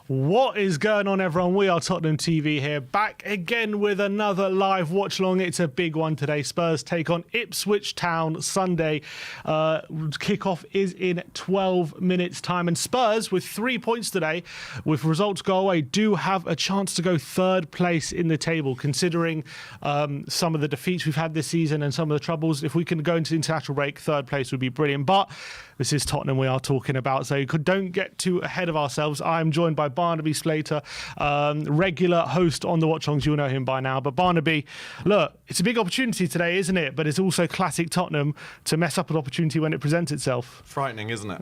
What is going on, everyone? We are Tottenham TV here, back again with another live watch along. It's a big one today. Spurs take on Ipswich Town Sunday. Kickoff is in 12 minutes time, and Spurs, with 3 points today, with results go away, do have a chance to go third place in the table, considering some of the defeats we've had this season and some of the troubles. If we can go into the international break, third place would be brilliant. But this is Tottenham we are talking about, so don't get too ahead of ourselves. I'm joined by Barnaby Slater, regular host on the watch-alongs. You'll know him by now. But Barnaby, look, it's a big opportunity today, isn't it? But it's also classic Tottenham to mess up an opportunity when it presents itself. Frightening, isn't it?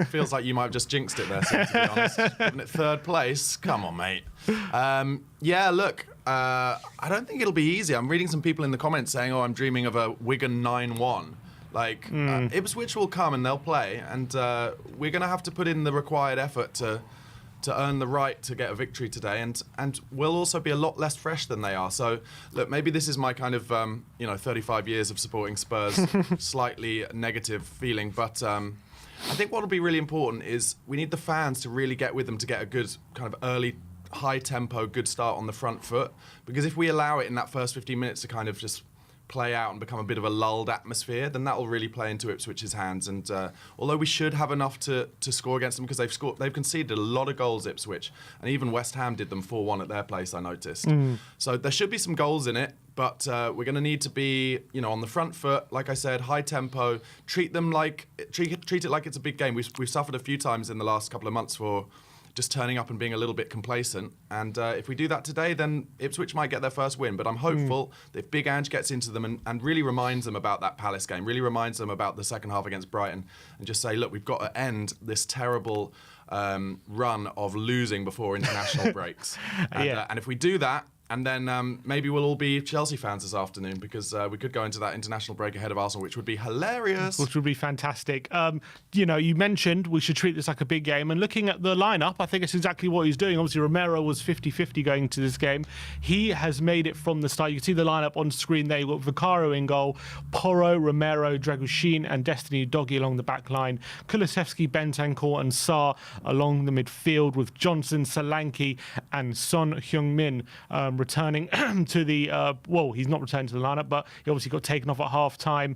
Feels like you might have just jinxed it there, to be honest. Isn't it third place? Come on, mate. Yeah, look, I don't think it'll be easy. I'm reading some people in the comments saying, oh, I'm dreaming of a Wigan 9-1. Like, Ipswich will come and they'll play, and we're going to have to put in the required effort to earn the right to get a victory today, and we'll also be a lot less fresh than they are. So, look, maybe this is my kind of, 35 years of supporting Spurs, slightly negative feeling, but I think what will be really important is we need the fans to really get with them to get a good kind of early, high-tempo, good start on the front foot, because if we allow it in that first 15 minutes to kind of just play out and become a bit of a lulled atmosphere, then that will really play into Ipswich's hands. And although we should have enough to score against them, because they've conceded a lot of goals, Ipswich, and even West Ham did them 4-1 at their place, I noticed. So there should be some goals in it, but we're going to need to be, on the front foot, like I said, high tempo. Treat it like it's a big game. We've suffered a few times in the last couple of months for just turning up and being a little bit complacent. And if we do that today, then Ipswich might get their first win. But I'm hopeful that if Big Ange gets into them and really reminds them about that Palace game, really reminds them about the second half against Brighton, and just say, look, we've got to end this terrible run of losing before international breaks. And if we do that, and then maybe we'll all be Chelsea fans this afternoon, because we could go into that international break ahead of Arsenal, which would be hilarious. Which would be fantastic. You mentioned we should treat this like a big game. And looking at the lineup, I think it's exactly what he's doing. Obviously, Romero was 50-50 going into this game. He has made it from the start. You can see the lineup on screen there. You've got Vicario in goal, Porro, Romero, Dragushin, and Destiny Doggy along the back line. Kulusevski, Bentancur, and Sarr along the midfield, with Johnson, Solanke, and Son Heung-min returning to the, he's not returned to the lineup, but he obviously got taken off at half-time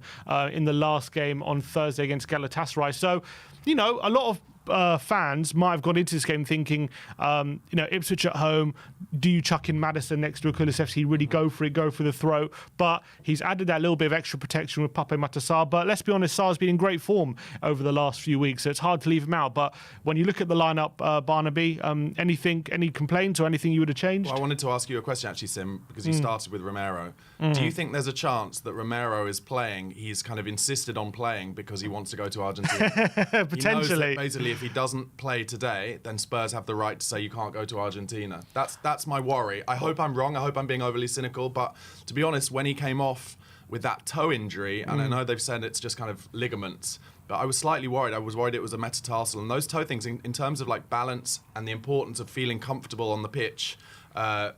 in the last game on Thursday against Galatasaray. So, a lot of fans might have gone into this game thinking, Ipswich at home, do you chuck in Maddison next to a Kulusevski, really go for it, go for the throat? But he's added that little bit of extra protection with Pape Matar. But let's be honest, Sarr's been in great form over the last few weeks, so it's hard to leave him out. But when you look at the lineup, Barnaby, any complaints or anything you would have changed? Well, I wanted to ask you a question, actually, Sim, because you started with Romero. Do you think there's a chance that Romero is playing, he's kind of insisted on playing because he wants to go to Argentina? Potentially. He knows that basically, if he doesn't play today, then Spurs have the right to say you can't go to Argentina. That's my worry. I hope I'm wrong. I hope I'm being overly cynical. But to be honest, when he came off with that toe injury, and I know they've said it's just kind of ligaments, but I was slightly worried. I was worried it was a metatarsal. And those toe things, in terms of like balance and the importance of feeling comfortable on the pitch, a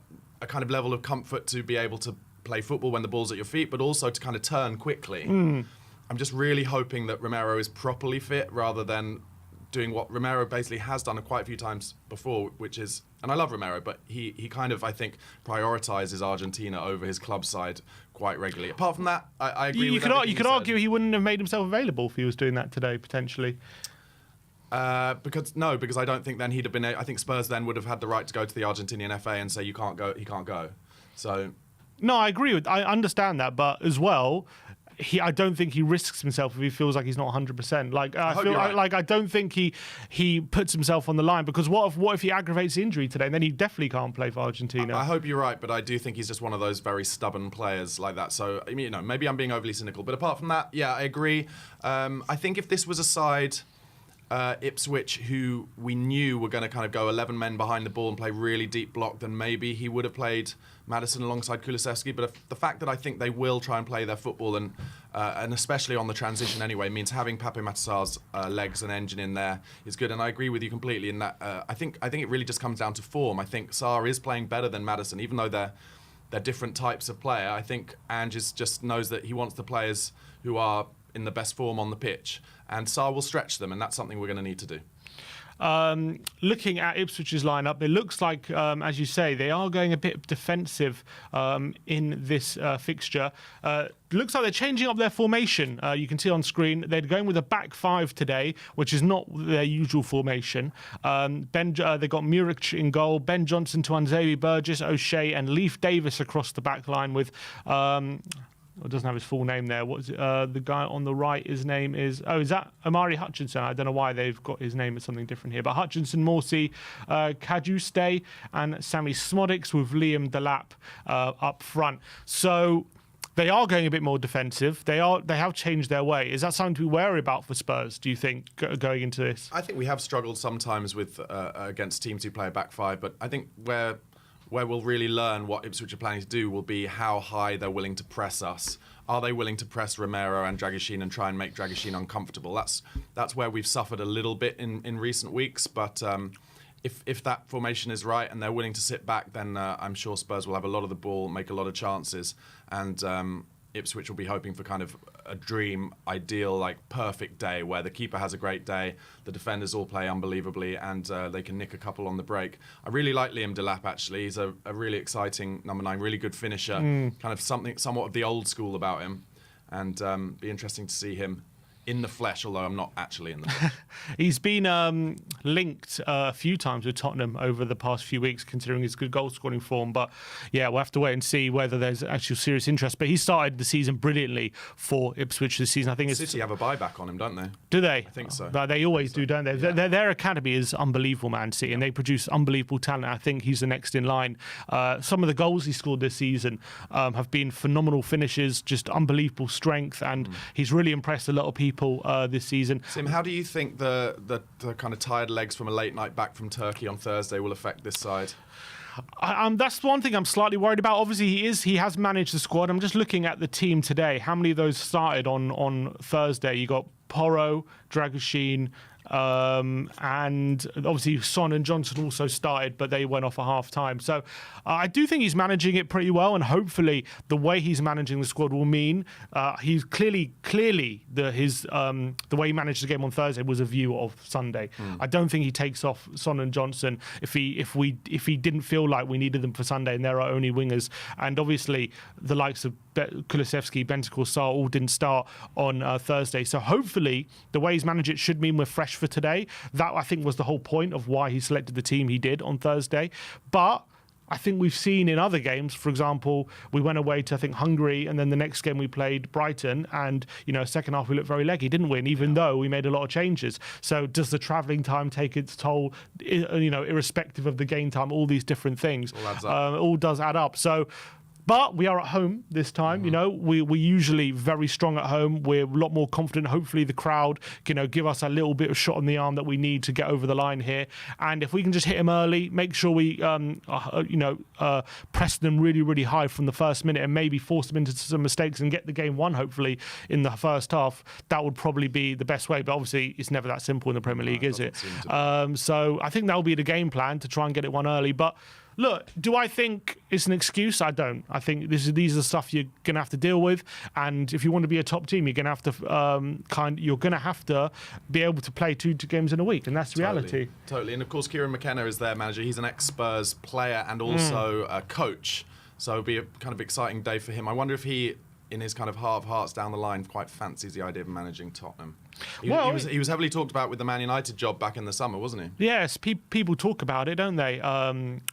kind of level of comfort to be able to play football when the ball's at your feet, but also to kind of turn quickly. I'm just really hoping that Romero is properly fit rather than doing what Romero basically has done quite a few times before, which is, and I love Romero, but he kind of, I think, prioritizes Argentina over his club side quite regularly. Apart from that, I agree with everything you could argue he wouldn't have made himself available if he was doing that today, potentially. Because I don't think then he'd have been. I think Spurs then would have had the right to go to the Argentinian FA and say you can't go. He can't go. So. No, I understand that, but as well, I don't think he risks himself if he feels like he's not 100%. I don't think he puts himself on the line, because what if he aggravates the injury today, and then he definitely can't play for Argentina. I hope you're right, but I do think he's just one of those very stubborn players like that. So maybe I'm being overly cynical, but apart from that, yeah, I agree. I think if this was a side, Ipswich, who we knew were going to kind of go 11 men behind the ball and play really deep block, then maybe he would have played Maddison alongside Kulusevski. But the fact that I think they will try and play their football, and especially on the transition anyway, means having Pape Matar's legs and engine in there is good. And I agree with you completely in that. I think it really just comes down to form. I think Sarr is playing better than Maddison, even though they're different types of player. I think Ange just knows that he wants the players who are in the best form on the pitch, and Sarr will stretch them, and that's something we're going to need to do. looking at Ipswich's lineup, it looks like, as you say, they are going a bit defensive in this fixture. Looks like they're changing up their formation. You can see on screen they're going with a back five today, which is not their usual formation. They got Muric in goal, Ben Johnson, Tuanzebe, Burgess, O'Shea, and Leif Davis across the back line with. It doesn't have his full name there. What is it? The guy on the right, his name is... Oh, is that Amari Hutchinson? I don't know why they've got his name as something different here. But Hutchinson, Morsey, Kajuste, and Sammy Smodics with Liam Delap up front. So they are going a bit more defensive. They have changed their way. Is that something to be wary about for Spurs, do you think, going into this? I think we have struggled sometimes with against teams who play a back five, but I think where we'll really learn what Ipswich are planning to do will be how high they're willing to press us. Are they willing to press Romero and Dragusin and try and make Dragusin uncomfortable? That's where we've suffered a little bit in recent weeks. But if that formation is right and they're willing to sit back, then I'm sure Spurs will have a lot of the ball, make a lot of chances, and Ipswich will be hoping for kind of a dream, ideal, like perfect day where the keeper has a great day, the defenders all play unbelievably, and they can nick a couple on the break. I really like Liam Delap, actually. He's a really exciting number 9, really good finisher, kind of somewhat of the old school about him, and be interesting to see him in the flesh, although I'm not actually in the flesh. He's been linked a few times with Tottenham over the past few weeks, considering his good goal-scoring form. But, yeah, we'll have to wait and see whether there's actual serious interest. But he started the season brilliantly for Ipswich this season. I think City have a buyback on him, don't they? Do they? I think so. They always do, don't they? Yeah. Their academy is unbelievable, Man City, and they produce unbelievable talent. I think he's the next in line. Some of the goals he scored this season have been phenomenal finishes, just unbelievable strength, and he's really impressed a lot of people this season. Sim, how do you think the kind of tired legs from a late night back from Turkey on Thursday will affect this side? That's one thing I'm slightly worried about. Obviously, he has managed the squad. I'm just looking at the team today. How many of those started on Thursday? You got Porro, Dragusin, and obviously Son and Johnson also started, but they went off at half time. So I do think he's managing it pretty well, and hopefully the way he's managing the squad will mean he's clearly the way he managed the game on Thursday was a view of Sunday. I don't think he takes off Son and Johnson if he didn't feel like we needed them for Sunday, and they're our only wingers. And obviously the likes of Kulusevski, Bentancur, Sarr all didn't start on Thursday. So hopefully the way he's managed it should mean we're fresh for today. That, I think, was the whole point of why he selected the team he did on Thursday. But I think we've seen in other games, for example, we went away to, I think, Hungary, and then the next game we played Brighton, and, second half we looked very leggy, didn't we? And even though we made a lot of changes. So does the travelling time take its toll, irrespective of the game time, all these different things? All adds up. All does add up. But we are at home this time. We're usually very strong at home. We're a lot more confident. Hopefully the crowd can give us a little bit of shot on the arm that we need to get over the line here. And if we can just hit them early, make sure we press them really, really high from the first minute, and maybe force them into some mistakes and get the game won, hopefully, in the first half, that would probably be the best way. But obviously it's never that simple in the Premier League, is it? So I think that'll be the game plan, to try and get it won early. But look, do I think it's an excuse? I don't. I think these are the stuff you're going to have to deal with, and if you want to be a top team, you're going to have to be able to play two games in a week, and that's the reality. Totally. And of course, Kieran McKenna is their manager. He's an ex-Spurs player and also a coach, so it'll be a kind of exciting day for him. I wonder if he, in his kind of heart of hearts down the line, quite fancies the idea of managing Tottenham. He was heavily talked about with the Man United job back in the summer, wasn't he? Yes, people talk about it, don't they?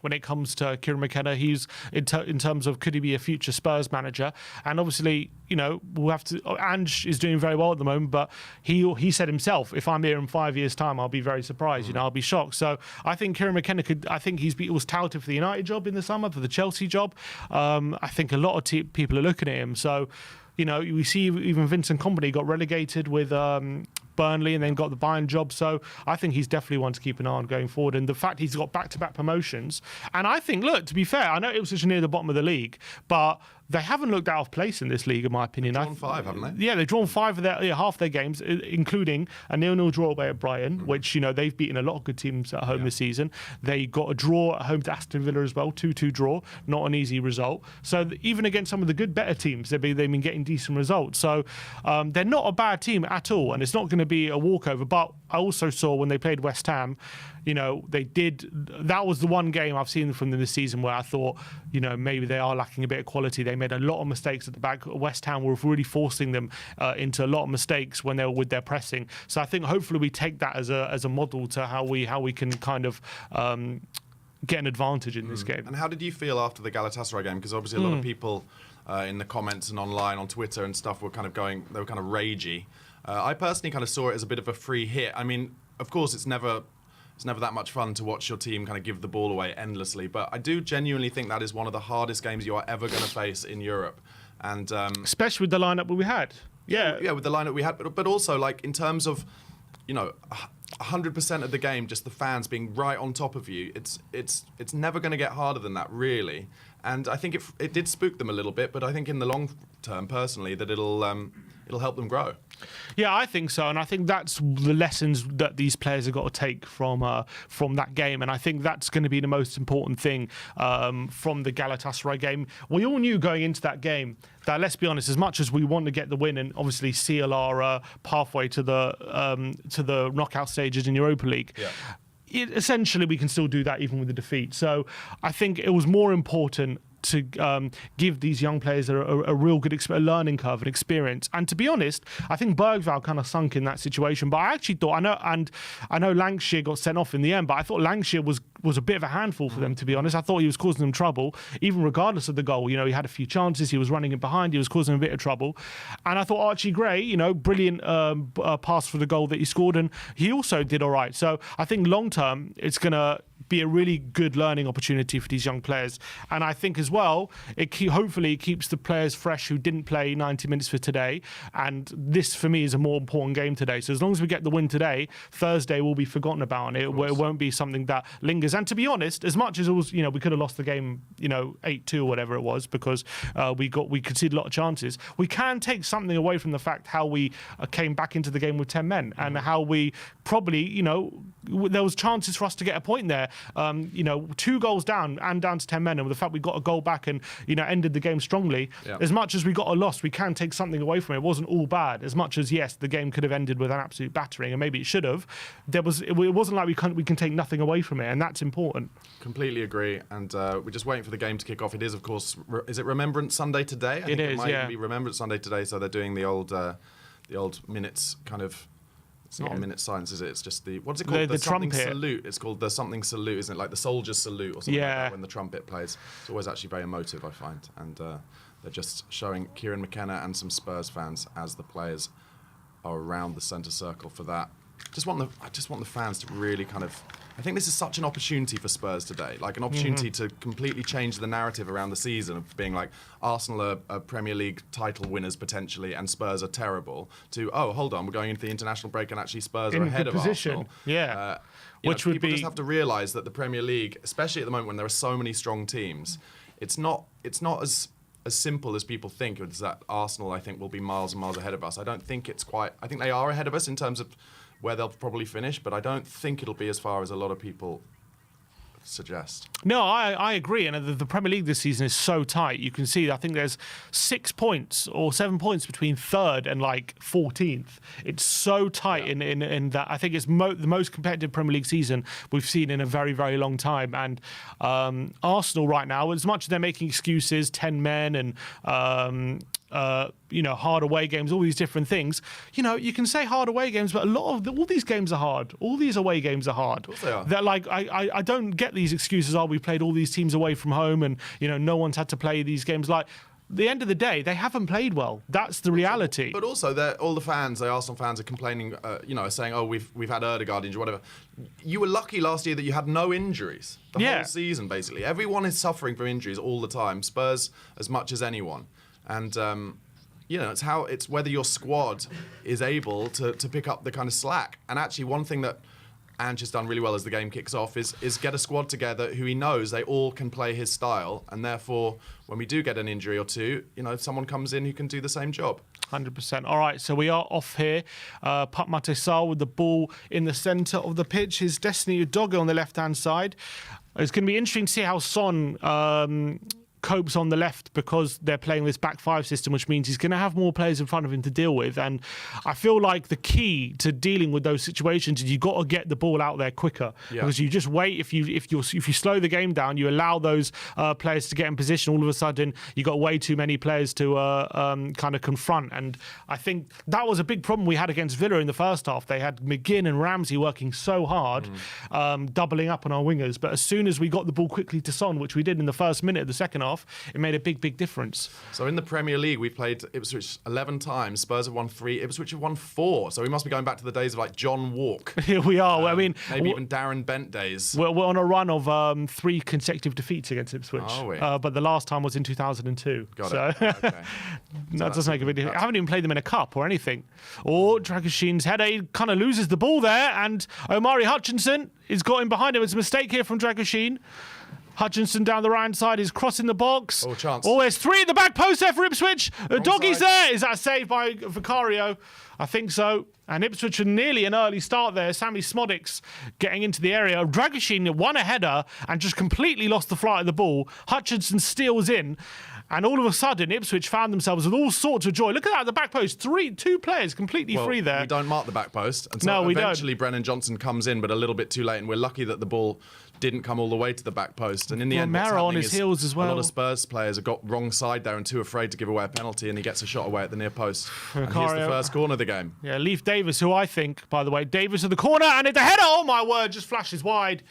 When it comes to Kieran McKenna, he's in terms of could he be a future Spurs manager? And obviously, we'll have to. Ange is doing very well at the moment, but he said himself, if I'm here in 5 years' time, I'll be very surprised. I'll be shocked. So I think Kieran McKenna could. I think he was touted for the United job in the summer, for the Chelsea job. I think a lot of people are looking at him. So. We see even Vincent Kompany got relegated with Burnley and then got the Bayern job. So I think he's definitely one to keep an eye on going forward. And the fact he's got back-to-back promotions. And I think, look, to be fair, I know Ipswich are near the bottom of the league, but they haven't looked out of place in this league, in my opinion. They've drawn 5, haven't they? Yeah, they've drawn 5 of half their games, including a 0-0 draw away at Brighton, which, they've beaten a lot of good teams at home this season. They got a draw at home to Aston Villa as well, 2-2 draw, not an easy result. So even against some of the better teams, they've been getting decent results. So they're not a bad team at all, and it's not going to be a walkover. But I also saw when they played West Ham, that was the one game I've seen from them this season where I thought, maybe they are lacking a bit of quality. They made a lot of mistakes at the back. West Ham were really forcing them into a lot of mistakes when they were with their pressing. So I think hopefully we take that as a model to how we can kind of get an advantage in this game. And how did you feel after the Galatasaray game? Because obviously a lot of people in the comments and online on Twitter and stuff were kind of ragey. I personally kind of saw it as a bit of a free hit. I mean, of course, it's never that much fun to watch your team kind of give the ball away endlessly, but I do genuinely think that is one of the hardest games you are ever going to face in Europe. And especially with the lineup that we had. Yeah, with the lineup we had, but also like in terms of 100% of the game, just the fans being right on top of you. It's never going to get harder than that, really. And I think it did spook them a little bit, but I think in the long term, personally, that it'll help them grow. Yeah, I think so, and I think that's the lessons that these players have got to take from that game, and I think that's going to be the most important thing from the Galatasaray game. We all knew going into that game that, let's be honest, as much as we want to get the win and obviously seal our pathway to the knockout stages in Europa League. Yeah. Essentially, we can still do that even with the defeat. So I think it was more important to give these young players a real good learning curve and experience. And to be honest, I think Bergvall kind of sunk in that situation. But I actually thought, I know Lancashire got sent off in the end, but I thought Lancashire was a bit of a handful for them, to be honest. I thought he was causing them trouble, even regardless of the goal. He had a few chances, he was running it behind, he was causing them a bit of trouble. And I thought Archie Gray, brilliant pass for the goal that he scored, and he also did all right. So I think long term, it's going to be a really good learning opportunity for these young players. And I think as well, hopefully it keeps the players fresh who didn't play 90 minutes for today. And this, for me, is a more important game today. So as long as we get the win today, Thursday will be forgotten about, and it won't be something that lingers. And to be honest, as much as it was, we could have lost the game, 8-2 or whatever it was, because we conceded a lot of chances. We can take something away from the fact how we came back into the game with 10 men and how we probably, there was chances for us to get a point there. 2 goals down and down to 10 men, and with the fact we got a goal back and ended the game strongly. Yeah. As much as we got a loss, we can take something away from it. It wasn't all bad. As much as yes, the game could have ended with an absolute battering, and maybe it should have. It wasn't like we can take nothing away from it, and that's important. Completely agree. And we're just waiting for the game to kick off. It is, of course, is it Remembrance Sunday today? I think it might even be Remembrance Sunday today. So they're doing the old minutes kind of. It's not a minute silence, is it? It's just what's it called? The something trumpet salute. It's called the something salute, isn't it? Like the soldier's salute or something like that when the trumpet plays. It's always actually very emotive, I find. And they're just showing Kieran McKenna and some Spurs fans as the players are around the centre circle for that. I just want the fans to really kind of. I think this is such an opportunity for Spurs today, like an opportunity to completely change the narrative around the season of being like Arsenal are Premier League title winners potentially and Spurs are terrible, to, oh, hold on, we're going into the international break and actually Spurs are ahead of Arsenal. Yeah. Which would people just have to realise that the Premier League, especially at the moment when there are so many strong teams, it's not as simple as people think. It's that Arsenal, I think, will be miles and miles ahead of us. I don't think it's quite. I think they are ahead of us in terms of where they'll probably finish, but I don't think it'll be as far as a lot of people suggest. No, I agree. And the Premier League this season is so tight. You can see, I think there's 6 points or 7 points between 3rd and like 14th. It's so tight in that. I think it's the most competitive Premier League season we've seen in a very, very long time. And Arsenal right now, as much as they're making excuses, 10 men and hard away games, all these different things. You can say hard away games, but all these games are hard. All these away games are hard. Of course they are. They're like, I don't get these excuses. We played all these teams away from home, and no one's had to play these games. Like, the end of the day, they haven't played well. That's the reality. But also, all the fans, the Arsenal fans, are complaining. Saying, "Oh, we've had Ødegaard injury, whatever." You were lucky last year that you had no injuries the whole season. Basically, everyone is suffering from injuries all the time. Spurs as much as anyone. And it's whether your squad is able to pick up the kind of slack. And actually, one thing that Ange has done really well as the game kicks off is get a squad together who he knows they all can play his style, and therefore when we do get an injury or two, someone comes in who can do the same job. 100%. All right, so we are off here. Pat Matesar with the ball in the centre of the pitch. His Destiny Udogie on the left-hand side. It's going to be interesting to see how Son copes on the left, because they're playing this back five system, which means he's going to have more players in front of him to deal with. And I feel like the key to dealing with those situations is you've got to get the ball out there quicker. Because you just wait. If you slow the game down, you allow those players to get in position. All of a sudden, you got way too many players to kind of confront. And I think that was a big problem we had against Villa in the first half. They had McGinn and Ramsey working so hard, doubling up on our wingers. But as soon as we got the ball quickly to Son, which we did in the first minute of the second half, it made a big difference. So in the Premier League, we've played Ipswich 11 times. Spurs have won 3. Ipswich have won 4. So we must be going back to the days of like John Walk. Here we are. I mean, maybe even Darren Bent days. We're on a run of 3 consecutive defeats against Ipswich. Are we? But the last time was in 2002. Got it. Okay. That doesn't make a big difference. I haven't even played them in a cup or anything. Or Dragoshin's header, he kind of loses the ball there, and Omari Hutchinson is got in behind him. It's a mistake here from Dragoshin. Hutchinson down the right side is crossing the box. Oh, chance. Oh, there's 3 at the back post there for Ipswich. Doggie's there. Is that a save by Vicario? I think so. And Ipswich are nearly an early start there. Sammy Smodics getting into the area. Dragoshin won a header and just completely lost the flight of the ball. Hutchinson steals in. And all of a sudden, Ipswich found themselves with all sorts of joy. Look at that at the back post. 2 players completely free there. We don't mark the back post. And so No, we don't. eventually Brennan Johnson comes in, but a little bit too late. And we're lucky that the ball didn't come all the way to the back post. And in the end, what's Romero on happening his is heels as well. A lot of Spurs players have got wrong side there and too afraid to give away a penalty, and he gets a shot away at the near post. And here's the first corner of the game. Yeah, Leif Davis, who I think, by the way, Davis at the corner, and it's a header. Oh my word, just flashes wide.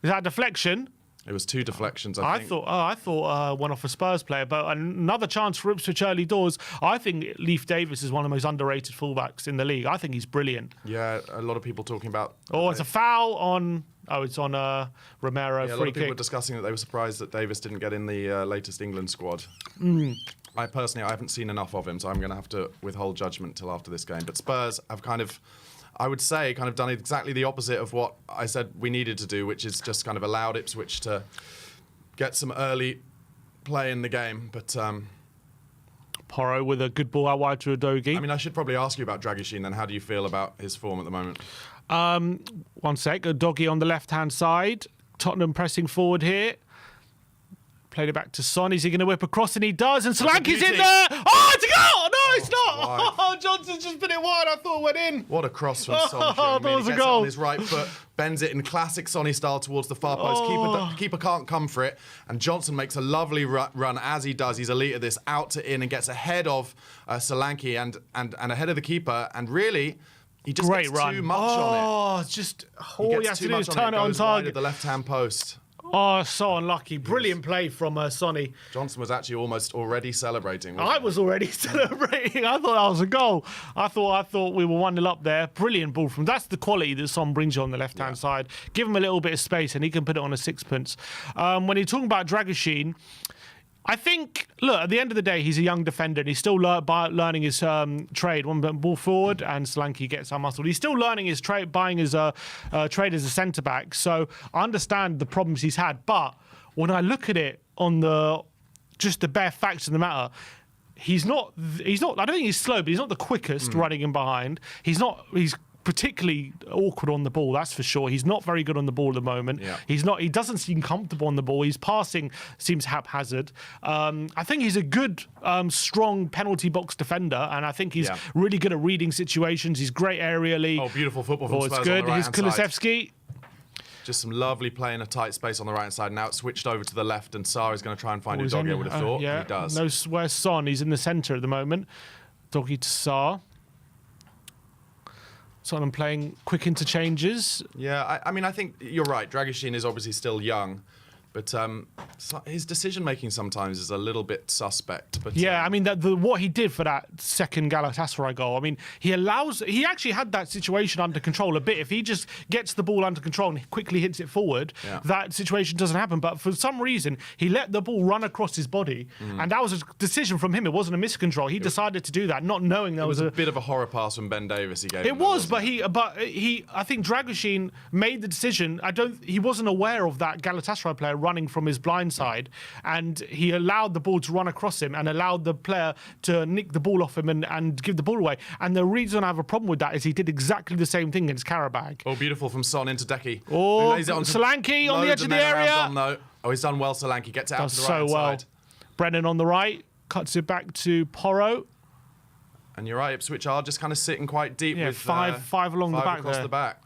Is that a deflection? It was 2 deflections, I think. I thought one off a Spurs player, but another chance for Ipswich early doors. I think Leif Davis is one of the most underrated fullbacks in the league. I think he's brilliant. Yeah, a lot of people talking about... Oh, it's a foul on... Oh, it's on Romero, yeah, a lot free of people were kick. discussing that they were surprised that Davis didn't get in the latest England squad. I haven't seen enough of him, so I'm going to have to withhold judgment till after this game. But Spurs have I would say, done exactly the opposite of what I said we needed to do, which is just kind of allowed Ipswich to get some early play in the game. But Porro with a good ball out wide to Udogie. I mean, I should probably ask you about Dragoshin then. How do you feel about his form at the moment? One sec. Udogie on the left-hand side. Tottenham pressing forward here. Played it back to Son. Is he going to whip across? And he does. And Solanke's in there. Oh, it's a goal! No, it's not. Wide. Oh, Johnson's just put it wide. I thought it went in. What a cross from Son. that was a goal. On his right foot, bends it in classic Sonny style towards the far post. Keeper can't come for it. And Johnson makes a lovely run as he does. He's elite at this, out to in, and gets ahead of Solanke and ahead of the keeper. And really... He just Great gets run. too much on it. It's just all you have to do is turn it on goes wide target. at the left-hand post. Oh, so unlucky. Brilliant play from Sonny. Johnson was actually almost already celebrating. I was already celebrating. I thought that was a goal. I thought we were 1-0 up there. Brilliant ball from. That's the quality that Son brings you on the left-hand side. Give him a little bit of space and he can put it on a sixpence. When you're talking about Dragoshin, I think, look, at the end of the day, he's a young defender and he's still learning his trade. One ball forward and Solanke gets unmuscled. He's still learning his trade, buying his trade as a centre-back. So I understand the problems he's had. But when I look at it on just the bare facts of the matter, he's not, I don't think he's slow, but he's not the quickest running in behind. He's particularly awkward on the ball, that's for sure. He's not very good on the ball at the moment. Yeah. He doesn't seem comfortable on the ball. His passing seems haphazard. I think he's a good, strong penalty box defender, and I think he's really good at reading situations. He's great aerially. Oh, beautiful football from Spurs it's good. on the Here's right-hand side. Kulusevski. Just some lovely play in a tight space on the right side. Now it's switched over to the left, and Sarr is going to try and find Udogie, I would have thought. Yeah. He does. No, where's Son? He's in the centre at the moment. Udogie to Sarr. Son playing quick interchanges. Yeah, I mean, I think you're right. Dragoshin is obviously still young, But his decision-making sometimes is a little bit suspect. But yeah, I mean, what he did for that second Galatasaray goal, I mean, he actually had that situation under control a bit. If he just gets the ball under control and quickly hits it forward, that situation doesn't happen. But for some reason, he let the ball run across his body. And that was a decision from him. It wasn't a miscontrol. He decided to do that, not knowing there was a bit of a horror pass from Ben Davies he gave. It was, but I think Dragoshin made the decision. He wasn't aware of that Galatasaray player running from his blind side, and he allowed the ball to run across him and allowed the player to nick the ball off him and give the ball away. And the reason I have a problem with that is he did exactly the same thing against Karabag. Oh, beautiful from Son into Decky. Oh, Solanke on the edge of the area. Oh, he's done well, Solanke. Gets it out to the right side. Brennan on the right, cuts it back to Porro. And you're right, Ipswich are just kind of sitting quite deep with five along the back across there. the back.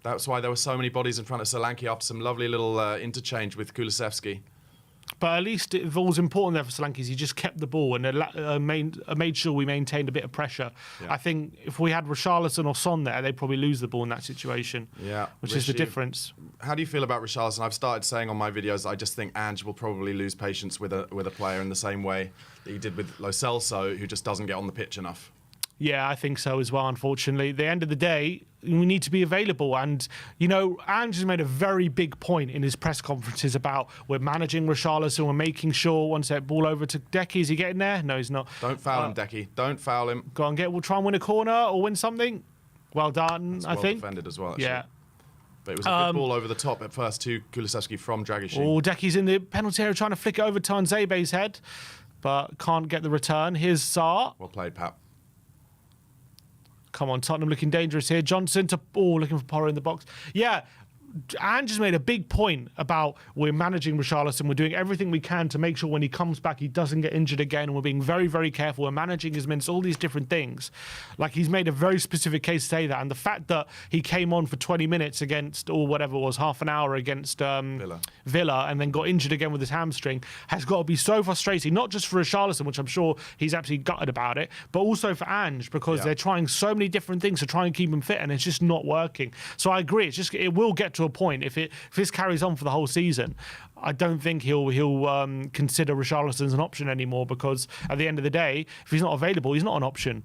That's why there were so many bodies in front of Solanke after some lovely little interchange with Kulusevski. But at least it was important there for Solanke. He just kept the ball and made sure we maintained a bit of pressure. Yeah. I think if we had Richarlison or Son there, they'd probably lose the ball in that situation. Yeah, which is the difference. How do you feel about Richarlison? I've started saying on my videos I just think Ange will probably lose patience with a player in the same way that he did with Lo Celso, who just doesn't get on the pitch enough. Yeah, I think so as well, unfortunately. At the end of the day, we need to be available. And, you know, Ange has made a very big point in his press conferences about we're managing Richarlison, we're making sure once that ball over to Decky. Is he getting there? No, he's not. Don't foul him, Decky. Don't foul him. Go on, we'll try and win a corner or win something. Well done, I think. Well defended as well, actually. Yeah. But it was a good ball over the top at first to Kulusevski from Dragoshin. Oh, Decky's in the penalty area trying to flick it over to Tanzebe's head, but can't get the return. Here's Sarr. Well played, Pap. Come on, Tottenham looking dangerous here. Johnson looking for Porro in the box. Yeah, Ange has made a big point about we're managing Richarlison. We're doing everything we can to make sure when he comes back, he doesn't get injured again. And we're being very, very careful. We're managing his minutes, all these different things. Like, he's made a very specific case to say that. And the fact that he came on for 20 minutes against, or whatever it was, half an hour against Villa, and then got injured again with his hamstring, has got to be so frustrating, not just for Richarlison, which I'm sure he's absolutely gutted about it, but also for Ange, because they're trying so many different things to try and keep him fit, and it's just not working. So I agree. It will get to a point if this carries on for the whole season. I don't think he'll consider Richarlison as an option anymore, because at the end of the day, if he's not available, he's not an option.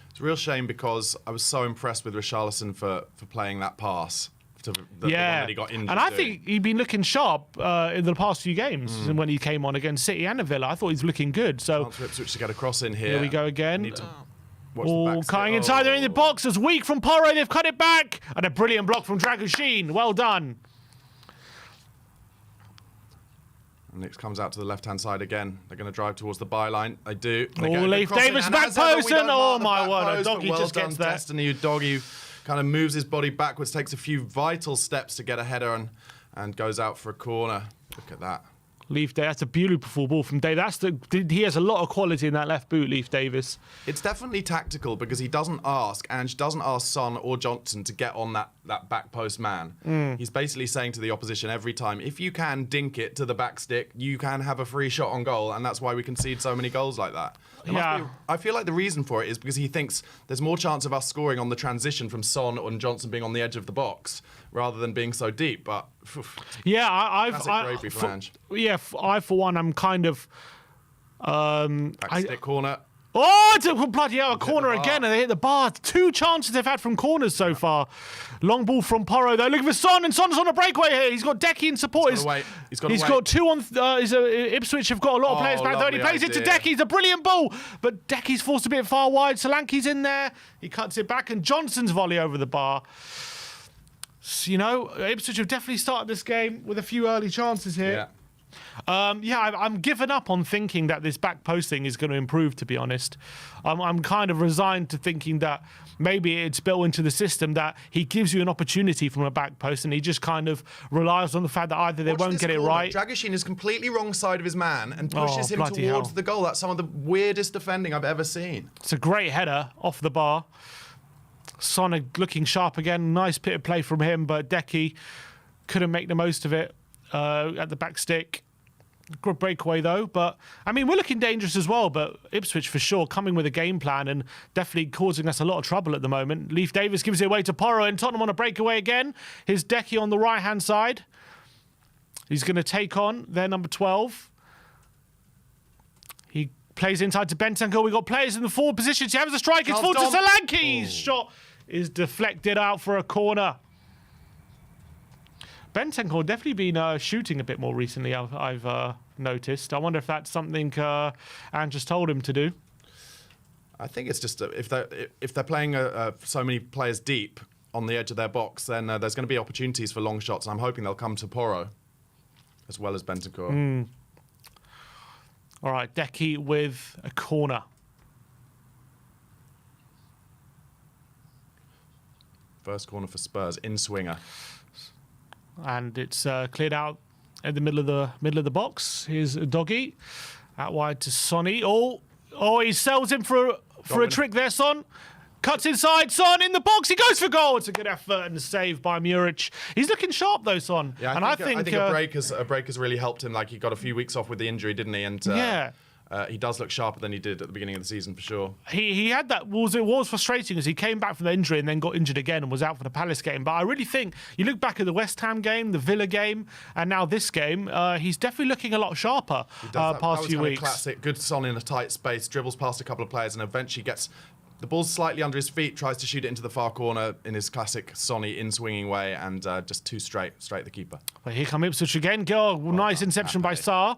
It's a real shame, because I was so impressed with Richarlison for playing that pass. To the one that he got injured. And I think he'd been looking sharp in the past few games when he came on against City and Villa. I thought he's looking good. So chance for Ipswich to get a cross in here. Here we go again. Cutting inside, they're in the box. It's weak from Porro. They've cut it back. And a brilliant block from Dragoshin. Well done. And Nix comes out to the left-hand side again. They're going to drive towards the byline. They do. Leif Davis back post. And oh my word, Doggy just gets there. Destiny, Doggy kind of moves his body backwards, takes a few vital steps to get a header and goes out for a corner. Look at that. Leif Davis, that's a beautiful ball from Davis. He has a lot of quality in that left boot, Leif Davis. It's definitely tactical, because Ange doesn't ask Son or Johnson to get on that back post man. He's basically saying to the opposition every time, if you can dink it to the back stick, you can have a free shot on goal, and that's why we concede so many goals like that. I feel like the reason for it is because he thinks there's more chance of us scoring on the transition from Son and Johnson being on the edge of the box rather than being so deep. But bravery for Ange. I for one, I'm kind of back stick corner. Oh, it's a bloody hell, a corner again, and they hit the bar. 2 chances they've had from corners so far. Long ball from Porro, though. Looking for Son, and Son's on a breakaway here. He's got Decky in support. He's got 2 on... Ipswich have got a lot of players back there. He plays it to Decky. It's a brilliant ball, but Decky's forced a bit far wide. Solanke's in there. He cuts it back, and Johnson's volley over the bar. So, you know, Ipswich have definitely started this game with a few early chances here. I'm giving up on thinking that this back posting is going to improve, to be honest. I'm kind of resigned to thinking that maybe it's built into the system that he gives you an opportunity from a back post, and he just kind of relies on the fact that either they won't get it right. Dragoshin is completely wrong side of his man and pushes him towards the goal. That's some of the weirdest defending I've ever seen. It's a great header off the bar. Son looking sharp again. Nice bit of play from him, but Decky couldn't make the most of it at the back stick. Good breakaway, though. But, I mean, we're looking dangerous as well, but Ipswich, for sure, coming with a game plan and definitely causing us a lot of trouble at the moment. Leif Davis gives it away to Porro, and Tottenham on a breakaway again. Here's Decky on the right-hand side. He's going to take on their number 12. He plays inside to Bentancur. We've got players in the forward positions. He has a strike. It's full to Solanke. His shot is deflected out for a corner. Bentancur definitely been shooting a bit more recently, I've noticed. I wonder if that's something Ange just told him to do. I think it's just if they're playing so many players deep on the edge of their box, then there's going to be opportunities for long shots. And I'm hoping they'll come to Porro as well as Bentancur. All right, Decky with a corner. First corner for Spurs, in swinger. And it's cleared out in the middle of the box. Here's Doggy out wide to Sonny. Oh, he sells him for a trick there, Son. Cuts inside, Son in the box. He goes for goal. It's a good effort and a save by Muric. He's looking sharp though, Son. Yeah, I think a break has really helped him. Like, he got a few weeks off with the injury, didn't he? And he does look sharper than he did at the beginning of the season for sure. He had that. It was frustrating as he came back from the injury and then got injured again and was out for the Palace game. But I really think you look back at the West Ham game, the Villa game, and now this game. He's definitely looking a lot sharper past few weeks. Classic, good Son in a tight space, dribbles past a couple of players, and eventually gets the ball's slightly under his feet, tries to shoot it into the far corner in his classic Sonny in-swinging way, and just too straight the keeper. But here come Ipswich again. Nice inception by Sarr.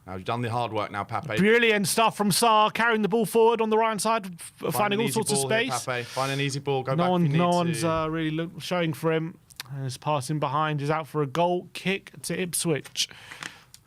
Now, you've done the hard work now, Pape. Brilliant stuff from Sarr, carrying the ball forward on the right side, finding all sorts of space. Here, Pape. Find an easy ball, go back No one's really showing for him. And his passing behind is out for a goal kick to Ipswich.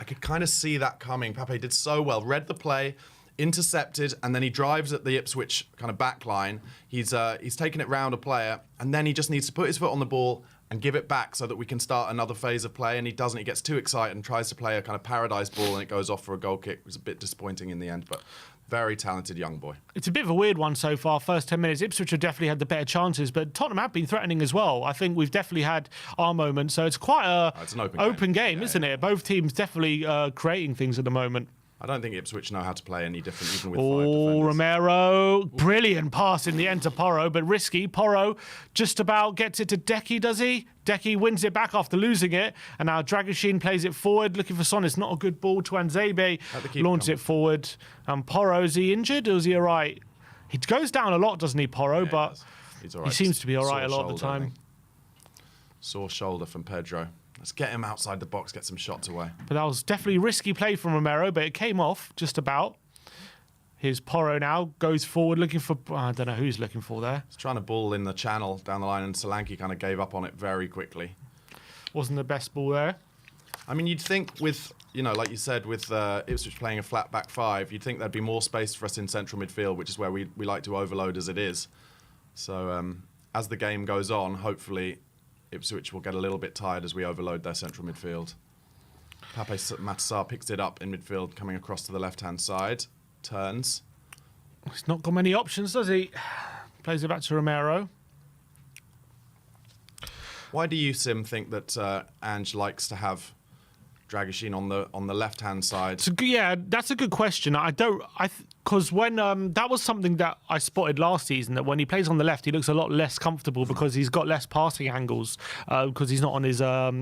I could kind of see that coming. Pape did so well, read the play, intercepted, and then he drives at the Ipswich kind of back line. He's taken it round a player, and then he just needs to put his foot on the ball and give it back so that we can start another phase of play. And he doesn't. He gets too excited and tries to play a kind of paradise ball, and it goes off for a goal kick. It was a bit disappointing in the end, but very talented young boy. It's a bit of a weird one so far. First 10 minutes, Ipswich have definitely had the better chances, but Tottenham have been threatening as well. I think we've definitely had our moments. So it's quite it's an open game, isn't it? Both teams definitely creating things at the moment. I don't think Ipswich know how to play any different, even with 5 defenders. Romero. Brilliant pass in the end to Porro, but risky. Porro just about gets it to Decky, does he? Decky wins it back after losing it, and now Dragoshin plays it forward, looking for Son. It's not a good ball. Tuanzebe launches it forward. And Porro, is he injured or is he all right? He goes down a lot, doesn't he, Porro? But he's all right. He seems to be all right a lot of the time. Sore shoulder from Pedro. Let's get him outside the box, get some shots away. But that was definitely risky play from Romero, but it came off just about. Here's Porro now, goes forward looking for... I don't know who he's looking for there. He's trying to ball in the channel down the line, and Solanke kind of gave up on it very quickly. Wasn't the best ball there. I mean, you'd think with, like you said, with Ipswich playing a flat back 5, you'd think there'd be more space for us in central midfield, which is where we like to overload as it is. So as the game goes on, hopefully Ipswich will get a little bit tired as we overload their central midfield. Pape Matar picks it up in midfield, coming across to the left-hand side. Turns. He's not got many options, does he? Plays it back to Romero. Why do you, Sim, think that Ange likes to have Dragoshin on the left-hand side? That's a good question. Because when that was something that I spotted last season, that when he plays on the left, he looks a lot less comfortable because he's got less passing angles because he's not on his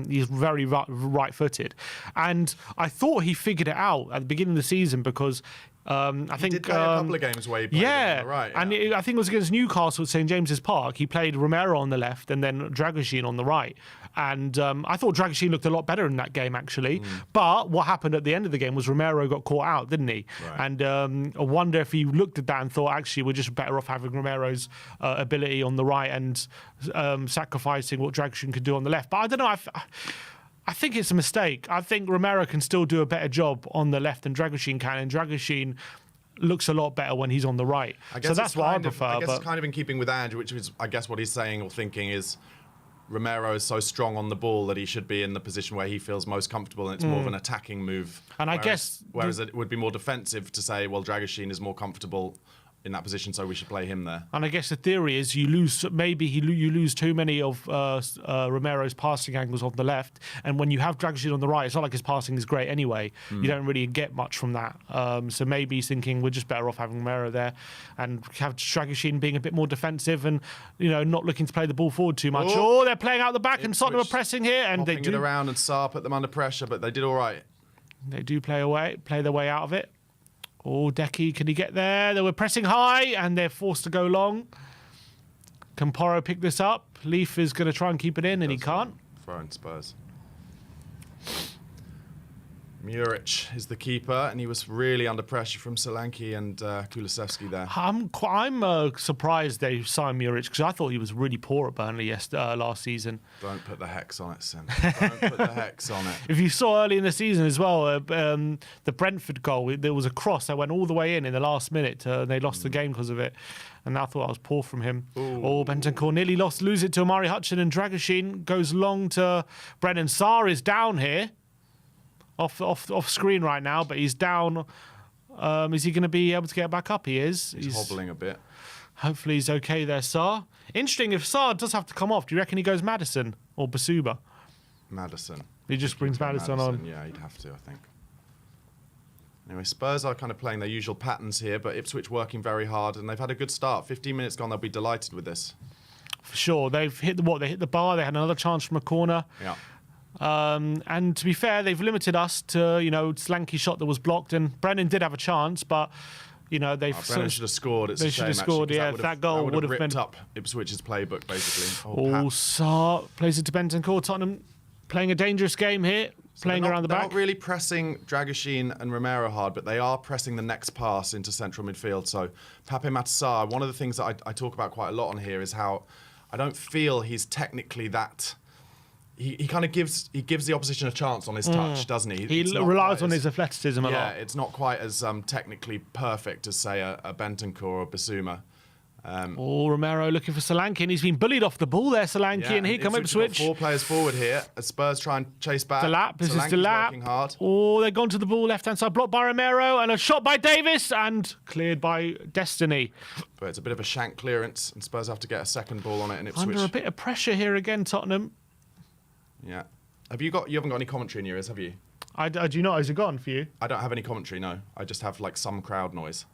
he's very right-footed, and I thought he figured it out at the beginning of the season because. I think he did play a couple of games where he played on the right. And I think it was against Newcastle at St James's Park. He played Romero on the left and then Dragoshin on the right. And I thought Dragoshin looked a lot better in that game, actually. But what happened at the end of the game was Romero got caught out, didn't he? Right. And I wonder if he looked at that and thought, actually, we're just better off having Romero's ability on the right and sacrificing what Dragoshin could do on the left. But I don't know. I think it's a mistake. I think Romero can still do a better job on the left than Dragoshin can, and Dragoshin looks a lot better when he's on the right. So that's what I prefer. I guess it's kind of in keeping with Ange, which is, I guess, what he's saying or thinking is Romero is so strong on the ball that he should be in the position where he feels most comfortable, and it's more of an attacking move. And whereas it would be more defensive to say, well, Dragoshin is more comfortable in that position, so we should play him there. And I guess the theory is you lose, you lose too many of Romero's passing angles on the left, and when you have Dragoshin on the right, it's not like his passing is great anyway. You don't really get much from that. So maybe he's thinking we're just better off having Romero there, and have Dragoshin being a bit more defensive and not looking to play the ball forward too much. Oh, they're playing out the back, and Tottenham are pressing here, and they do it around, and Sarr put them under pressure, but they did all right. They do play their way out of it. Oh, Decky, can he get there? They were pressing high, and they're forced to go long. Can Porro pick this up? Leaf is going to try and keep it in, and he can't. Throwing Spurs. Muric is the keeper, and he was really under pressure from Solanke and Kulusevski there. I'm surprised they signed Muric, because I thought he was really poor at Burnley last season. Don't put the hex on it, Sin. Don't put the hex on it. If you saw early in the season as well, the Brentford goal, there was a cross that went all the way in the last minute. They lost the game because of it. And I thought that was poor from him. Ooh. Oh, Bentancur nearly lose it to Amari Hutchin, and Dragoshin goes long to Brennan. Sarr is down here. Off screen right now, but he's down. Is he going to be able to get back up? He is. He's hobbling a bit. Hopefully he's okay there, Sarr. Interesting, if Sarr does have to come off, do you reckon he goes Maddison or Basuba? Maddison. He just brings Maddison on. Yeah, he'd have to, I think. Anyway, Spurs are kind of playing their usual patterns here, but Ipswich working very hard, and they've had a good start. 15 minutes gone, they'll be delighted with this. For sure. They've hit They hit the bar. They had another chance from a corner. Yeah. And to be fair, they've limited us to, Slanky shot that was blocked, and Brennan did have a chance, but, they've... Brennan should have scored. It's they a shame, should have scored, actually, yeah. That goal would have ripped been... up Ipswich's playbook, basically. Sarr plays it to Bentancur. Tottenham playing a dangerous game here, playing around the back. They're not really pressing Dragoshin and Romero hard, but they are pressing the next pass into central midfield. So, Pape Matar, one of the things that I talk about quite a lot on here is how I don't feel he's technically that... He kind of gives the opposition a chance on his touch, doesn't he? He relies on his athleticism a lot. Yeah, it's not quite as technically perfect as, say, a Bentancur or Basuma. Romero looking for Solanke, and he's been bullied off the ball there, Solanke, and here come Ipswich. 4 players forward here as Spurs try and chase back. This is working hard. They've gone to the ball, left-hand side, blocked by Romero, and a shot by Davis, and cleared by Destiny. But it's a bit of a shank clearance, and Spurs have to get a second ball on it, and Ipswich... Under a bit of pressure here again, Tottenham. Yeah. You haven't got any commentary in your ears, have you? Do you not? Is it gone for you? I don't have any commentary, no. I just have like some crowd noise.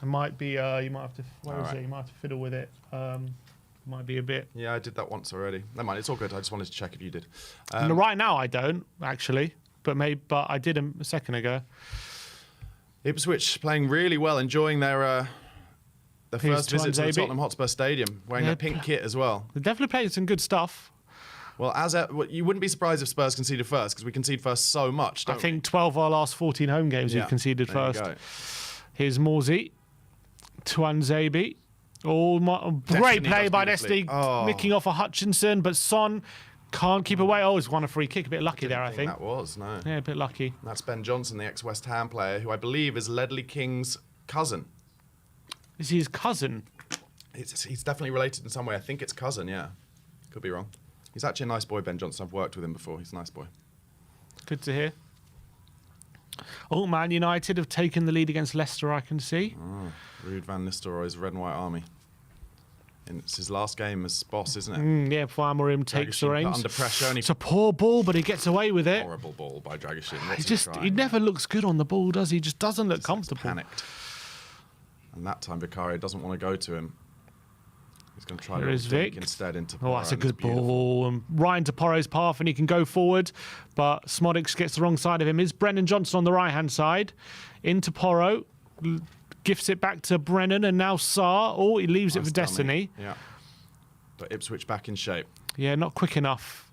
It might be, you might have to, where is it? You might have to fiddle with it. Might be a bit. Yeah, I did that once already. Never mind, it's all good. I just wanted to check if you did. Right now I don't, actually. But I did a second ago. Ipswich playing really well, enjoying their first visit to the Tottenham Hotspur Stadium, wearing their pink kit as well. They're definitely playing some good stuff. Well, you wouldn't be surprised if Spurs conceded first, because we concede first so much, don't we? I think 12 of our last 14 home games we've conceded first. Here's Morsey. Tuanzebe. Great play by Destiny, nicking off a Hutchinson, but Son can't keep away. He's won a free kick. A bit lucky there, I think. That was, no. Yeah, a bit lucky. That's Ben Johnson, the ex-West Ham player, who I believe is Ledley King's cousin. Is he his cousin? He's definitely related in some way. I think it's cousin, yeah. Could be wrong. He's actually a nice boy, Ben Johnson. I've worked with him before. He's a nice boy. Good to hear. Man United have taken the lead against Leicester, I can see. Ruud van Nistelrooy's Red and White Army. And it's his last game as boss, isn't it? Yeah, Farmerim takes the reins. Under pressure. It's a poor ball, but he gets away with it. Horrible ball by Dragoshin. He never looks good on the ball, does he? He just doesn't look comfortable. Panicked. And that time Vicario doesn't want to go to him. He's going to try to Vic instead into Porro. That's a good ball. And Ryan to Porro's path, and he can go forward, but Smodics gets the wrong side of him. Is Brennan Johnson on the right-hand side. Into Porro. Gifts it back to Brennan, and now Sarr. He leaves it for Destiny. Yeah. But Ipswich back in shape. Yeah, not quick enough.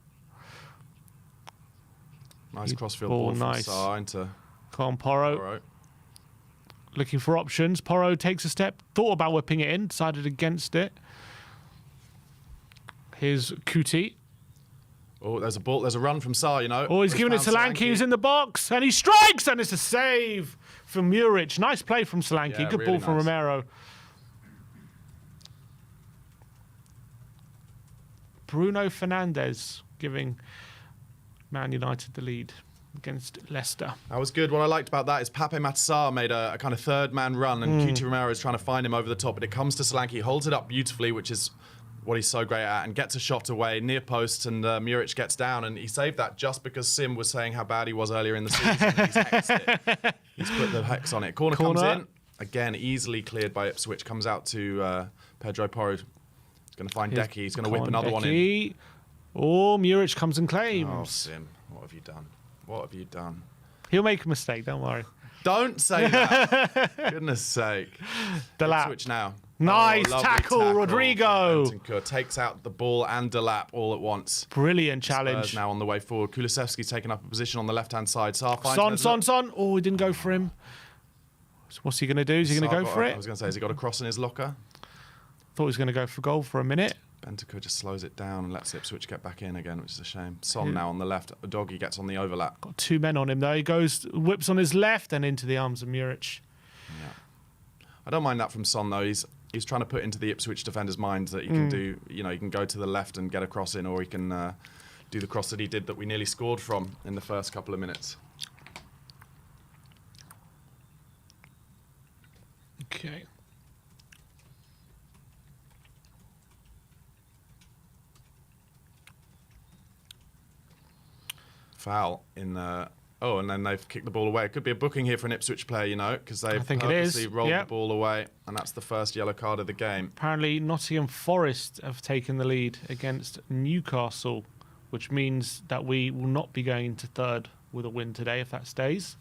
Nice crossfield ball from Sarr into Porro. Looking for options. Porro takes a step, thought about whipping it in, decided against it. Here's Kuti. There's a ball. There's a run from Sarr, He's giving it to Solanke, who's in the box, and he strikes, and it's a save from Muric. Nice play from Solanke. Yeah, good really ball from Romero. Bruno Fernandes giving Man United the lead. against Leicester. That was good. What I liked about that is Pape Matar made a kind of third-man run, and QT Romero is trying to find him over the top, but it comes to Solanke. He holds it up beautifully, which is what he's so great at, and gets a shot away near post, and Muric gets down, and he saved that just because Sim was saying how bad he was earlier in the season. He's hexed it. He's put the hex on it. Corner comes in. Again, easily cleared by Ipswich. Comes out to Pedro Porro. He's going to find Decky. He's going to whip another one in. Oh, Muric comes and claims. Oh, Sim, what have you done? What have you done? He'll make a mistake, don't worry. Don't say that. Goodness sake. Delap. Ipswich now. Nice tackle, Rodrigo. Bentancur takes out the ball and Delap all at once. Brilliant challenge. Spurs now on the way forward. Kulusevski's taken up a position on the left-hand side. Sarr Son. Oh, he didn't go for him. So what's he going to do? Is he going to go for it? I was going to say, has he got a cross in his locker? Thought he was going to go for goal for a minute. Bentancur just slows it down and lets Ipswich get back in again, which is a shame. Son now on the left. Doggy gets on the overlap. Got 2 men on him though. He goes, whips on his left and into the arms of Muric. Yeah. I don't mind that from Son though. He's trying to put into the Ipswich defender's mind that he can do, you know, he can go to the left and get a cross in, or he can do the cross that he did that we nearly scored from in the first couple of minutes. Okay. Foul in oh, and then they've kicked the ball away. It could be a booking here for an Ipswich player, you know, because they've purposely rolled the ball away, and that's the first yellow card of the game. Apparently, Nottingham Forest have taken the lead against Newcastle, which means that we will not be going into third with a win today if that stays.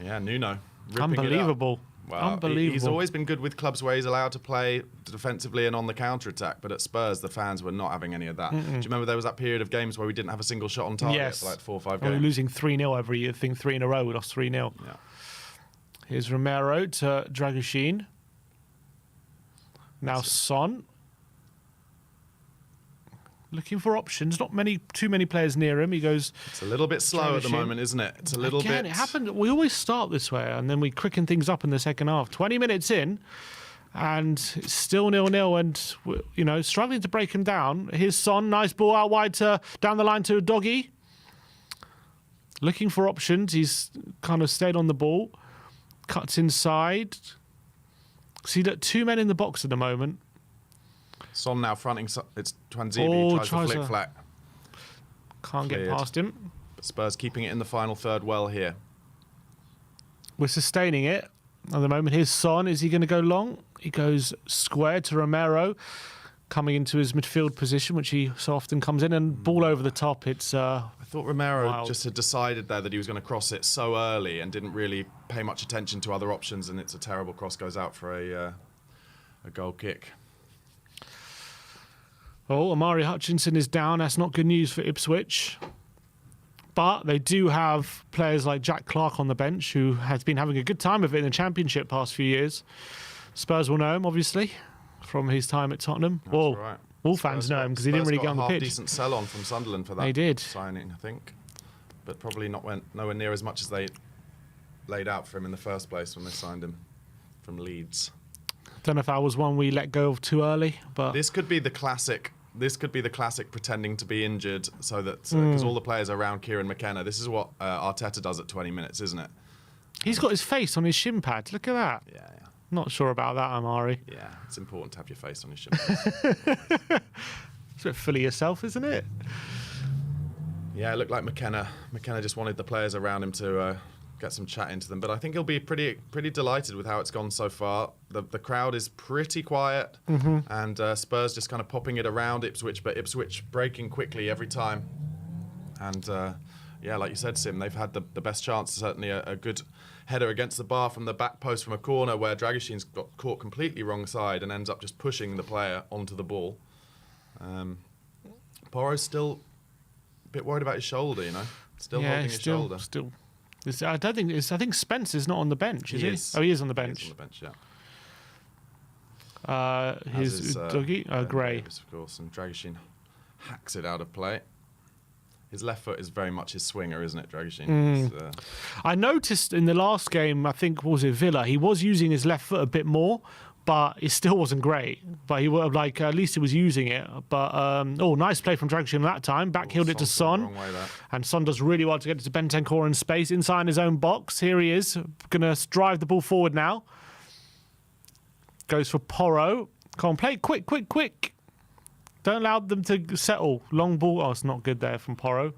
Yeah, Nuno. Unbelievable. Well, unbelievable. He's always been good with clubs where he's allowed to play defensively and on the counter-attack, but at Spurs, the fans were not having any of that. Do you remember there was that period of games where we didn't have a single shot on target for like 4 or 5 games? We were losing 3-0 every year. I think 3 in a row, we lost 3-0. Yeah. Here's Romero to Dragoshin. Now Son. Looking for options. Not too many players near him. He goes. It's a little bit slow at the moment, isn't it? It's a little bit. It happened. We always start this way, and then we quicken things up in the second half. 20 minutes in, and it's still 0-0, and you know, struggling to break him down. Here's Son. Nice ball out wide down the line to Doggy. Looking for options. He's kind of stayed on the ball. Cuts inside. See, look, 2 men in the box at the moment. Son now fronting. It's Twanzebe. Tries to flick flat. Can't get past him. But Spurs keeping it in the final third well here. We're sustaining it at the moment. Here's Son. Is he going to go long? He goes square to Romero, coming into his midfield position, which he so often comes in, and ball over the top. It's. I thought Romero wild. just had decided there that he was going to cross it so early and didn't really pay much attention to other options, and it's a terrible cross, goes out for a goal kick. Oh, Amari Hutchinson is down. That's not good news for Ipswich. But they do have players like Jack Clark on the bench, who has been having a good time of it in the Championship past few years. Spurs will know him, obviously, from his time at Tottenham. That's right. All fans know him because he didn't really get on the pitch. Decent sell-on from Sunderland for that signing, I think. But probably nowhere near as much as they laid out for him in the first place when they signed him from Leeds. Don't know if that was one we let go of too early, but this could be the classic. This could be the classic pretending to be injured so that because all the players are around Kieran McKenna. This is what Arteta does at 20 minutes, isn't it? He's got his face on his shin pad. Look at that. Yeah. Not sure about that, Amari. Yeah, it's important to have your face on your shin pad. It's a bit full of yourself, isn't it? Yeah, it looked like McKenna. McKenna just wanted the players around him to get some chat into them. But I think he'll be pretty delighted with how it's gone so far. The crowd is pretty quiet, and Spurs just kind of popping it around Ipswich, but Ipswich breaking quickly every time. And yeah, like you said, Sim, they've had the best chance. Certainly a good header against the bar from the back post from a corner where Dragoshin's got caught completely wrong side and ends up just pushing the player onto the ball. Porro's still a bit worried about his shoulder, you know, still holding his shoulder. I think Spencer's not on the bench, is he? Oh, he is on the bench. He is on the bench, yeah. Here's Doggy. Gray. Davis, of course, and Dragoshin hacks it out of play. His left foot is very much his swinger, isn't it, Dragoshin? I noticed in the last game, I think, was it Villa, he was using his left foot a bit more, but it still wasn't great. But he would have, like, at least he was using it. But, nice play from Dragoshin that time. Backheeled it to Son. And Son does really well to get it to Bentancur in space inside his own box. Here he is, going to drive the ball forward now. Goes for Porro. Come on, play quick, quick, quick. Don't allow them to settle. Long ball. Oh, it's not good there from Porro.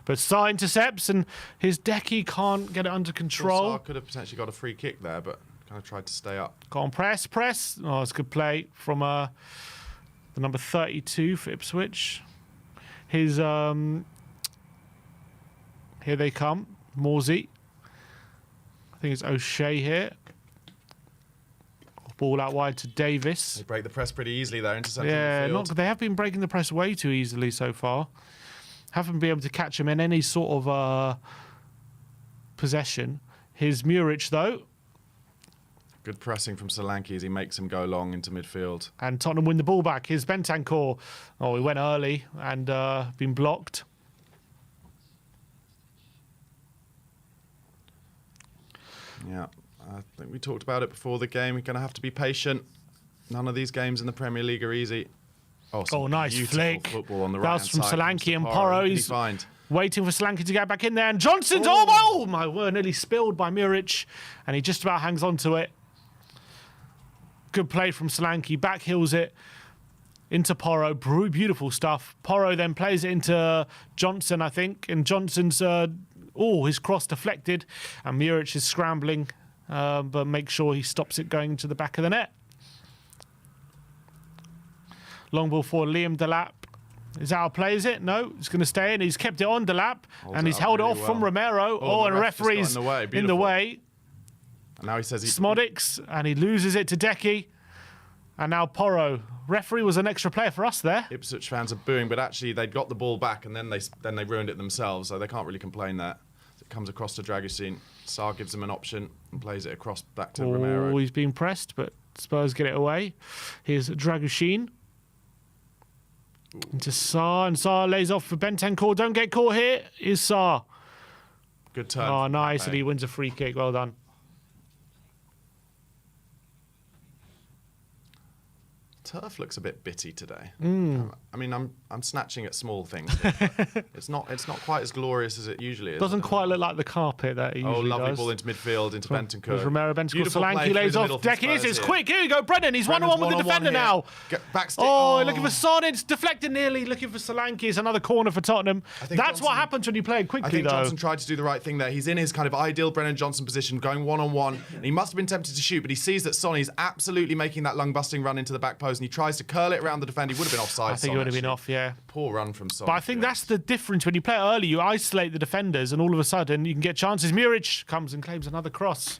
But Sarr intercepts, and his Decky can't get it under control. Sarr could have potentially got a free kick there, but kind of tried to stay up. Go on, press. Oh, it's a good play from the number 32 for Ipswich. His here they come. Morsey. I think it's O'Shea here. Ball out wide to Davis. They break the press pretty easily there, intercepting the field. They have been breaking the press way too easily so far. Haven't been able to catch him in any sort of possession. Here's Muric, though. Good pressing from Solanke as he makes him go long into midfield. And Tottenham win the ball back. Here's Bentancur. Oh, he went early and been blocked. Yeah, I think we talked about it before the game. You're going to have to be patient. None of these games in the Premier League are easy. Oh, nice flick. Football on the that was from right-hand side. Solanke and Porro. He's waiting for Solanke to get back in there. And Johnson's, oh my word, nearly spilled by Muric. And he just about hangs on to it. Good play from Solanke. Back heels it into Porro. Beautiful stuff. Porro then plays it into Johnson, I think. And Johnson's, his cross deflected. And Muric is scrambling. But make sure he stops it going into the back of the net. Long ball for Liam Delap. Is that our play, is it? No, it's going to stay in. He's kept it on Delap. And he's held it off from Romero. And the referee's in the way. And now he says Smodics, and he loses it to Decky. And now Porro. Referee was an extra player for us there. Ipswich fans are booing, but actually they'd got the ball back and then they ruined it themselves, so they can't really complain there. It comes across to Dragoshin. Sarr gives him an option and plays it across back to Romero. He's been pressed, but Spurs get it away. Here's Dragoshin. Into Sarr, and Sarr lays off for Bentancur. Don't get caught here. Here's Sarr. Good turn. Oh, nice, and he wins a free kick. Well done. Turf looks a bit bitty today. I mean, I'm snatching at small things. It's not quite as glorious as it usually is. Doesn't quite look like the carpet that it usually lovely does. ball into midfield, into Bentancur. Romero, Bentancur, Solanke lays off. Decky, it's quick. Here you go, Brennan. He's one-on-one with the defender now. Backstick. Looking for Son. It's deflected nearly. Looking for Solanke. It's another corner for Tottenham. That's what happens when you play it quickly, I think though. Johnson tried to do the right thing there. He's in his kind of ideal Brennan Johnson position, going one-on-one. And he must have been tempted to shoot, but he sees that Sonny's absolutely making that lung-busting run into the back post, and he tries to curl it around the defender. He would have been offside. I think he would have been off, yeah. Poor run from Son. But I think that's the difference. When you play early, you isolate the defenders, and all of a sudden you can get chances. Muric comes and claims another cross.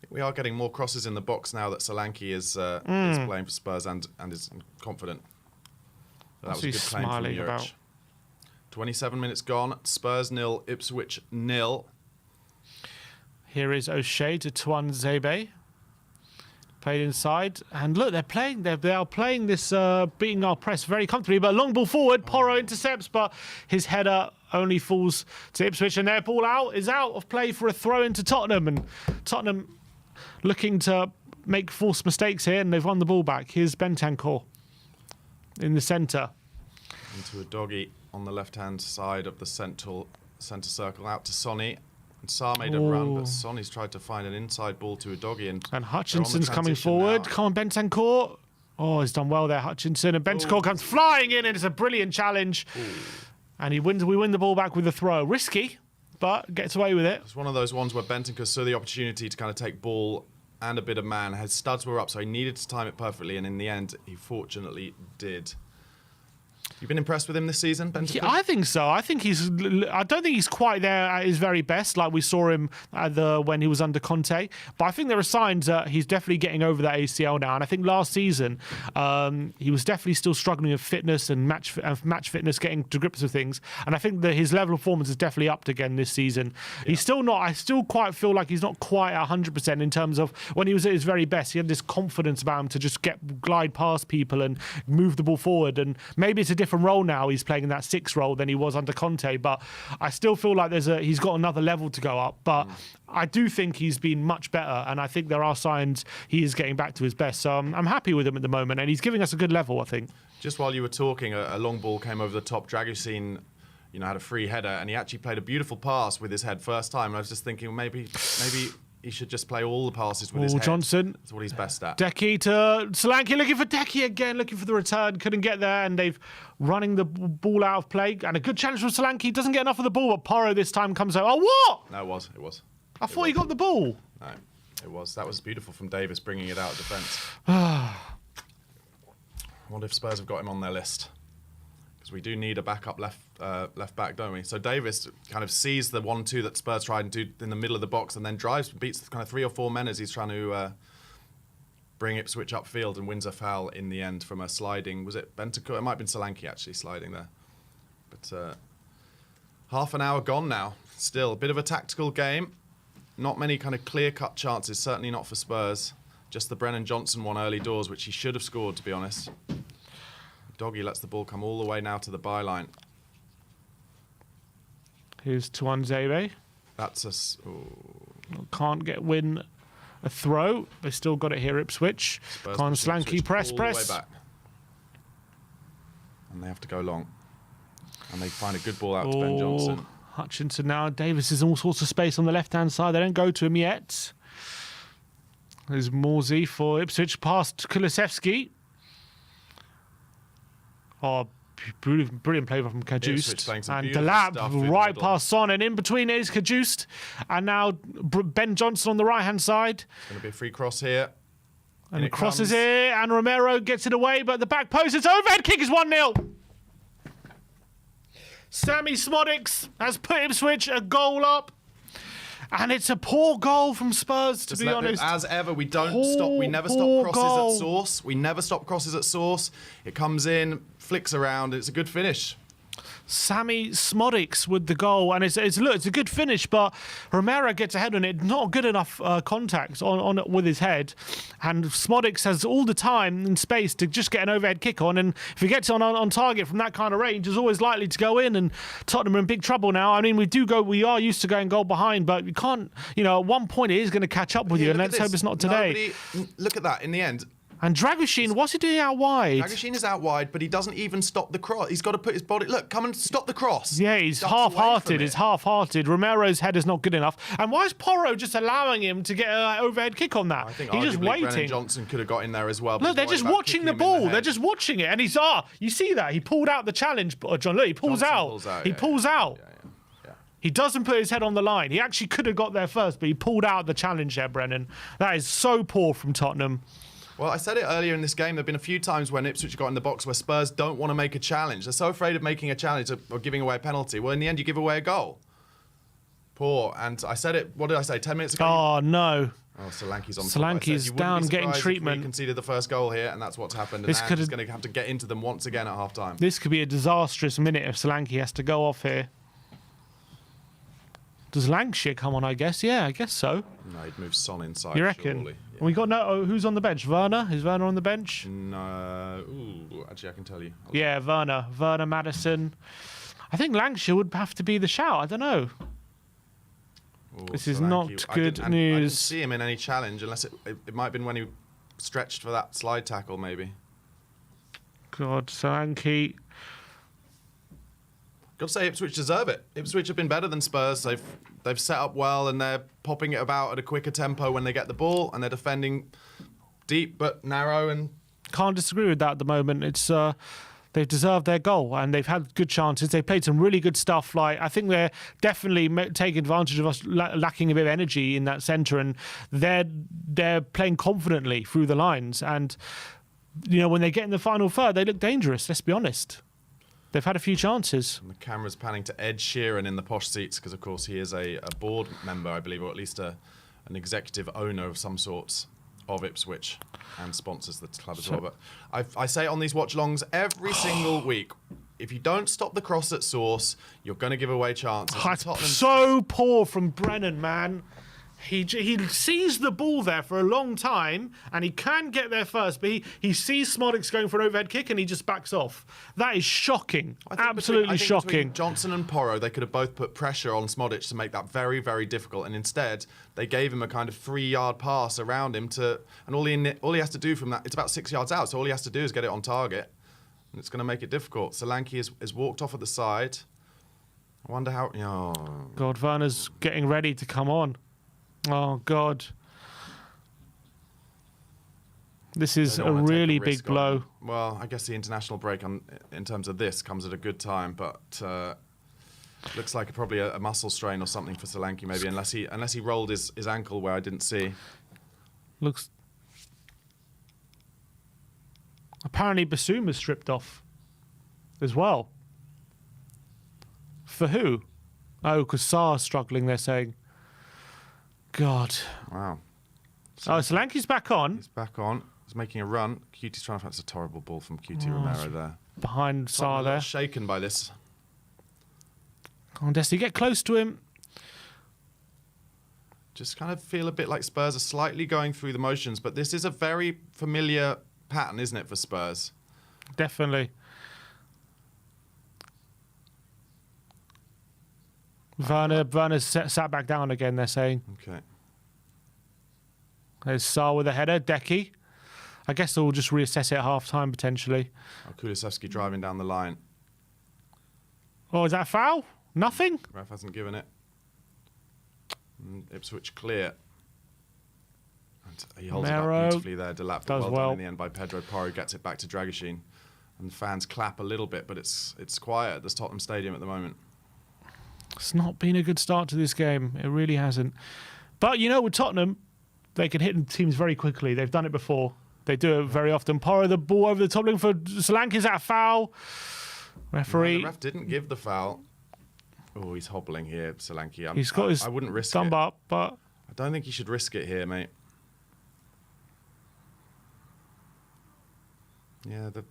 We are getting more crosses in the box now that Solanke is playing for Spurs and is confident. So that was a good claim from Muric. 27 minutes gone. Spurs 0, Ipswich 0. Here is O'Shea to Tuan Zebe. Played inside, and look, they are playing this, beating our press very comfortably, but a long ball forward, Porro intercepts, but his header only falls to Ipswich, and their ball is out of play for a throw into Tottenham, and Tottenham looking to make false mistakes here, and they've won the ball back. Here's Bentancur in the centre. Into a doggy on the left-hand side of the centre circle, out to Sonny. And Sarr made a run, but Sonny's tried to find an inside ball to a doggy. And Hutchinson's coming forward. Now. Come on, Bentancur. Oh, he's done well there, Hutchinson. And Bentancur comes flying in, and it's a brilliant challenge. And we win the ball back with a throw. Risky, but gets away with it. It's one of those ones where Bentancur saw the opportunity to kind of take ball and a bit of man. His studs were up, so he needed to time it perfectly. And in the end, he fortunately did. You've been impressed with him this season, Bentancur? Yeah, I think so. I don't think he's quite there at his very best, like we saw him when he was under Conte. But I think there are signs that he's definitely getting over that ACL now. And I think last season he was definitely still struggling with fitness and match fitness, getting to grips with things. And I think that his level of performance is definitely upped again this season. Yeah. He's still not. I still quite feel like he's not quite 100% in terms of when he was at his very best. He had this confidence about him to just glide past people and move the ball forward. And maybe it's a different role now. He's playing in that 6 role than he was under Conte, but I still feel like he's got another level to go up. But I do think he's been much better, and I think there are signs he is getting back to his best. So I'm happy with him at the moment, and he's giving us a good level, I think. Just while you were talking, a long ball came over the top. Dragusin, had a free header, and he actually played a beautiful pass with his head first time. And I was just thinking maybe he should just play all the passes with his head. Johnson. That's what he's best at. Decky to Solanke, looking for Decky again, looking for the return. Couldn't get there, and they've running the ball out of play. And a good challenge from Solanke. Doesn't get enough of the ball, but Porro this time comes out. Oh, what? No, it was. I thought he got the ball. No, it was. That was beautiful from Davis, bringing it out of defence. I wonder if Spurs have got him on their list. Because we do need a backup left back, don't we? So Davis kind of sees the 1-2 that Spurs tried and do in the middle of the box, and then beats kind of 3 or 4 men as he's trying to bring Ipswich upfield, and wins a foul in the end from a sliding. Was it Bentancur? It might have been Solanke actually sliding there. But half an hour gone now. Still a bit of a tactical game. Not many kind of clear-cut chances. Certainly not for Spurs. Just the Brennan Johnson one early doors, which he should have scored, to be honest. Doggy lets the ball come all the way now to the byline. Here's Tuanzebe. That's Can't win a throw. They still got it here, Ipswich. Can't Solanke press. All the way back. And they have to go long. And they find a good ball out to Ben Johnson. Hutchinson now. Davis is in all sorts of space on the left-hand side. They don't go to him yet. There's Morsey for Ipswich, past Kulusevski. Oh, brilliant play from Kajust. And Delap right past Son, and in between is Kajust. And now Ben Johnson on the right-hand side. It's going to be a free cross here. And it crosses here, and Romero gets it away, but the back post, it's overhead kick is 1-0. Sammy Smodics has put Ipswich a goal up. And it's a poor goal from Spurs, to be honest. As ever, we never stop crosses at source. We never stop crosses at source. It comes in, flicks around. It's a good finish. Sammy Smodics with the goal, and it's a good finish, but Romero gets ahead on it. Not good enough contact on with his head, and Smodics has all the time and space to just get an overhead kick on, and if he gets on target from that kind of range, is always likely to go in. And Tottenham are in big trouble now. I mean, we are used to going goal behind, but you can't. At one point it is going to catch up with you, and let's hope it's not today. Look at that in the end. And Dragusin, what's he doing out wide? Dragusin is out wide, but he doesn't even stop the cross. He's got to put his body... Look, come and stop the cross. Yeah, he's half-hearted. He's half-hearted. Romero's head is not good enough. And why is Porro just allowing him to get an overhead kick on that? I think he's just waiting. Brennan Johnson could have got in there as well. No, they're just watching the ball. They're just watching it. And you see that? He pulled out the challenge, John. Look, he pulls out. He pulls out. Yeah. He doesn't put his head on the line. He actually could have got there first, but he pulled out the challenge there, Brennan. That is so poor from Tottenham. Well, I said it earlier in this game. There have been a few times when Ipswich got in the box where Spurs don't want to make a challenge. They're so afraid of making a challenge or giving away a penalty. Well, in the end, you give away a goal. Poor. And I said it, what did I say, 10 minutes ago? Oh, no. Oh, Solanke's on top. Solanke's down, getting treatment. We conceded the first goal here, and that's what's happened. And he's going to have to get into them once again at half-time. This could be a disastrous minute if Solanke has to go off here. Does Lancashire come on, I guess? Yeah, I guess so. No, he'd move Son inside, you reckon? surely. Yeah. We got who's on the bench? Werner? Is Werner on the bench? No. Ooh, actually, I can tell you. Yeah, Werner. Werner, Maddison. I think Lancashire would have to be the shout. I don't know. Ooh, this is not good news. I didn't see him in any challenge, unless it might have been when he stretched for that slide tackle, maybe. God, Solanke. Got to say, Ipswich deserve it. Ipswich have been better than Spurs. They've set up well, and they're popping it about at a quicker tempo when they get the ball, and they're defending deep but narrow. And can't disagree with that at the moment. It's they've deserved their goal, and they've had good chances. They've played some really good stuff. Like, I think they're definitely taking advantage of us lacking a bit of energy in that centre, and they're playing confidently through the lines. And when they get in the final third, they look dangerous. Let's be honest. They've had a few chances. And the camera's panning to Ed Sheeran in the posh seats because, of course, he is a board member, I believe, or at least an executive owner of some sorts of Ipswich and sponsors the club as well. But I say on these watch-longs every single week, if you don't stop the cross at source, you're going to give away chances. So poor from Brennan, man. He sees the ball there for a long time, and he can get there first, but he sees Smodics going for an overhead kick, and he just backs off. That is shocking. Absolutely shocking. Johnson and Porro, they could have both put pressure on Smodic to make that very, very difficult, and instead they gave him a kind of 3-yard pass around him and all he has to do from that, it's about 6 yards out, so all he has to do is get it on target, and it's going to make it difficult. Solanke is walked off at the side. I wonder how... Oh. God, Werner's getting ready to come on. Oh, God. This is a really big blow. Well, I guess the international break in terms of this comes at a good time, but looks like probably a muscle strain or something for Solanke, maybe, unless he rolled his ankle where I didn't see. Looks... Apparently Basuma's stripped off as well. For who? Oh, because Sarr's struggling, they're saying. God. Wow. Solanke's back on. He's back on. He's making a run. QT's trying to find... It's a terrible ball from QT Romero there. Behind Sarr there. Shaken by this. Come on, Destiny, get close to him. Just kind of feel a bit like Spurs are slightly going through the motions, but this is a very familiar pattern, isn't it, for Spurs? Definitely. Werner's sat back down again, they're saying. Okay. There's Sarr with a header. Decky. I guess they'll just reassess it at half-time, potentially. Kulusevski driving down the line. Oh, is that a foul? Nothing? Ref hasn't given it. Ipswich clear. And he holds it up beautifully there. Delap well done in the end by Pedro Porro. Gets it back to Dragoshin. And the fans clap a little bit, but it's quiet at this Tottenham Stadium at the moment. It's not been a good start to this game. It really hasn't. But, you know, with Tottenham, they can hit teams very quickly. They've done it before. They do it very often. Porro, the ball over the top, looking for Solanke. Is that a foul? Referee. No, the ref didn't give the foul. Oh, he's hobbling here, Solanke. He's got his I wouldn't risk thumb it. up, but... I don't think he should risk it here, mate. Yeah, the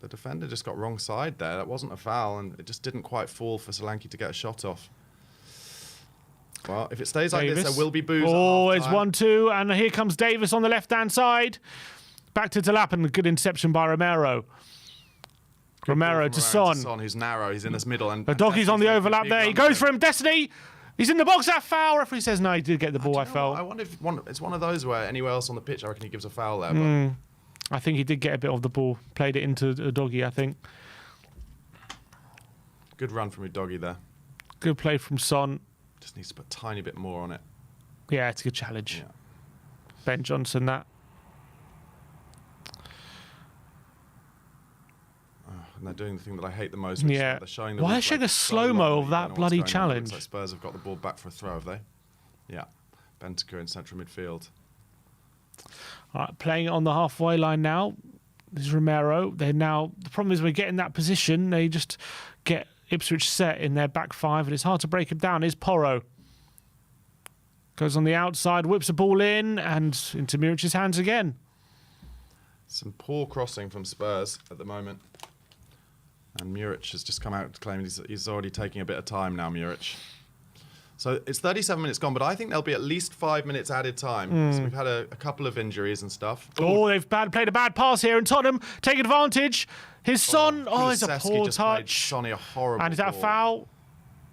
defender just got wrong side there. That wasn't a foul, and it just didn't quite fall for Solanke to get a shot off. Well, if it stays like this, there will be boos. Oh, it's 1-2, and here comes Davis on the left-hand side. Back to Delap, and good interception by Romero. Romero to Son. Son, who's narrow. He's in this middle. And Doggy's on the overlap there. He goes for him. Destiny. He's in the box. That foul. Referee says no. He did get the ball. I felt. I wonder if it's one of those where anywhere else on the pitch, I reckon he gives a foul there. But I think he did get a bit of the ball. Played it into Doggy, I think. Good run from Doggy there. Good play from Son. Just needs to put a tiny bit more on it. Yeah, it's a good challenge. Yeah. Ben Johnson, that. And they're doing the thing that I hate the most. Which Yeah. they're showing the Why replay are showing a so slow-mo long of you that don't know bloody what's going on. It challenge? looks like Spurs have got the ball back for a throw, have they? Yeah. Bentancur in central midfield. All right, playing it on the halfway line now. This is Romero. They're now... The problem is we get in that position. They just get Ipswich set in their back five, and it's hard to break them down. Is Porro. Goes on the outside, whips the ball in, and into Murich's hands again. Some poor crossing from Spurs at the moment. And Muric has just come out claiming he's already taking a bit of time now, Muric. So it's 37 minutes gone, but I think there'll be at least 5 minutes added time. So we've had a couple of injuries and stuff. Oh, they've played a bad pass here, and Tottenham take advantage. His Son, it's a poor just touch. Sonny a horrible And is that a ball. foul?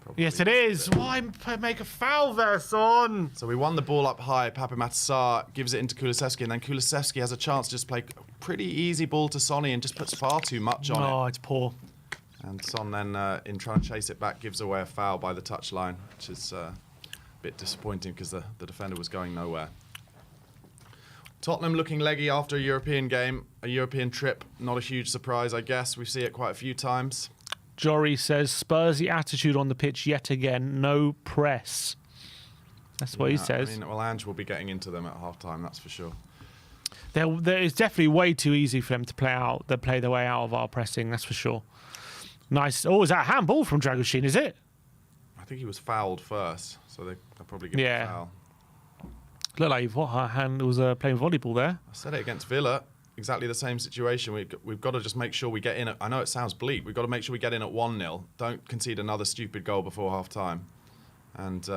Probably. Yes, it is. Why make a foul there, Son? So we won the ball up high. Pape Matar gives it into Kulusevski, and then Kulusevski has a chance to just play a pretty easy ball to Sonny and just puts far too much on it. Oh, it's poor. And Son then, in trying to chase it back, gives away a foul by the touchline, which is a bit disappointing because the defender was going nowhere. Tottenham looking leggy after a European game, a European trip. Not a huge surprise, I guess. We see it quite a few times. Jory says, Spursy attitude on the pitch yet again. No press. That's what he says. I mean, well, Ange will be getting into them at half-time, that's for sure. There is definitely way too easy for them to play their way out of our pressing, that's for sure. Nice. Oh, is that a handball from Dragoshin, is it? I think he was fouled first, so they'll probably give him a foul. Looked like her hand was playing volleyball there. I said it against Villa. Exactly the same situation. We've got to just make sure we get in. I know it sounds bleak. We've got to make sure we get in at 1-0. Don't concede another stupid goal before half-time. and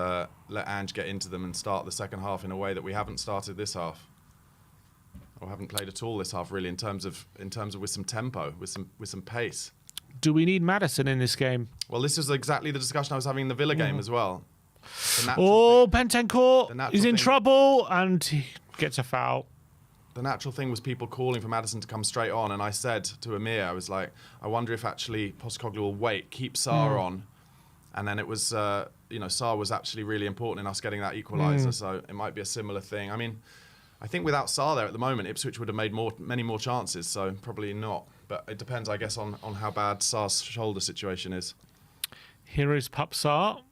let Ange get into them and start the second half in a way that we haven't started this half, or haven't played at all this half, really, in terms of with some tempo, with some pace. Do we need Maddison in this game? Well, this is exactly the discussion I was having in the Villa game as well. Bentancur is in trouble, and he gets a foul. The natural thing was people calling for Maddison to come straight on, and I said to Amir, I was like, I wonder if actually Postecoglou will wait, keep Sarr on, and then it was, Sarr was actually really important in us getting that equaliser, so it might be a similar thing. I mean, I think without Sarr there at the moment, Ipswich would have made many more chances, so probably not. But it depends, I guess, on how bad Sarr's shoulder situation is. Here is Pup Sarr.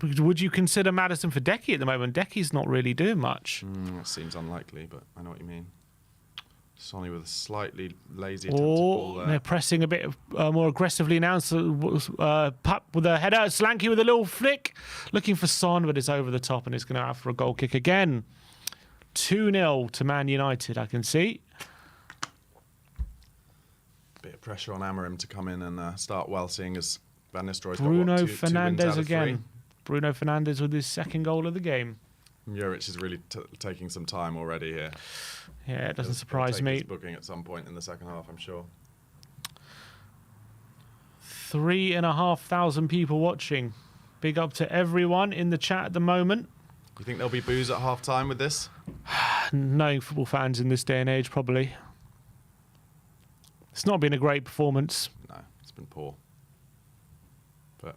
Would you consider Maddison for Decky at the moment? Decky's not really doing much. That seems unlikely, but I know what you mean. Sonny with a slightly lazy attempt to ball there. They're pressing a bit more aggressively now. So, Pup with a header. Solanke with a little flick. Looking for Son, but it's over the top, and it's going to have for a goal kick again. 2-0 to Man United, I can see. Bit of pressure on Amorim to come in and start well, seeing as Van Nistelrooy's Bruno got, two wins out Fernandes of again. 3. Bruno Fernandes with his second goal of the game. Juric is really taking some time already here. Yeah, it doesn't He'll surprise take me. his booking at some point in the second half, I'm sure. 3,500 people watching. Big up to everyone in the chat at the moment. You think there'll be boos at half time with this? Knowing football fans in this day and age, probably. It's not been a great performance. No, it's been poor. But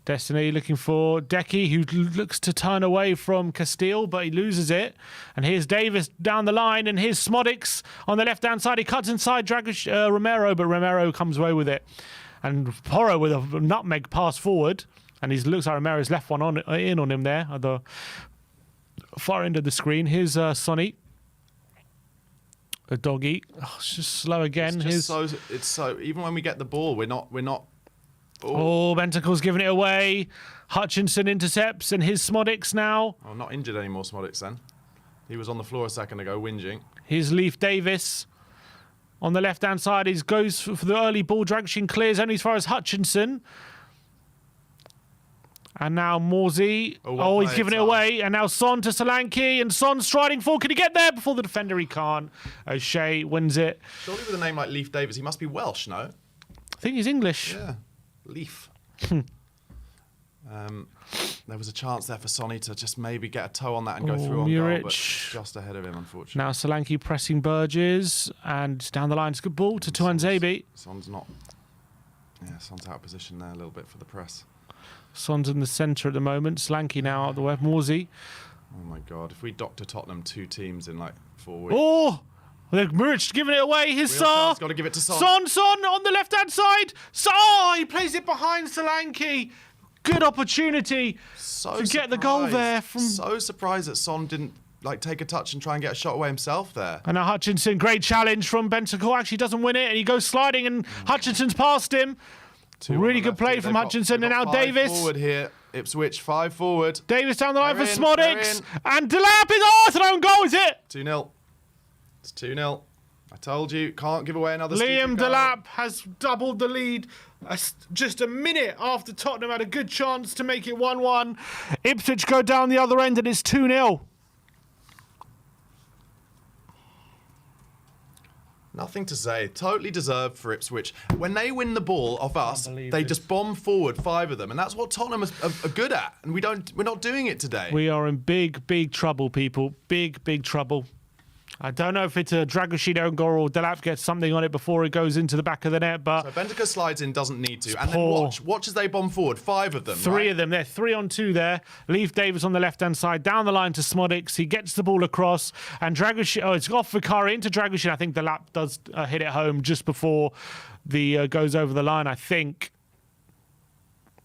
Destiny looking for Decky, who looks to turn away from Castile, but he loses it. And here's Davis down the line, and here's Smodics on the left-hand side. He cuts inside Romero, but Romero comes away with it. And Porro with a nutmeg pass forward, and he looks like Romero's left one in on him there at the far end of the screen. Here's Sonny. A doggy. Oh, it's just slow again. it's so even when we get the ball, we're not. Bentacle's giving it away. Hutchinson intercepts, and his Smodics now. Oh, not injured anymore, Smodics then. He was on the floor a second ago, whinging. Here's Leif Davis. On the left-hand side, he goes for the early ball. Dragshin clears only as far as Hutchinson. And now Morsey. He's giving it away. And now Son to Solanke. And Son striding forward. Can he get there before the defender? He can't. O'Shea wins it. Surely with a name like Leif Davis, he must be Welsh, no? I think he's English. Yeah, Leif. There was a chance there for Sonny to just maybe get a toe on that and go through on goal, but just ahead of him, unfortunately. Now Solanke pressing Burgess, and down the line it's a good ball to Tuanzebe. Son's out of position there a little bit for the press. Son's in the centre at the moment. Solanke now out of the way. Morsey. Oh my God! If we Dr. Tottenham 2 teams in like 4 weeks. Oh! Muric giving it away. Here's Sarr. Got to give it to Son. Son on the left-hand side. Sarr! He plays it behind Solanke. Good opportunity to get the goal there. So surprised that Son didn't take a touch and try and get a shot away himself there. And now Hutchinson, great challenge from Bentancur. Actually doesn't win it, and he goes sliding, and Hutchinson's past him. Really good play from Hutchinson, and now Davis. Forward here, Ipswich, 5 forward. Davis down the line for Smodics, and Delap is it's an own goal, is it? 2-0. It's 2-0. I told you, can't give away another. Liam Delap has doubled the lead. Just a minute after Tottenham had a good chance to make it 1-1. Ipswich go down the other end, and it's 2-0. Nothing to say. Totally deserved for Ipswich. When they win the ball off us, they just bomb forward 5 of them, and that's what Tottenham are good at. And we're not doing it today. We are in big trouble, people. Big trouble. I don't know if it's a Dragoshin own goal or Delap gets something on it before it goes into the back of the net, but... So Bentancur slides in, doesn't need to. And then watch as they bomb forward. 5 of them, 3 of them. They're 3-on-2 there. Leif Davis on the left-hand side, down the line to Smodics. He gets the ball across, and Dragoshin... it's off Vicari into Dragoshin. I think Delap does hit it home just before the goes over the line, I think.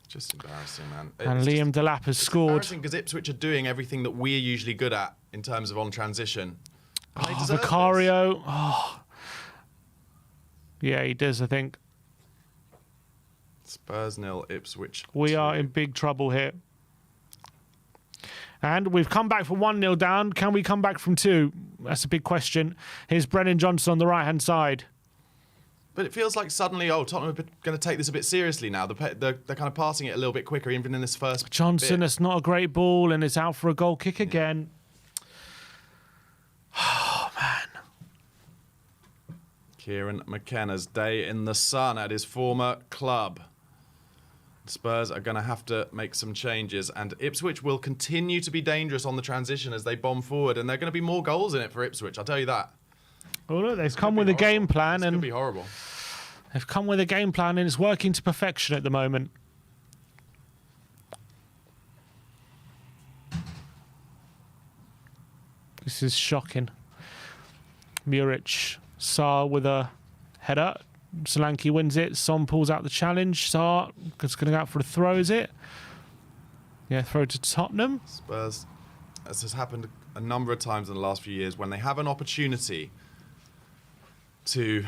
Just embarrassing, man. And Liam Delap has scored. Embarrassing because Ipswich are doing everything that we're usually good at in terms of on transition. Vicario. Yeah, he does, I think. Spurs 0, Ipswich 2. We are in big trouble here. And we've come back from 1-0 down. Can we come back from 2? That's a big question. Here's Brennan Johnson on the right-hand side. But it feels like suddenly, Tottenham are going to take this a bit seriously now. They're kind of passing it a little bit quicker, even in this first Johnson, bit. it's not a great ball, and it's out for a goal kick again. Oh, man. Kieran McKenna's day in the sun at his former club. Spurs are going to have to make some changes, and Ipswich will continue to be dangerous on the transition as they bomb forward, and there are going to be more goals in it for Ipswich, I'll tell you that. Oh, look, they've come with a game plan, It's going and to be horrible. they've come with a game plan, and it's working to perfection at the moment. This is shocking. Muric, Sarr with a header. Solanke wins it. Son pulls out the challenge. Sarr is going to go out for a throw, is it? Yeah, throw to Tottenham. Spurs, this has happened a number of times in the last few years, when they have an opportunity to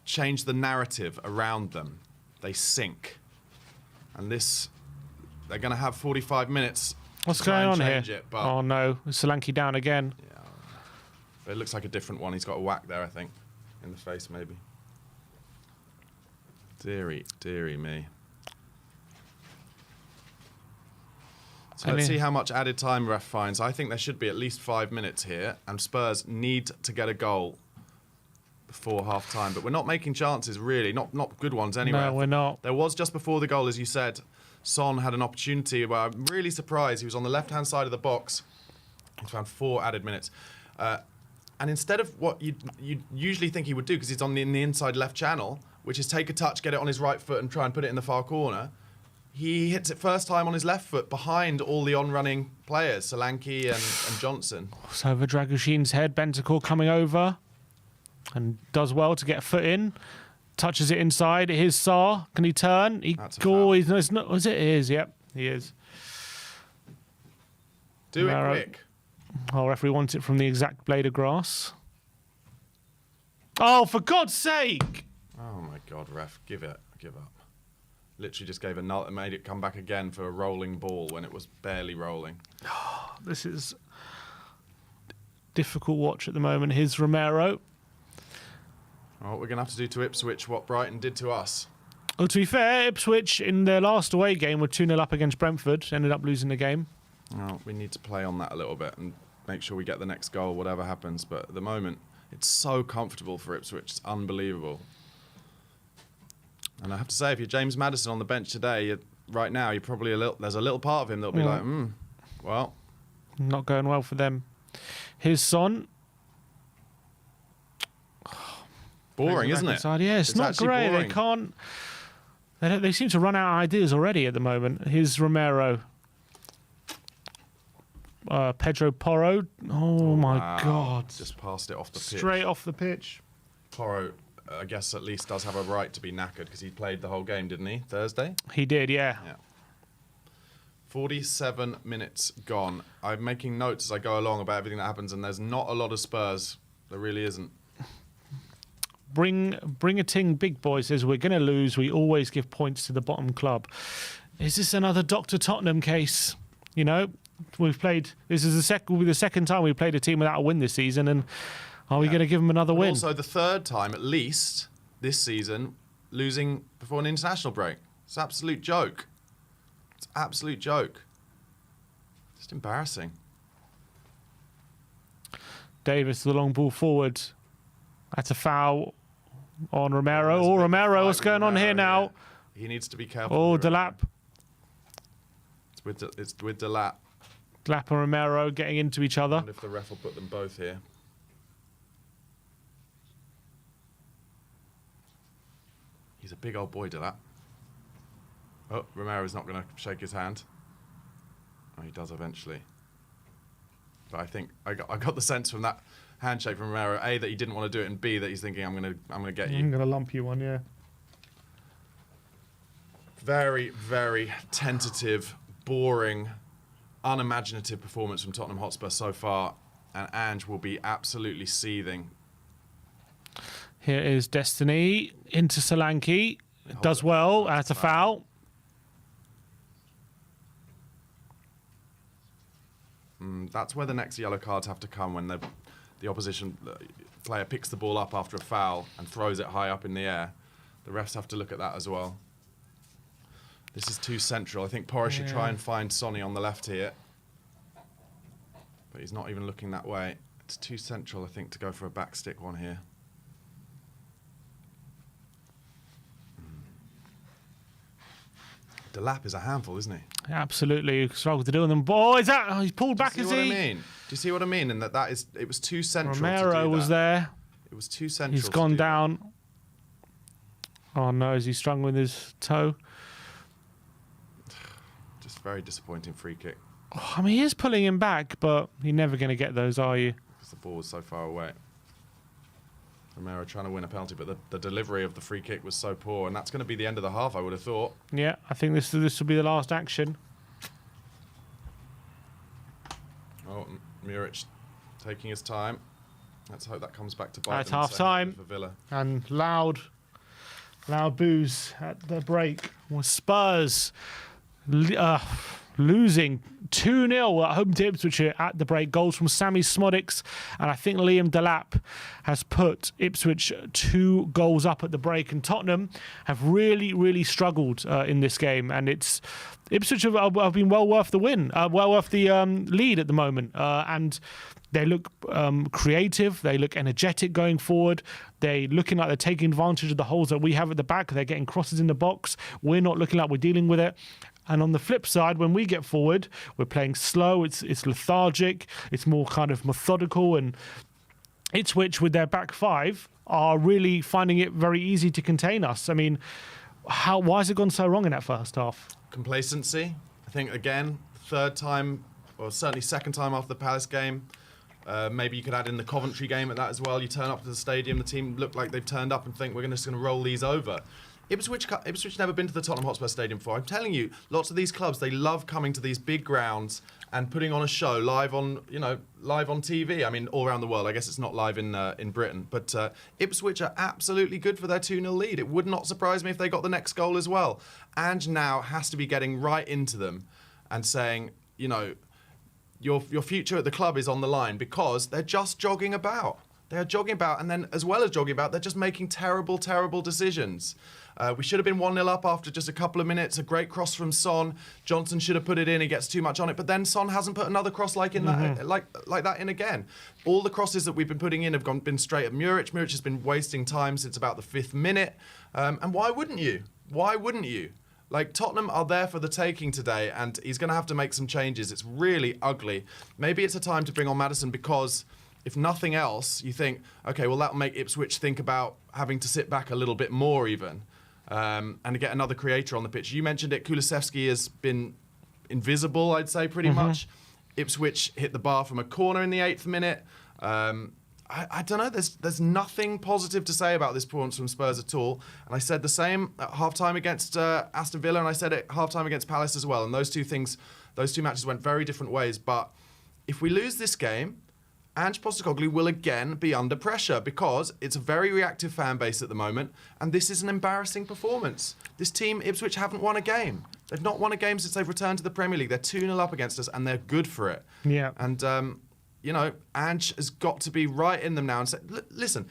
change the narrative around them, they sink. And this, they're going to have 45 minutes. What's to try going and on here? change it, but Oh no, Solanke down again. yeah, but it looks like a different one. He's got a whack there, I think, in the face maybe. Deary me. So let's see how much added time ref finds. I think there should be at least 5 minutes here, and Spurs need to get a goal before half time. But we're not making chances, really. Not good ones anyway. No, we're not. There was just before the goal, as you said, Son had an opportunity where I'm really surprised. He was on the left-hand side of the box. He's found 4 added minutes. And instead of what you'd usually think he would do, because he's in the inside left channel, which is take a touch, get it on his right foot and try and put it in the far corner, he hits it first time on his left foot behind all the on-running players, Solanke and Johnson. It's over Dragoshin's head. Bentancur coming over and does well to get a foot in. Touches it inside. Here's Sarr. Can he turn? That's a foul. He's not. Was it? He is. Yep, he is. Do Maro. it quick. Oh, referee wants it from the exact blade of grass. Oh, for God's sake! Oh my God, ref, give up. Literally just gave a null and made it come back again for a rolling ball when it was barely rolling. This is difficult watch at the moment. Here's Romero. Well, we're going to have to do to Ipswich what Brighton did to us. Well, to be fair, Ipswich in their last away game were 2-0 up against Brentford. Ended up losing the game. Well, we need to play on that a little bit and make sure we get the next goal, whatever happens. But at the moment, it's so comfortable for Ipswich. It's unbelievable. And I have to say, if you're James Maddison on the bench today, right now, you're probably there's a little part of him that'll be like, well. Not going well for them. Here's Son. Boring, isn't it? Side. Yeah, it's not actually great. boring. They can't. They seem to run out of ideas already at the moment. Here's Romero. Pedro Porro. Oh my Wow. God! Just passed it off the pitch. Straight off the pitch. Porro, I guess, at least does have a right to be knackered because he played the whole game, didn't he? Thursday? He did, yeah. 47 minutes gone. I'm making notes as I go along about everything that happens, and there's not a lot of Spurs. There really isn't. Bring a ting, big boy says we're going to lose. We always give points to the bottom club. Is this another Dr. Tottenham case? You know, we've played. This is will be the second time we've played a team without a win this season, and are we going to give them another win? Also, the third time at least this season losing before an international break. It's an absolute joke. It's an absolute joke. Just embarrassing. Davis, the long ball forward. That's a foul on Romero. There's a Oh, bit of Romero, fight what's with going on here Romero, now? yeah. He needs to be careful. Oh, with Delap. Romero. It's with Delap. Delap and Romero getting into each I other. wonder if the ref will put them both here. He's a big old boy, Delap. Oh, Romero's not going to shake his hand. Oh, he does eventually. But I think I got the sense from that handshake from Romero, A, that he didn't want to do it, and B, that he's thinking, I'm gonna get you. I'm going to lump you one, yeah. Very, very tentative, boring, unimaginative performance from Tottenham Hotspur so far, and Ange will be absolutely seething. Here is Destiny into Solanke. Does well. That's a foul. That's where the next yellow cards have to come, when the opposition player picks the ball up after a foul and throws it high up in the air. The refs have to look at that as well. This is too central. I think Porras should try and find Sonny on the left here. But he's not even looking that way. It's too central, I think, to go for a back stick one here. Delap is a handful, isn't he? Absolutely struggled to do them. Oh, is that? Oh, he's pulled back, is he? Do you see what I mean? Do you see what I mean? And it was too central. Romero was there. It was too central. He's gone down. Oh no, is he struggling with his toe? Just very disappointing free kick. Oh, I mean, he is pulling him back, but you're never going to get those, are you? Because the ball was so far away. Romero trying to win a penalty, but the delivery of the free kick was so poor, and that's going to be the end of the half, I would have thought. Yeah, I think this will be the last action. Oh, Muric taking his time. Let's hope that comes back to bite At them half time, for Villa. and loud boos at the break. Well, Spurs losing 2-0 at home to Ipswich at the break. Goals from Sammy Smodics, and I think Liam Delap has put Ipswich 2 goals up at the break. And Tottenham have really struggled in this game, and Ipswich have been well worth the win, well worth the lead at the moment, and they look creative. They look energetic going forward. They're looking like they're taking advantage of the holes that we have at the back. They're getting crosses in the box. We're not looking like we're dealing with it. And on the flip side, when we get forward, we're playing slow. It's lethargic. It's more kind of methodical. And Ipswich, with their back five, are really finding it very easy to contain us. I mean, why has it gone so wrong in that first half? Complacency. I think, again, third time, or certainly second time after the Palace game. Maybe you could add in the Coventry game at that as well. You turn up to the stadium, the team look like they've turned up and think we're just going to roll these over. Ipswich never been to the Tottenham Hotspur Stadium before. I'm telling you, lots of these clubs, they love coming to these big grounds and putting on a show live on TV. I mean, all around the world. I guess it's not live in Britain, but Ipswich are absolutely good for their 2-0 lead. It would not surprise me if they got the next goal as well. And now has to be getting right into them and saying, your future at the club is on the line, because they're just jogging about. They're jogging about, and then as well as jogging about, they're just making terrible decisions. We should have been 1-0 up after just a couple of minutes. A great cross from Son. Johnson should have put it in. He gets too much on it, but then Son hasn't put another cross like that in again. All the crosses that we've been putting in have been straight at Muric. Muric has been wasting time since about the 5th minute. And why wouldn't you? Why wouldn't you? Like, Tottenham are there for the taking today, and he's going to have to make some changes. It's really ugly. Maybe it's a time to bring on Maddison, because if nothing else, you think, okay, well, that'll make Ipswich think about having to sit back a little bit more even, and to get another creator on the pitch. You mentioned it. Kulusevski has been invisible, I'd say, pretty much. Ipswich hit the bar from a corner in the 8th minute. I don't know. There's nothing positive to say about this performance from Spurs at all. And I said the same at half-time against Aston Villa, and I said it at half-time against Palace as well. And those two matches went very different ways. But if we lose this game, Ange Postecoglou will again be under pressure, because it's a very reactive fan base at the moment, and this is an embarrassing performance. This team, Ipswich, haven't won a game. They've not won a game since they've returned to the Premier League. They're 2-0 up against us, and they're good for it. Yeah. And, Ange has got to be right in them now and say, listen,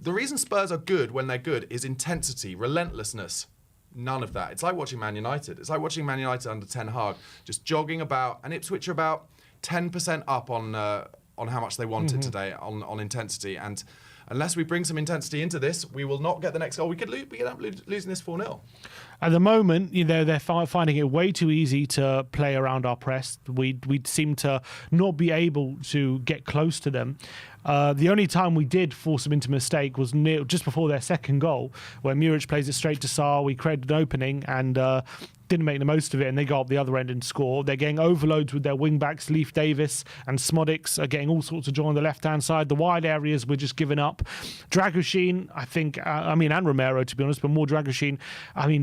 the reason Spurs are good when they're good is intensity, relentlessness. None of that. It's like watching Man United. It's like watching Man United under Ten Hag, just jogging about, and Ipswich are about 10% up on how much they wanted today on intensity. And unless we bring some intensity into this, we will not get the next goal. We could end up losing this 4-0. At the moment, they're finding it way too easy to play around our press. We seem to not be able to get close to them. The only time we did force them into mistake was just before their second goal, where Muric plays it straight to Sarr. We created an opening and didn't make the most of it, and they go up the other end and score. They're getting overloads with their wing-backs. Leif Davis and Smodics are getting all sorts of joy on the left-hand side. The wide areas we're just giving up. Dragoshin, I think, and Romero, to be honest, but more Dragoshin,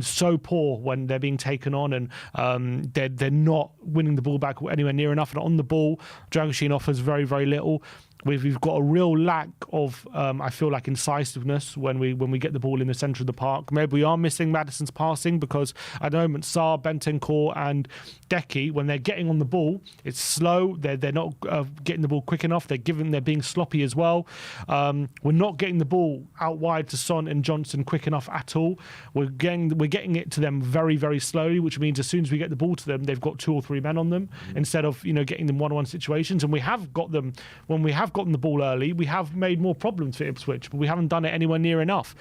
so poor when they're being taken on, and they're not winning the ball back anywhere near enough. And on the ball, Dragoshin offers very, very little. We've got a real lack of, I feel like, incisiveness when we get the ball in the centre of the park. Maybe we are missing Maddison's passing because at the moment Sarr, Bentancur and Decky, when they're getting on the ball, it's slow. They're not getting the ball quick enough. They're being sloppy as well. We're not getting the ball out wide to Son and Johnson quick enough at all. We're getting it to them very, very slowly, which means as soon as we get the ball to them, they've got 2 or 3 men on them instead of getting them one-on-one situations. And we have got them when we have gotten the ball early. We have made more problems for Ipswich, but we haven't done it anywhere near enough.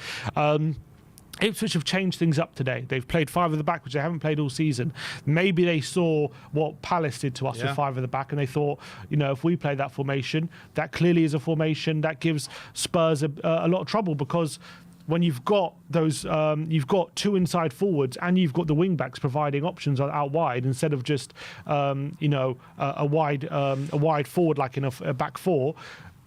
Ipswich have changed things up today. They've played 5 at the back, which they haven't played all season. Maybe they saw what Palace did to us with 5 at the back, and they thought, if we play that formation, that clearly is a formation that gives Spurs a lot of trouble, because when you've got those, you've got 2 inside forwards and you've got the wing backs providing options out wide instead of just, a wide forward like in a back 4.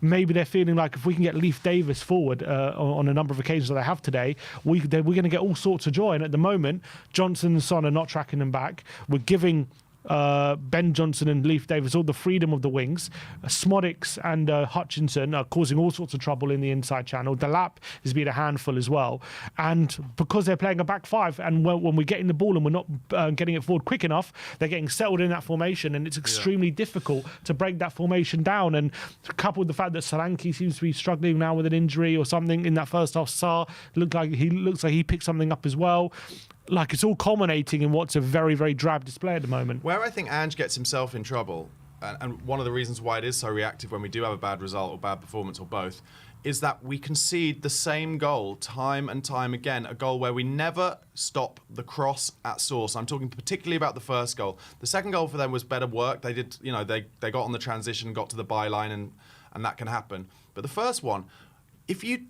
Maybe they're feeling like if we can get Leif Davis forward on a number of occasions that they have today, we're going to get all sorts of joy. And at the moment, Johnson and Son are not tracking them back. We're giving Ben Johnson and Leif Davis all the freedom of the wings. Smodics and Hutchinson are causing all sorts of trouble in the inside channel. Delap has been a handful as well. And because they're playing a back 5, and when we're getting the ball and we're not getting it forward quick enough, they're getting settled in that formation, and it's extremely difficult to break that formation down. And coupled with the fact that Solanke seems to be struggling now with an injury or something in that first half, Sarr looks like he picked something up as well. Like, it's all culminating in what's a very, very drab display at the moment. Where I think Ange gets himself in trouble, and one of the reasons why it is so reactive when we do have a bad result or bad performance or both, is that we concede the same goal time and time again, a goal where we never stop the cross at source. I'm talking particularly about the first goal. The second goal for them was better work. They did, they got on the transition, got to the byline, and that can happen. But the first one, if you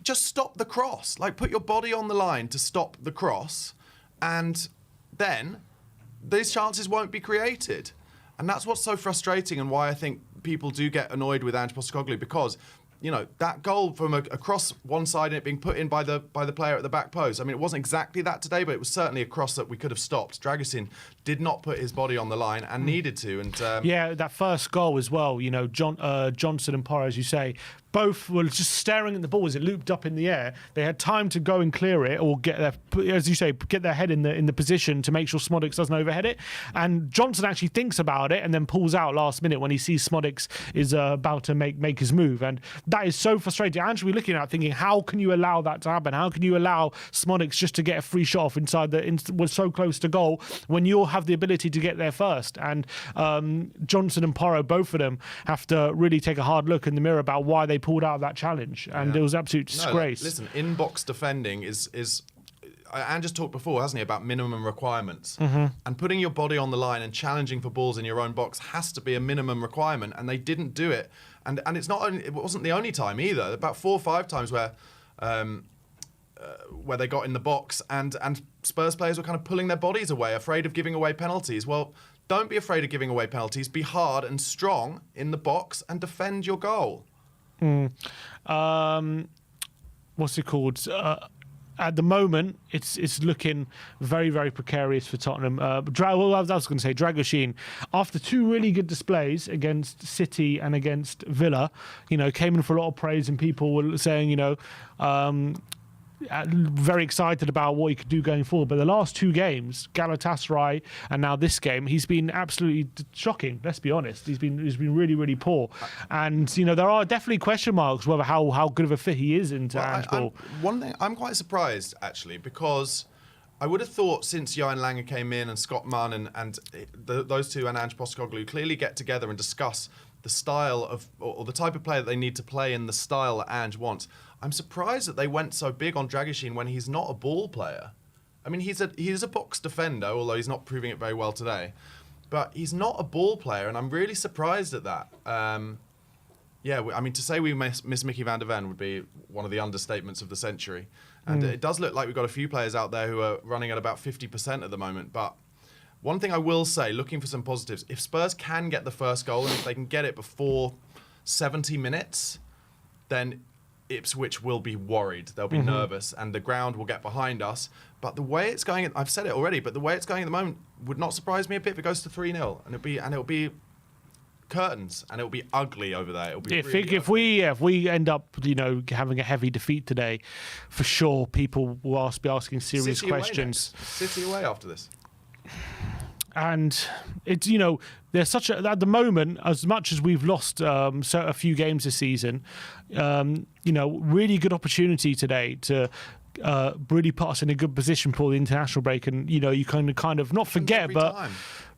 just stop the cross, like put your body on the line to stop the cross, and then these chances won't be created. And that's what's so frustrating, and why I think people do get annoyed with Ange Postecoglou, because that goal from across one side and it being put in by the player at the back post. I mean, it wasn't exactly that today, but it was certainly a cross that we could have stopped. Dragusin did not put his body on the line and needed to. And that first goal as well. Johnson and Porro, as you say, both were just staring at the ball as it looped up in the air. They had time to go and clear it, or get their head in the position to make sure Smodics doesn't overhead it. And Johnson actually thinks about it and then pulls out last minute when he sees Smodics is about to make his move. And that is so frustrating. I'm actually looking at it thinking, how can you allow that to happen? How can you allow Smodics just to get a free shot off inside was so close to goal when you'll have the ability to get there first? And Johnson and Porro, both of them, have to really take a hard look in the mirror about why they pulled out of that challenge, and it was absolute disgrace. Listen, in-box defending is Ange just talked before, hasn't he, about minimum requirements, and putting your body on the line and challenging for balls in your own box has to be a minimum requirement, and they didn't do it. And it wasn't the only time either. About 4 or 5 times where they got in the box and Spurs players were kind of pulling their bodies away, afraid of giving away penalties. Well, don't be afraid of giving away penalties. Be hard and strong in the box and defend your goal. What's it called? At the moment, it's looking very, very precarious for Tottenham. I was going to say Dragusin, after 2 really good displays against City and against Villa, came in for a lot of praise, and people were saying, very excited about what he could do going forward. But the last 2 games, Galatasaray and now this game, he's been absolutely shocking. Let's be honest. He's been really, really poor. And there are definitely question marks whether how good of a fit he is into Ange ball. One thing, I'm quite surprised actually, because I would have thought since Johan Lange came in and Scott Munn and those two and Ange Postecoglou clearly get together and discuss the style of or the type of player that they need to play in the style that Ange wants. I'm surprised that they went so big on Dragusin when he's not a ball player. I mean, he's a box defender, although he's not proving it very well today. But he's not a ball player, and I'm really surprised at that. To say we miss Mickey van der Ven would be one of the understatements of the century. And it does look like we've got a few players out there who are running at about 50% at the moment. But one thing I will say, looking for some positives, if Spurs can get the first goal, and if they can get it before 70 minutes, then Ipswich will be worried. They'll be nervous, and the ground will get behind us. But the way it's going, I've said it already, but the way it's going at the moment would not surprise me a bit if it goes to 3-0, and it'll be curtains, and it'll be ugly over there. It'll be If we end up, having a heavy defeat today, for sure people will be asking serious questions. City away after this. And it's there's such at the moment, as much as we've lost a few games this season, really good opportunity today to really put us in a good position for the international break, and you kind of not forget,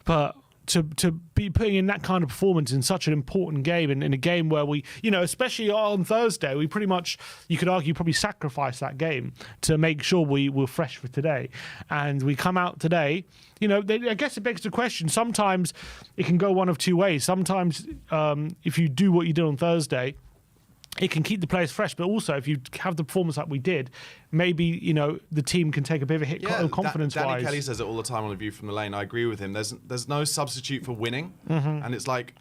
but to be putting in that kind of performance in such an important game, and in a game where we, especially on Thursday, we pretty much, you could argue, probably sacrificed that game to make sure we were fresh for today. And we come out today, I guess it begs the question, sometimes it can go one of two ways. Sometimes if you do what you did on Thursday, it can keep the players fresh, but also if you have the performance like we did, maybe the team can take a bit of a hit confidence-wise. Danny Kelly says it all the time on The View from the Lane. I agree with him. There's no substitute for winning, and it's like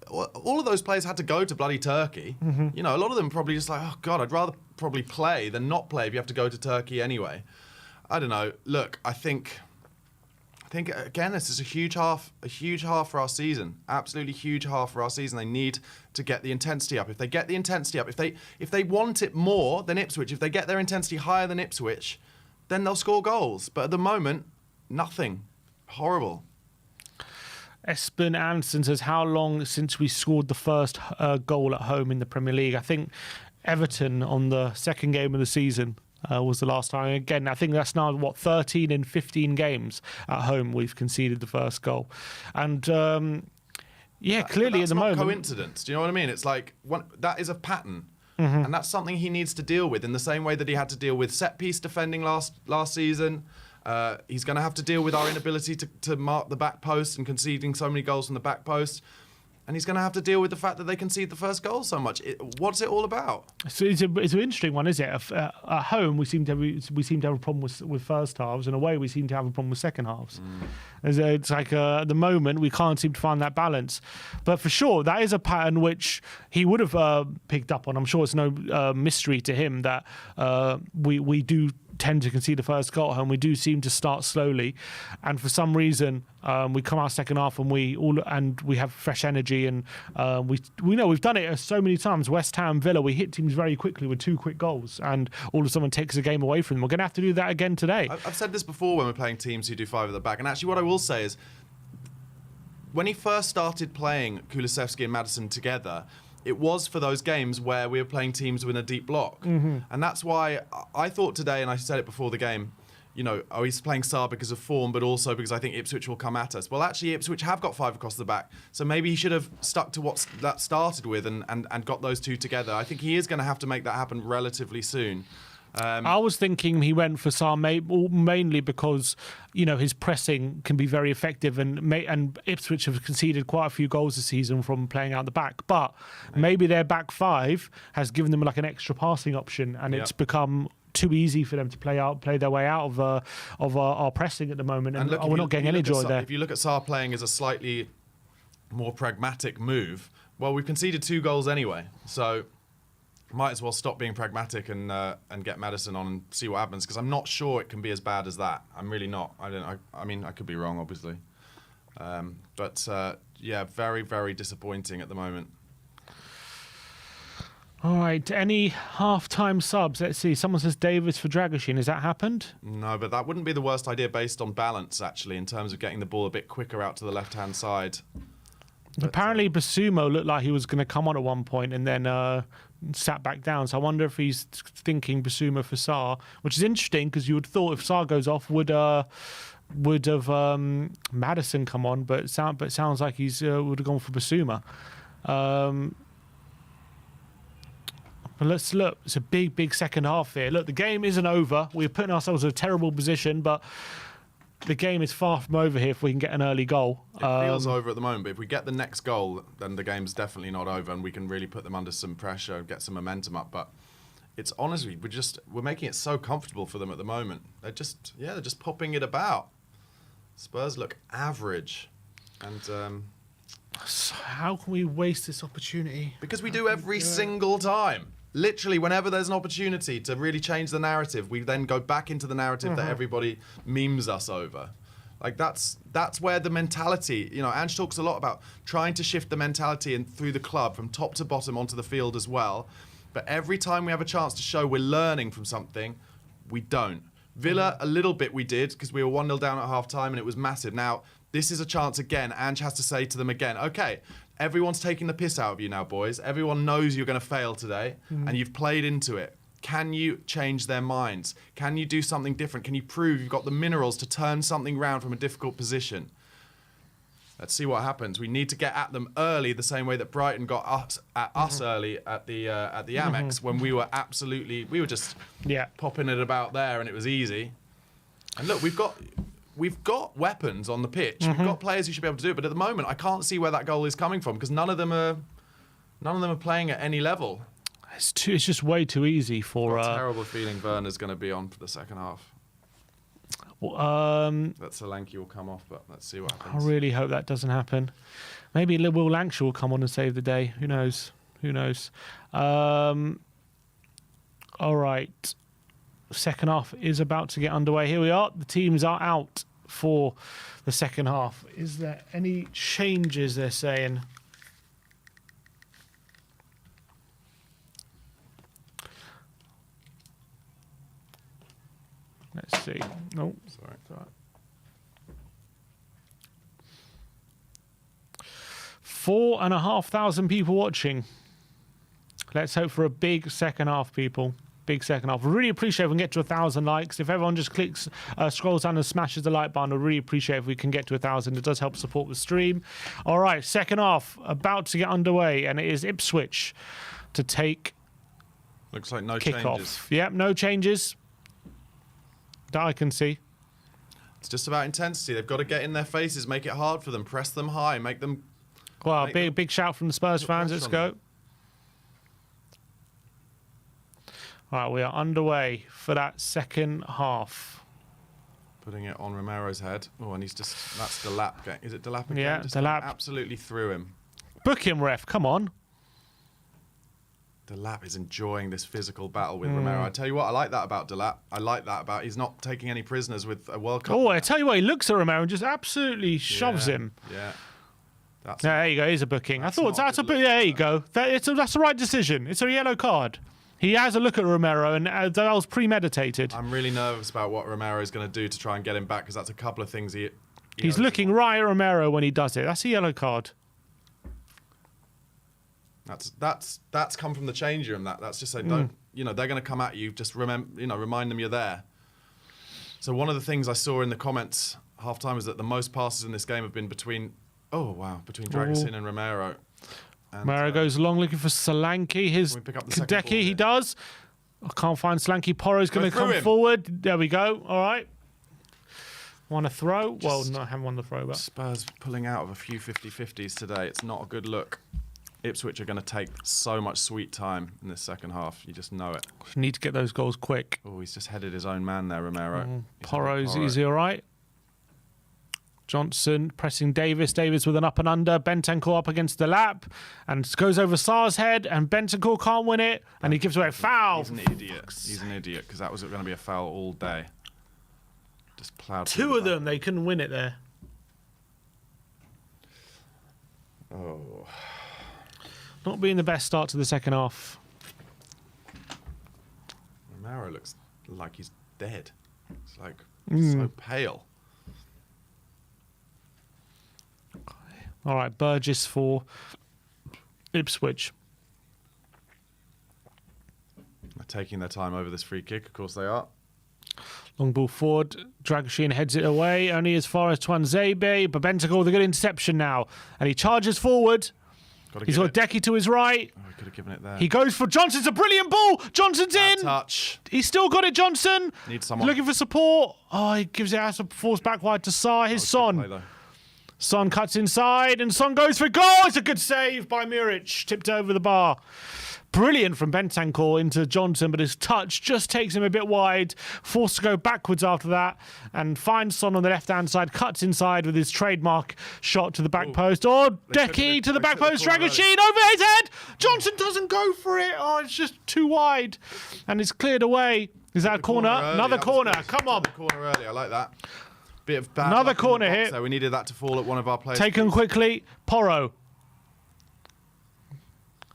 all of those players had to go to bloody Turkey. A lot of them probably just like, oh God, I'd rather probably play than not play if you have to go to Turkey anyway. I don't know. Look, I think again, this is a huge half for our season. Absolutely huge half for our season. They need to get the intensity up. If they get the intensity up, if they want it more than Ipswich, if they get their intensity higher than Ipswich, then they'll score goals. But at the moment, nothing. Horrible. Espen Anderson says, how long since we scored the first goal at home in the Premier League? I think Everton on the second game of the season was the last time. Again, I think that's now 13 in 15 games at home we've conceded the first goal, and clearly at the moment, that's not coincidence. Do you know what I mean? It's like that is a pattern, and that's something he needs to deal with in the same way that he had to deal with set piece defending last season. He's going to have to deal with our inability to mark the back post and conceding so many goals from the back post. And he's going to have to deal with the fact that they concede the first goal so much. What's it all about? So it's an interesting one, isn't it? At home, we seem to have a problem with first halves, and away we seem to have a problem with second halves. It's like at the moment we can't seem to find that balance. But for sure, that is a pattern which he would have picked up on. I'm sure it's no mystery to him that we do tend to concede the first goal at home. We do seem to start slowly, and for some reason we come out second half and we have fresh energy, and we know we've done it so many times. West Ham, Villa, we hit teams very quickly with 2 quick goals, and all of a sudden takes a game away from them. We're going to have to do that again today. I've said this before when we're playing teams who do 5 at the back, and actually what I will say is when he first started playing Kulusevski and Maddison together, it was for those games where we were playing teams with a deep block. And that's why I thought today, and I said it before the game, he's playing Sarr because of form, but also because I think Ipswich will come at us. Well, actually, Ipswich have got 5 across the back, so maybe he should have stuck to what that started with and got those 2 together. I think he is going to have to make that happen relatively soon. I was thinking he went for Sarr mainly because his pressing can be very effective, and Ipswich have conceded quite a few goals this season from playing out the back. But maybe their back 5 has given them like an extra passing option, and it's become too easy for them to play their way out of our pressing at the moment, and look, we're not getting any joy there. If you look at Sarr playing as a slightly more pragmatic move, well, we've conceded 2 goals anyway, so might as well stop being pragmatic and get Maddison on and see what happens, because I'm not sure it can be as bad as that. I'm really not. I mean, I could be wrong, obviously. But very, very disappointing at the moment. All right, any half-time subs? Let's see. Someone says Davis for Dragoshin. Has that happened? No, but that wouldn't be the worst idea based on balance, actually, in terms of getting the ball a bit quicker out to the left-hand side. But apparently, Basumo looked like he was going to come on at one point and then sat back down. So I wonder if he's thinking Basumo for Sarr, which is interesting because you would have thought if Sarr goes off, would have Maddison come on, but it sounds like he's would have gone for Basumo. But let's look. It's a big second half here. Look, the game isn't over. We're putting ourselves in a terrible position, but the game is far from over here if we can get an early goal. It feels over at the moment, but if we get the next goal, then the game's definitely not over, and we can really put them under some pressure and get some momentum up. But it's honestly, we're making it so comfortable for them at the moment. They're just popping it about. Spurs look average, and so how can we waste this opportunity? Because we do every single time. Literally, whenever there's an opportunity to really change the narrative, we then go back into the narrative that everybody memes us over. Like that's where the mentality, you know, Ange talks a lot about trying to shift the mentality and through the club from top to bottom onto the field as well. But every time we have a chance to show we're learning from something, we don't. Villa, a little bit we did because we were 1-0 down at half time and it was massive. Now, this is a chance again. Ange has to say to them again, okay, everyone's taking the piss out of you now, boys. Everyone knows you're going to fail today and you've played into it. Can you change their minds? Can you do something different? Can you prove you've got the minerals to turn something round from a difficult position? Let's see what happens. We need to get at them early, the same way that Brighton got us early at the Amex when we were just popping it about there and it was easy. And look, we've got weapons on the pitch. We've got players who should be able to do it. But at the moment, I can't see where that goal is coming from because none of them are playing at any level. It's just way too easy for. I've got a terrible feeling Werner's going to be on for the second half. That Solanke will come off, but let's see what happens. I really hope that doesn't happen. Maybe Will Lancashire will come on and save the day. Who knows? Who knows? All right. Second half is about to get underway. Here we are. The teams are out for the second half. Is there any changes they're saying? Let's see. No, Sorry. 4,500 people watching. Let's hope for a big second half, people. Big second half. We really appreciate if we can get to 1,000 likes. If everyone just scrolls down and smashes the like button, I really appreciate if we can get to 1,000. It does help support the stream. All right, second half about to get underway, and it is Ipswich to take. Looks like no kickoff. changes. Yep, no changes that I can see. It's just about intensity. They've got to get in their faces, make it hard for them, press them high, make them. Well, big shout from the Spurs fans. Let's go. All right, we are underway for that second half. Putting it on Romero's head. Oh, and that's Delap. Is it Delap again? Yeah, just Delap. Absolutely through him. Book him, ref. Come on. Delap is enjoying this physical battle with Romero. I tell you what, I like that about Delap. He's not taking any prisoners with a World Cup. Oh, I tell you what, he looks at Romero and just absolutely shoves him. Yeah. There you go. Here's a booking. I thought that's a look. there you go. That's the right decision. It's a yellow card. He has a look at Romero, and that was premeditated. I'm really nervous about what Romero is going to do to try and get him back because that's a couple of things he's looking right at Romero when he does it. That's a yellow card. That's come from the change room. That's just saying don't. You know they're going to come at you. Just remind them you're there. So one of the things I saw in the comments half time is that the most passes in this game have been between Dragusin and Romero. And, Romero goes long looking for Solanke. His Kadeki, he does. I can't find Solanke. Poro's going to come forward. There we go. All right. Want a throw? Well, no, I haven't won the throw. But Spurs pulling out of a few 50-50s today. It's not a good look. Ipswich are going to take so much sweet time in this second half. You just know it. Need to get those goals quick. Oh, he's just headed his own man there, Romero. Poro's easy, all right. Johnson pressing Davis. Davis with an up and under. Bentancur up against the lap and goes over Sarr's head, and Bentancur can't win it, and he gives away a foul. He's an idiot. He's an idiot because that was going to be a foul all day. Just plowed. Two of them, they couldn't win it there. Oh. Not being the best start to the second half. Romero looks like he's dead. It's like so pale. All right, Burgess for Ipswich. They're taking their time over this free kick. Of course they are. Long ball forward. Dragusin heads it away, only as far as Twanzebe. But Bentancur with a good interception now. And he charges forward. He's got Decky to his right. Oh, he could have given it there. He goes for Johnson's a brilliant ball. Johnson's in. Touch. He's still got it, Johnson. Needs someone. Looking for support. Oh, he gives it out, falls back wide to Sarr. Here's Son. Son cuts inside, and Son goes for a goal. It's a good save by Muric. Tipped over the bar. Brilliant from Bentancur into Johnson, but his touch just takes him a bit wide. Forced to go backwards after that, and finds Son on the left-hand side. Cuts inside with his trademark shot to the back post. Oh, Decky to the back post. Dragusin over his head. Johnson doesn't go for it. Oh, it's just too wide, and it's cleared away. Is that a corner? Another corner. Come on. Corner early. I like that. Bit of bad Another luck in the corner box hit. there. We needed that to fall at one of our players. Taken quickly. Porro.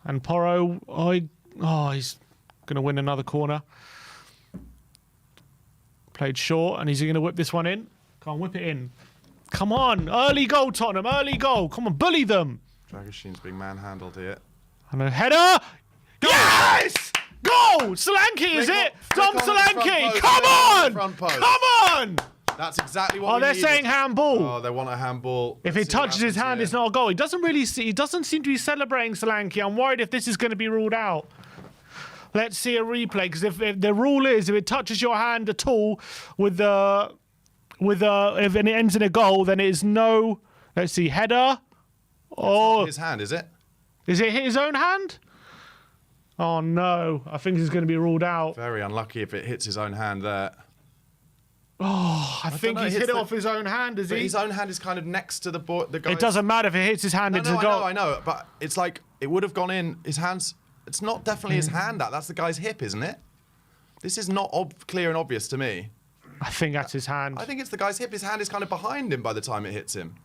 And Porro, he's going to win another corner. Played short, and he's going to whip this one in. Can't whip it in. Come on. Early goal, Tottenham. Early goal. Come on, bully them. Dragoshin's being manhandled here. And a header. Yes! Goal! Solanke, is it? Dom Solanke. Come on! Come on! That's exactly what we they're needed. saying handball. Oh, they want a handball. If Let's it see what touches his happens hand, here. it's not a goal. He doesn't seem to be celebrating Solanke. I'm worried if this is going to be ruled out. Let's see a replay, because if the rule is if it touches your hand at all if it ends in a goal, then it is no. Let's see, header. Oh, His hand, is it? is it hit his own hand? Oh no, I think it's going to be ruled out. Very unlucky if it hits his own hand there. Oh, I think know, he's it hit hits it off his own hand, is But he? his own hand is kind of next to the guy. It doesn't matter if it hits his hand, No, it's no, a goal. I know, but it's like it would have gone in. His hands. It's not definitely his hand. That's the guy's hip, isn't it? This is not clear and obvious to me. I think that's his hand. I think it's the guy's hip. His hand is kind of behind him by the time it hits him.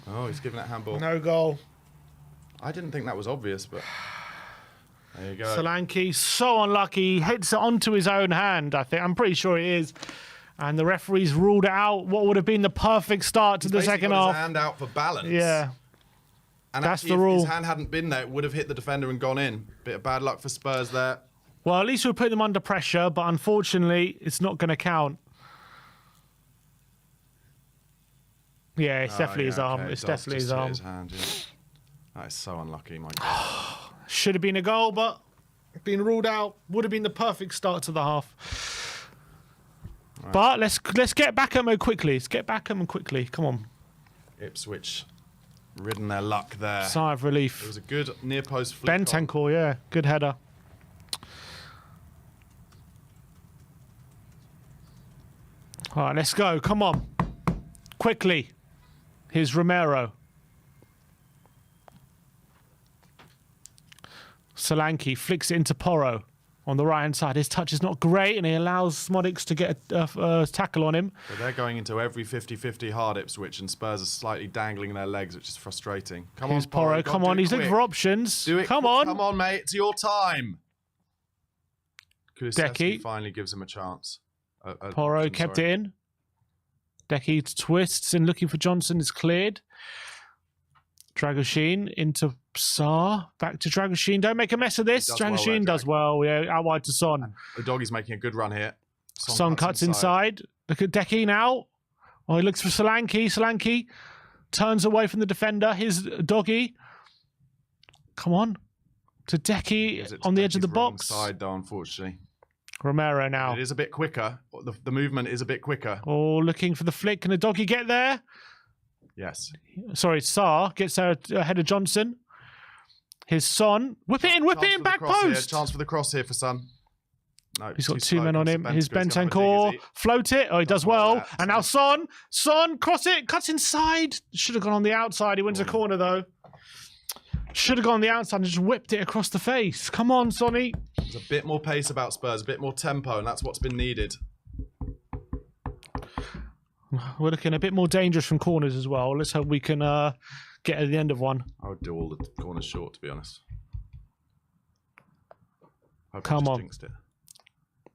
Oh, he's giving it handball. No goal. I didn't think that was obvious, but there you go. Solanke, so unlucky. He hits it onto his own hand, I think. I'm pretty sure it is. And the referees ruled it out. What would have been the perfect start to the Basically second got half. his hand out for balance. Yeah. And That's actually, the rule. if his hand hadn't been there, it would have hit the defender and gone in. Bit of bad luck for Spurs there. Well, at least we put them under pressure, but unfortunately, it's not going to count. Yeah, it's definitely his arm. Okay, It's it does definitely just his hit arm. His hand, yeah. That is so unlucky, my God. Should have been a goal, but been ruled out. Would have been the perfect start to the half. Right. But let's get back at them quickly. Let's get back at them quickly. Come on. Ipswich ridden their luck there. Sigh of relief. It was a good near post flick. Bentancur, yeah. Good header. All right, let's go. Come on. Quickly. Here's Romero. Solanke flicks it into Porro on the right-hand side. His touch is not great, and he allows Smodics to get a tackle on him. But they're going into every 50-50 hard Ipswich, and Spurs are slightly dangling their legs, which is frustrating. Come Here's on, Porro. Gotta Come do on, it he's looking quick. for options. Do it. Come quick. on. Come on, mate. It's your time. Kulusevski Decky. finally gives him a chance. Porro kept it in. Decky twists and looking for Johnson is cleared. Dragoshin into Saar. Back to Dragoshin. Don't make a mess of this. He does well Dragoshin there, does well. Yeah, out wide to Son. The doggy's making a good run here. Son cuts inside. Look at Decky now. Oh, he looks for Solanke. Solanke turns away from the defender. His doggy. Come on. To Decky on the edge of the box. Side though, unfortunately. Romero now. It is a bit quicker. The movement is a bit quicker. Oh, looking for the flick. Can the doggy get there? Yes. Sorry, Saar gets there ahead of Johnson. His Son. Whip it in, back post. Chance for the cross here for Son. No, He's got too two slow. men on him. His Bentancur. Float it. Oh, he does well. And now Son. Son, cross it. Cuts inside. Should have gone on the outside. He wins a corner, though. Should have gone on the outside and just whipped it across the face. Come on, Sonny. There's a bit more pace about Spurs, a bit more tempo, and that's what's been needed. We're looking a bit more dangerous from corners as well. Let's hope we can get at the end of one. I would do all the corners short, to be honest. Come on.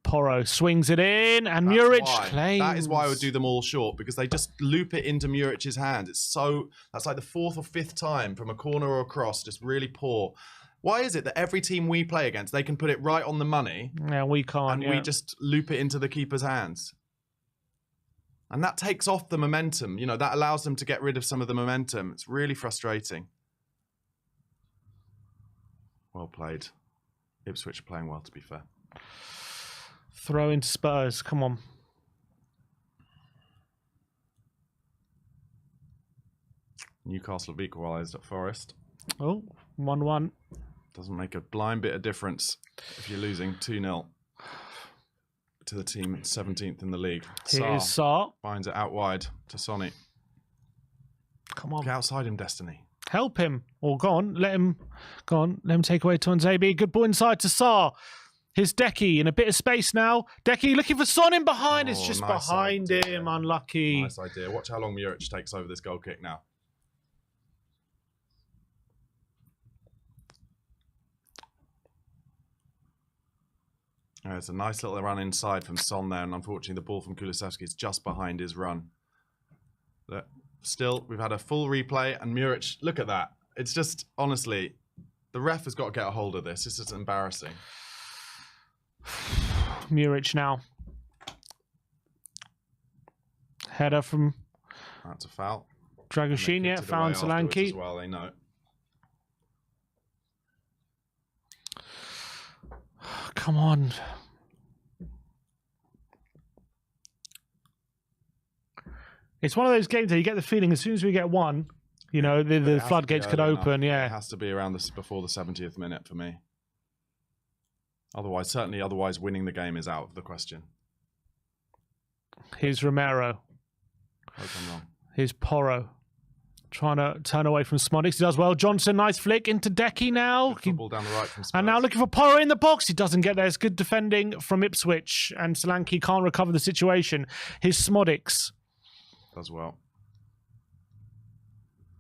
Porro swings it in, and Muric claims. That is why I would do them all short, because they just loop it into Muric's hand. That's like the fourth or fifth time from a corner or a cross, just really poor. Why is it that every team we play against, they can put it right on the money, yeah, we can't, and we just loop it into the keeper's hands? And that takes off the momentum. You know, that allows them to get rid of some of the momentum. It's really frustrating. Well played. Ipswich are playing well, to be fair. Throw into Spurs. Come on. Newcastle have equalised at Forest. Oh, 1-1. Doesn't make a blind bit of difference if you're losing 2-0 to the team 17th in the league. Here's Saar. Finds it out wide to Sonny. Come on. Get outside him, Destiny. Help him. Or go on. Let him take away Tonzebi. Good ball inside to Saar. Here's Decky in a bit of space now. Decky looking for Son in behind. It's just nice behind idea. him. Unlucky. Nice idea. Watch how long Muric takes over this goal kick now. It's a nice little run inside from Son there, and unfortunately the ball from Kulusevski is just behind his run. But still, we've had a full replay, and Muric, look at that. It's just, honestly, the ref has got to get a hold of this. This is embarrassing. Muric now. Header from... That's a foul. Dragoshin, yeah, found Solanke. As well, they know. Come on. It's one of those games that you get the feeling as soon as we get one, you know, the floodgates could open. Yeah, it has to be around this before the 70th minute for me. Otherwise, winning the game is out of the question. Here's Romero. Hope I'm wrong. Here's Porro. Trying to turn away from Smodics. He does well. Johnson, nice flick into Decky now. Football down the right from Spurs. And now looking for Porro in the box. He doesn't get there. It's good defending from Ipswich. And Solanke can't recover the situation. Here's Smodics. Does well.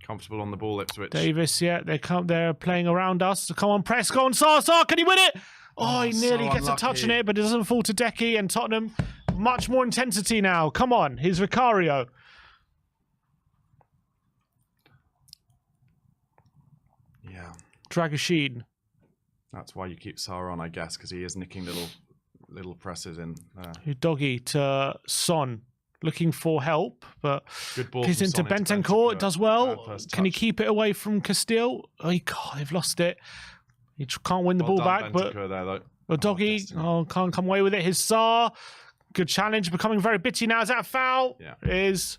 Comfortable on the ball, Ipswich. Davis, yeah. They're playing around us. So come on, press. Go on, Sar. Can he win it? Oh, he nearly gets a touch on it, but it doesn't fall to Decky. And Tottenham, much more intensity now. Come on. Here's Vicario. Yeah. Dragoshin. That's why you keep Sar on, I guess, because he is nicking little presses in. Doggy to Son. Looking for help, but good ball he's into Bentancur. It does well. Can he keep it away from Castile? Oh, God, they've lost it. He can't win the ball back, but Doggy can't come away with it. His Sar, good challenge, becoming very bitty now. Is that a foul? Yeah. It is.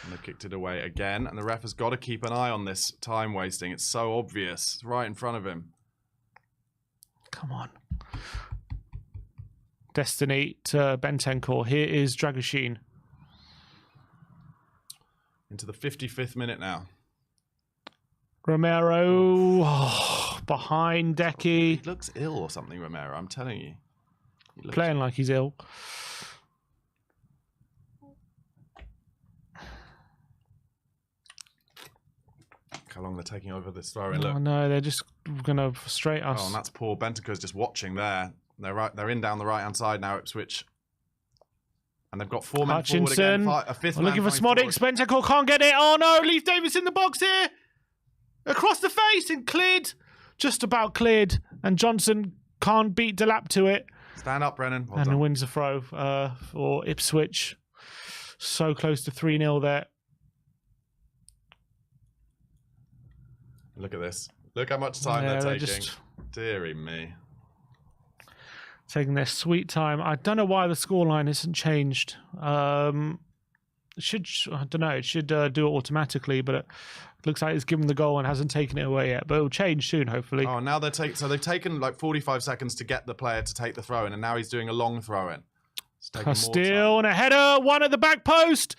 And they kicked it away again, and the ref has got to keep an eye on this time wasting. It's so obvious. It's right in front of him. Come on. Destiny to Bentancur. Here is Dragoshin. Into the 55th minute now. Romero behind Decky. He looks ill or something, Romero. I'm telling you. Playing like he's ill. How long they're taking over this throw-in. Look. Oh, no, they're just going to frustrate us. Oh, and that's poor. Bentancur's just watching there. They're in down the right-hand side now, Ipswich. And they've got 4 men forward again. A fifth man looking for Smodics. Bentancur can't get it. Oh, no. Leaf Davis in the box here. Across the face and cleared. Just about cleared. And Johnson can't beat Delap to it. Stand up, Brennan. Well and done. wins the throw for Ipswich. So close to 3-0 there. Look at this. Look how much time they're taking. Deary me. Taking their sweet time. I don't know why the scoreline isn't changed. I don't know. It should do it automatically, but it looks like it's given the goal and hasn't taken it away yet. But it'll change soon, hopefully. Oh, now they've taken like 45 seconds to get the player to take the throw in, and now he's doing a long throw in. Still and a header, one at the back post.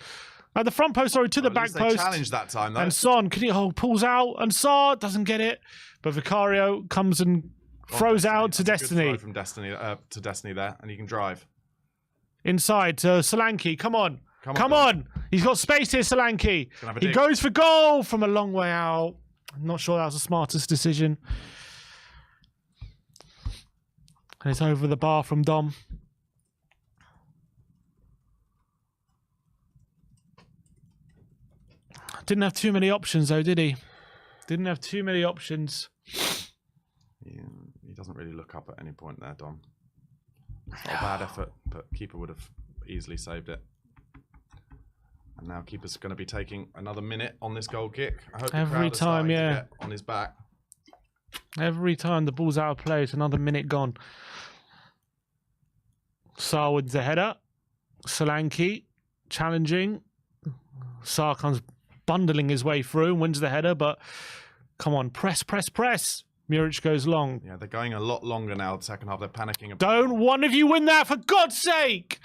At the front post, sorry, to the back post. Challenged that time, though. And Son, pulls out, and Sar doesn't get it. But Vicario comes and throws out to Destiny. Good throw from Destiny to Destiny there, and he can drive. Inside to Solanke. Come on. Come on. He's got space here, Solanke. He goes for goal from a long way out. I'm not sure that was the smartest decision. And it's over the bar from Dom. Didn't have too many options, though, did he? Didn't have too many options. Yeah, he doesn't really look up at any point there, Dom. It's not a bad effort, but keeper would have easily saved it. And now keeper's going to be taking another minute on this goal kick. I hope every time, yeah, to get on his back. Every time the ball's out of play, it's another minute gone. Sar wins the header. Solanke challenging. Sar comes bundling his way through and wins the header, but come on, press. Muric goes long. Yeah, they're going a lot longer now. The second half, they're panicking. Don't one of you win that, for God's sake!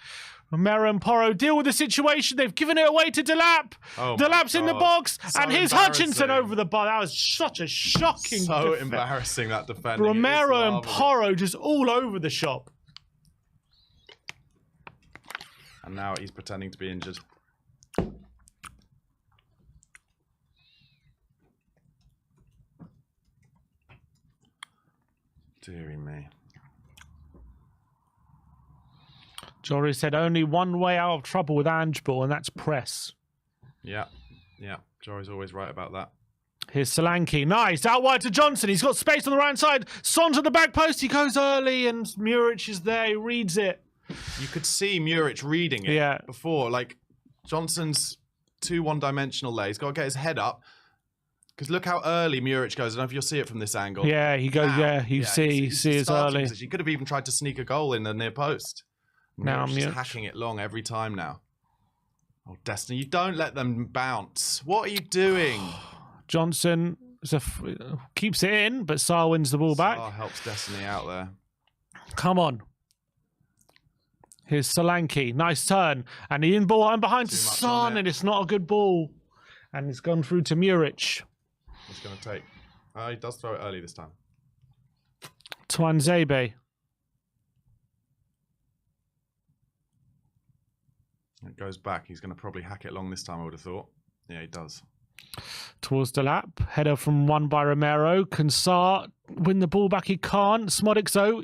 Romero and Porro deal with the situation. They've given it away to Delap. Oh, Delap's in the box, so and here's Hutchinson over the bar. That was such a shocking embarrassing, that defending. Romero and Porro just all over the shop. And now he's pretending to be injured. Deary me. Jory said only one way out of trouble with Ange Ball, and that's press. Yeah. Yeah. Jory's always right about that. Here's Solanke. Nice. Out wide to Johnson. He's got space on the right side. Son to the back post. He goes early, and Muric is there. He reads it. You could see Muric reading it before. Like, Johnson's too one-dimensional there. He's got to get his head up. Because look how early Muric goes. I don't know if you'll see it from this angle. Yeah, he goes. Now, you see his early. Position. He could have even tried to sneak a goal in the near post. Now Muric is hacking it long every time now. Oh, Destiny, you don't let them bounce. What are you doing? Johnson keeps it in, but Sarr wins the ball back. Sarr helps Destiny out there. Come on. Here's Solanke. Nice turn. And the in ball and behind to Son, and it's not a good ball. And it's gone through to Muric. It's going to take. He does throw it early this time. Twanzebe. It goes back. He's going to probably hack it long this time, I would have thought. Yeah, he does. Towards the lap. Header from one by Romero. Can Sarr win the ball back? He can't. Smodic, though,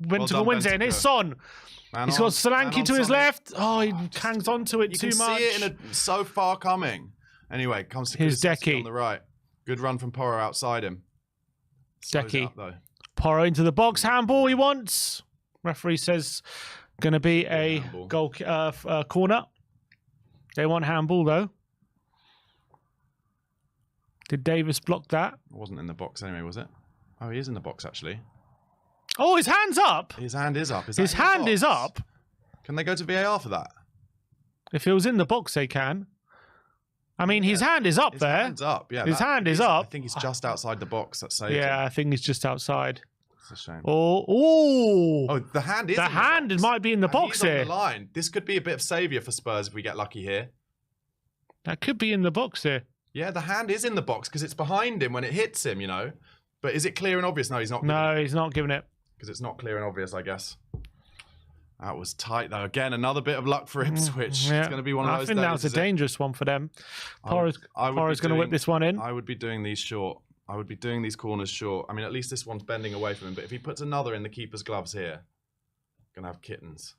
wins it. And it's Son. He's got Solanke to his left. Oh, he hangs on to it too much. You can see it so far coming. Anyway, comes to Here's Decky on the right. Good run from Porro outside him. Decky. Porro into the box. Handball he wants. Referee says going to be a goal corner. They want handball, though. Did Davis block that? It wasn't in the box anyway, was it? Oh, he is in the box, actually. Oh, his hand's up. His hand is up. His hand is up. Can they go to VAR for that? If it was in the box, they can. I mean, his hand is up there. His hand's up, yeah. His hand is up. I think he's just outside the box. That's safe. Yeah, I think he's just outside. It's a shame. Oh, the hand is. The hand might be in the box here. On the line. This could be a bit of saviour for Spurs if we get lucky here. That could be in the box here. Yeah, the hand is in the box because it's behind him when it hits him, you know. But is it clear and obvious? No, he's not. He's not giving it. Because it's not clear and obvious, I guess. That was tight, though. Again, another bit of luck for Ipswich. Yeah. It's going to be one of those days. I think that was a dangerous one for them. Porro's going to whip this one in. I would be doing these short. I would be doing these corners short. I mean, at least this one's bending away from him. But if he puts another in the keeper's gloves here, going to have kittens.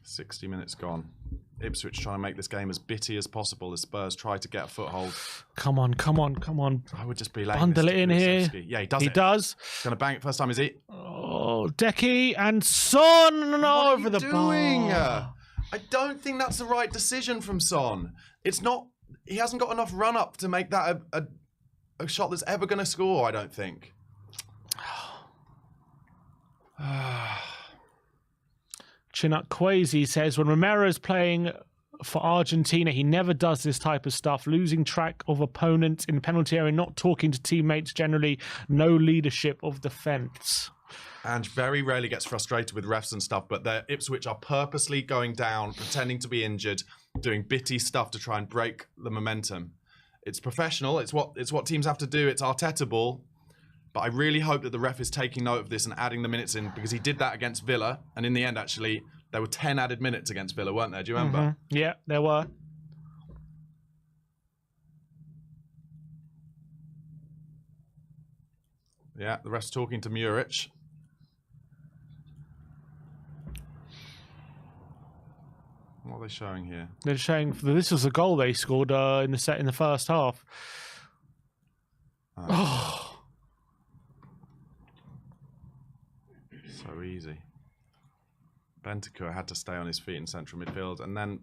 "60 minutes gone. Ipswich trying to make this game as bitty as possible as Spurs try to get a foothold. Come on. I would just be laying bundle it in here. Yeah, he does. He does. He's going to bang it first time, is he? Oh, Decky and Son over the bar. I don't think that's the right decision from Son. It's not. He hasn't got enough run up to make that a shot that's ever going to score, I don't think. Chinook Kwesi says, when Romero's playing for Argentina, he never does this type of stuff. Losing track of opponents in penalty area, not talking to teammates generally, no leadership of defence. And very rarely gets frustrated with refs and stuff, but the Ipswich are purposely going down, pretending to be injured, doing bitty stuff to try and break the momentum. It's professional. It's what teams have to do. It's Arteta ball. But I really hope that the ref is taking note of this and adding the minutes in, because he did that against Villa. And in the end, actually, there were 10 added minutes against Villa, weren't there? Do you remember? Mm-hmm. Yeah, there were. Yeah, the ref's talking to Muric. What are they showing here? They're showing this was a goal they scored in the first half. Oh. So easy. Bentancur had to stay on his feet in central midfield, and then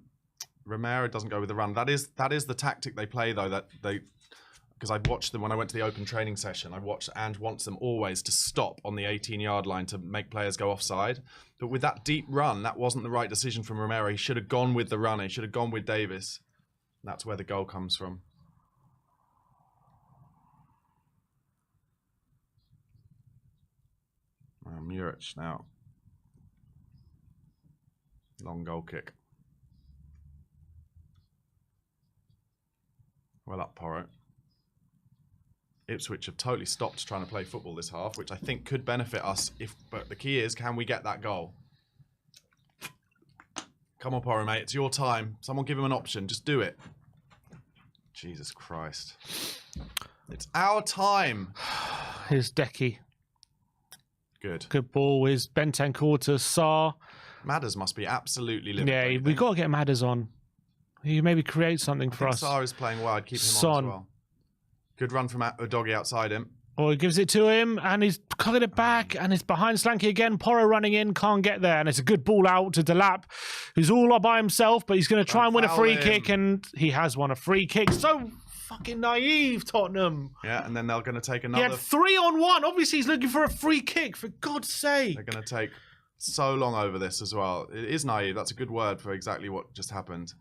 Romero doesn't go with the run. That is the tactic they play, though. That they, because I've watched them when I went to the open training session. I watched and wants them always to stop on the 18-yard line to make players go offside. But with that deep run, that wasn't the right decision from Romero. He should have gone with the runner. He should have gone with Davis. That's where the goal comes from. Muric now. Long goal kick. Well up, Porro. Ipswich have totally stopped trying to play football this half, which I think could benefit us. But the key is, can we get that goal? Come on, Porro, mate. It's your time. Someone give him an option. Just do it. Jesus Christ. It's our time. Here's Decky. Good. Good ball. Here's Bentancur to Sarr. Madders must be absolutely living. Yeah, we've got to get Madders on. He maybe create something for us. Sarr is playing well. I'd keep him Son. on as well. Good run from Doggy outside him. Oh, he gives it to him, and he's covered it back, and it's behind Slanky again. Porro running in, can't get there, and it's a good ball out to Delap, who's all up by himself, but he's going to try and win a free kick, and he has won a free kick. So fucking naive, Tottenham. Yeah, and then they're going to take another. He had 3-on-1. Obviously, he's looking for a free kick, for God's sake. They're going to take so long over this as well. It is naive. That's a good word for exactly what just happened.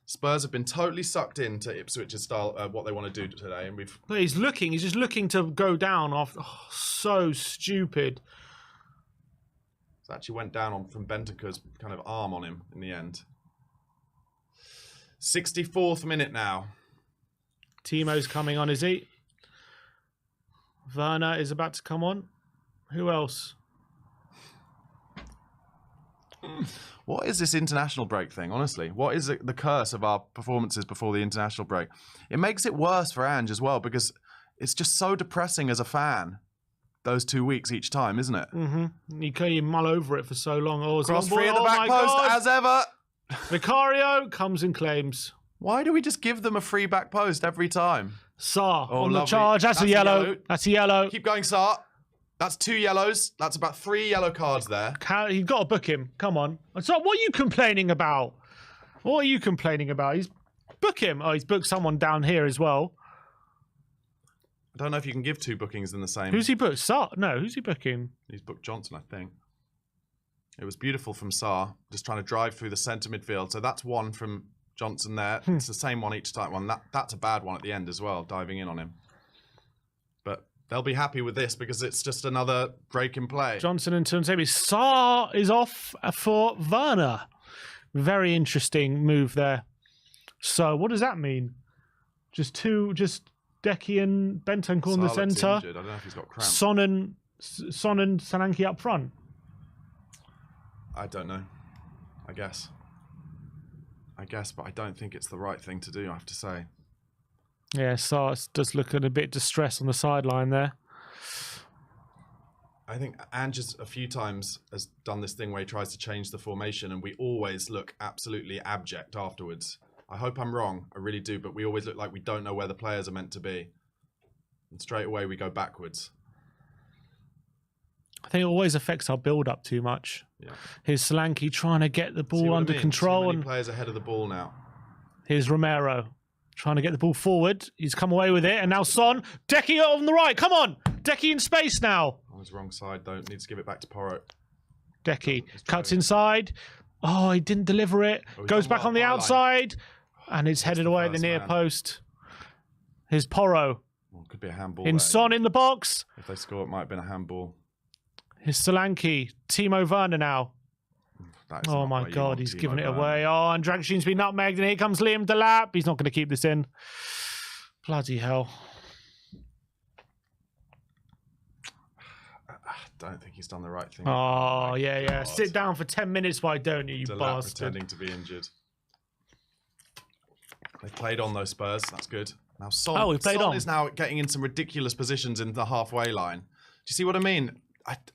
Spurs have been totally sucked into Ipswich's style, what they want to do today, and we've. He's just looking to go down off. Oh, so stupid. It actually went down from Bentancur's kind of arm on him in the end. 64th minute now. Timo's coming on, is he? Werner is about to come on. Who else? What is this international break thing, honestly? What is the curse of our performances before the international break? It makes it worse for Ange as well, because it's just so depressing as a fan, those 2 weeks each time, isn't it? Mm-hmm. You can't mull over it for so long. Oh, cross free at the back post, as ever. Vicario comes and claims. Why do we just give them a free back post every time? Sarr on the charge. That's a yellow. That's a yellow. Keep going, Sarr. That's 2 yellows. That's about 3 yellow cards there. You've got to book him. Come on. So what are you complaining about? What are you complaining about? Book him. Oh, he's booked someone down here as well. I don't know if you can give 2 bookings in the same. Who's he booked? Sarr? No, who's he booking? He's booked Johnson, I think. It was beautiful from Sarr, just trying to drive through the centre midfield. So that's one from Johnson there. It's the same one each time. That's a bad one at the end as well, diving in on him. But they'll be happy with this because it's just another break in play. Johnson and Tuanzebe. Sarr is off for Werner. Very interesting move there. So what does that mean? Just Decky and Bentancur in the centre. I don't know if he's got cramp. Son and Solanke up front. I don't know. I guess, but I don't think it's the right thing to do, I have to say. Yeah, Sarr does look a bit distressed on the sideline there. I think Ange a few times has done this thing where he tries to change the formation, and we always look absolutely abject afterwards. I hope I'm wrong, I really do, but we always look like we don't know where the players are meant to be. And straight away we go backwards. I think it always affects our build-up too much. Yeah. Here's Solanke trying to get the ball under control. Too many players ahead of the ball now. Here's Romero trying to get the ball forward. He's come away with it, and now Son. Decky on the right. Come on. Decky in space now. On his wrong side, though. Needs to give it back to Porro. Decky cuts inside. Oh, he didn't deliver it. Goes back on the outside, and it's headed away at the near post. Here's Porro. Well, could be a handball. In Son in the box. If they score, it might have been a handball. Here's Solanke. Timo Werner now. Oh my God, he's given it away. Oh, and Dragshin's been nutmegged, and here comes Liam Delap. He's not going to keep this in. Bloody hell. I don't think he's done the right thing. Oh, yeah. God. Sit down for 10 minutes, why don't you, Delap bastard? pretending to be injured. They played on those Spurs. That's good. Now Son is now getting in some ridiculous positions in the halfway line. Do you see what I mean?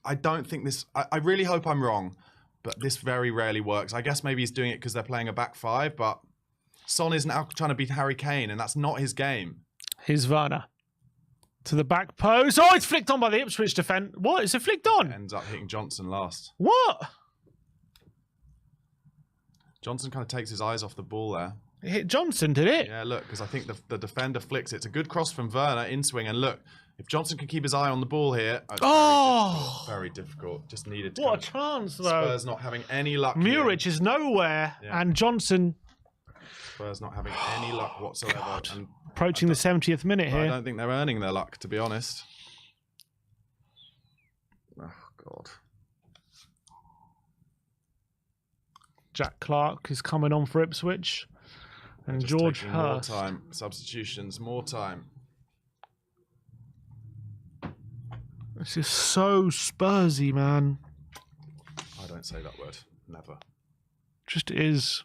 I don't think this... I really hope I'm wrong, but this very rarely works. I guess maybe he's doing it because they're playing a back 5, but Son is now trying to beat Harry Kane, and that's not his game. Here's Werner. To the back post. Oh, it's flicked on by the Ipswich defence. What? Is it flicked on? Ends up hitting Johnson last. What? Johnson kind of takes his eyes off the ball there. It hit Johnson, did it? Yeah, look, because I think the defender flicks it. It's a good cross from Werner in swing, and look, if Johnson can keep his eye on the ball here, very difficult. Just needed to. What a chance, though. Spurs not having any luck. Muric is nowhere, and Johnson. Spurs not having any luck whatsoever. God. And approaching the 70th minute here. I don't think they're earning their luck, to be honest. Oh, God. Jack Clark is coming on for Ipswich. And George Hurst. More time. Substitutions, more time. This is so Spursy, man. I don't say that word. Never. Just is.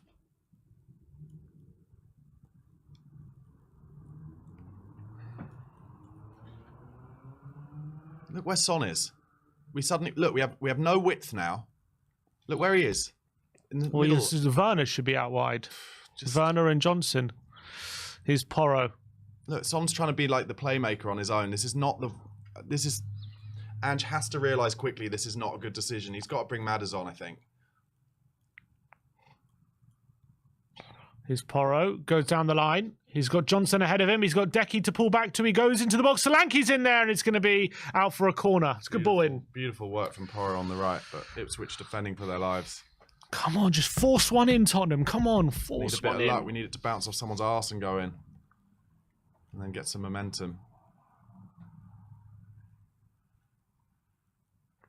Look where Son is. We suddenly look. We have no width now. Look where he is. In the Well, middle. Werner should be out wide. Werner and Johnson. Here's Porro. Look, Son's trying to be like the playmaker on his own. This is not the. This is. Ange has to realise quickly this is not a good decision. He's got to bring Madders on, I think. Here's Porro. Goes down the line. He's got Johnson ahead of him. He's got Decky to pull back to. He goes into the box. Solanke's in there, and it's going to be out for a corner. It's a good ball in. Beautiful work from Porro on the right, but Ipswich defending for their lives. Come on, just force one in, Tottenham. Come on, force Need a bit one of luck. in. We need it to bounce off someone's arse and go in. And then get some momentum.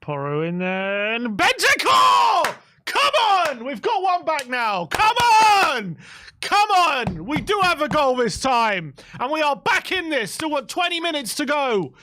Porro in there. And Bentancur! Come on! We've got one back now. Come on! Come on! We do have a goal this time. And we are back in this. Still got 20 minutes to go.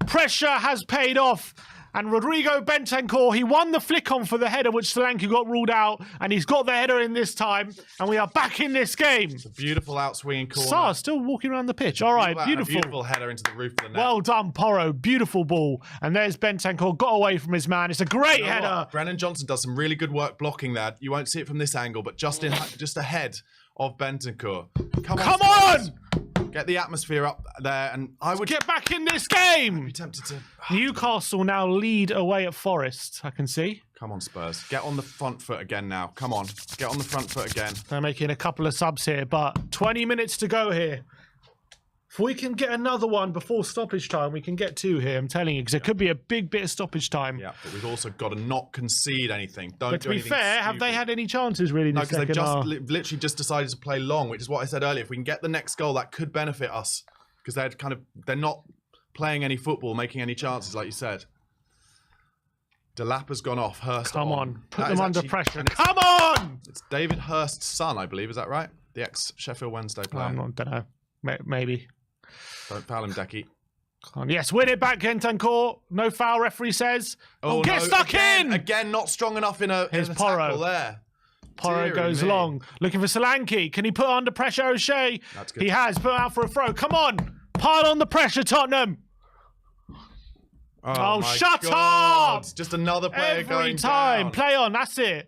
Pressure has paid off. And Rodrigo Bentancur, he won the flick on for the header, which Solanke got ruled out. And he's got the header in this time. And we are back in this game. It's a beautiful outswinging corner. Sarr still walking around the pitch. All right, beautiful. Beautiful header into the roof of the net. Well done, Porro. Beautiful ball. And there's Bentancur. Got away from his man. It's a great header. What? Brennan Johnson does some really good work blocking there. You won't see it from this angle, but just ahead of Bentancur. Come on! Get the atmosphere up there, and I would Get back in this game. be tempted to. Newcastle now lead away at Forest, I can see. Come on, Spurs. Get on the front foot again now. Come on. Get on the front foot again. They're making a couple of subs here, but 20 minutes to go here. If we can get another one before stoppage time, we can get two here, I'm telling you, because it could be a big bit of stoppage time. Yeah, but we've also got to not concede anything. Don't But to do be anything fair, have they stupid. had any chances really in No, the because they've second just half? literally just decided to play long, which is what I said earlier. If we can get the next goal, that could benefit us. Because they're not playing any football, making any chances, like you said. Delap has gone off. Hurst Come on, put That them is under actually- pressure. and Come on! It's David Hurst's son, I believe. Is that right? The ex-Sheffield Wednesday player. I don't know. Maybe. Don't foul him, Decky. Come on. Yes, win it back, Bentancur. No foul, referee says. Oh, get no, stuck again, in! Again, not strong enough in a Porro. tackle there. Porro Deary goes me. long, looking for Solanke. Can he put under pressure O'Shea? That's good. He has, put out for a throw. Come on! Pile on the pressure, Tottenham! Oh, my shut God. up! Just another player Every going time. down. Play on, that's it.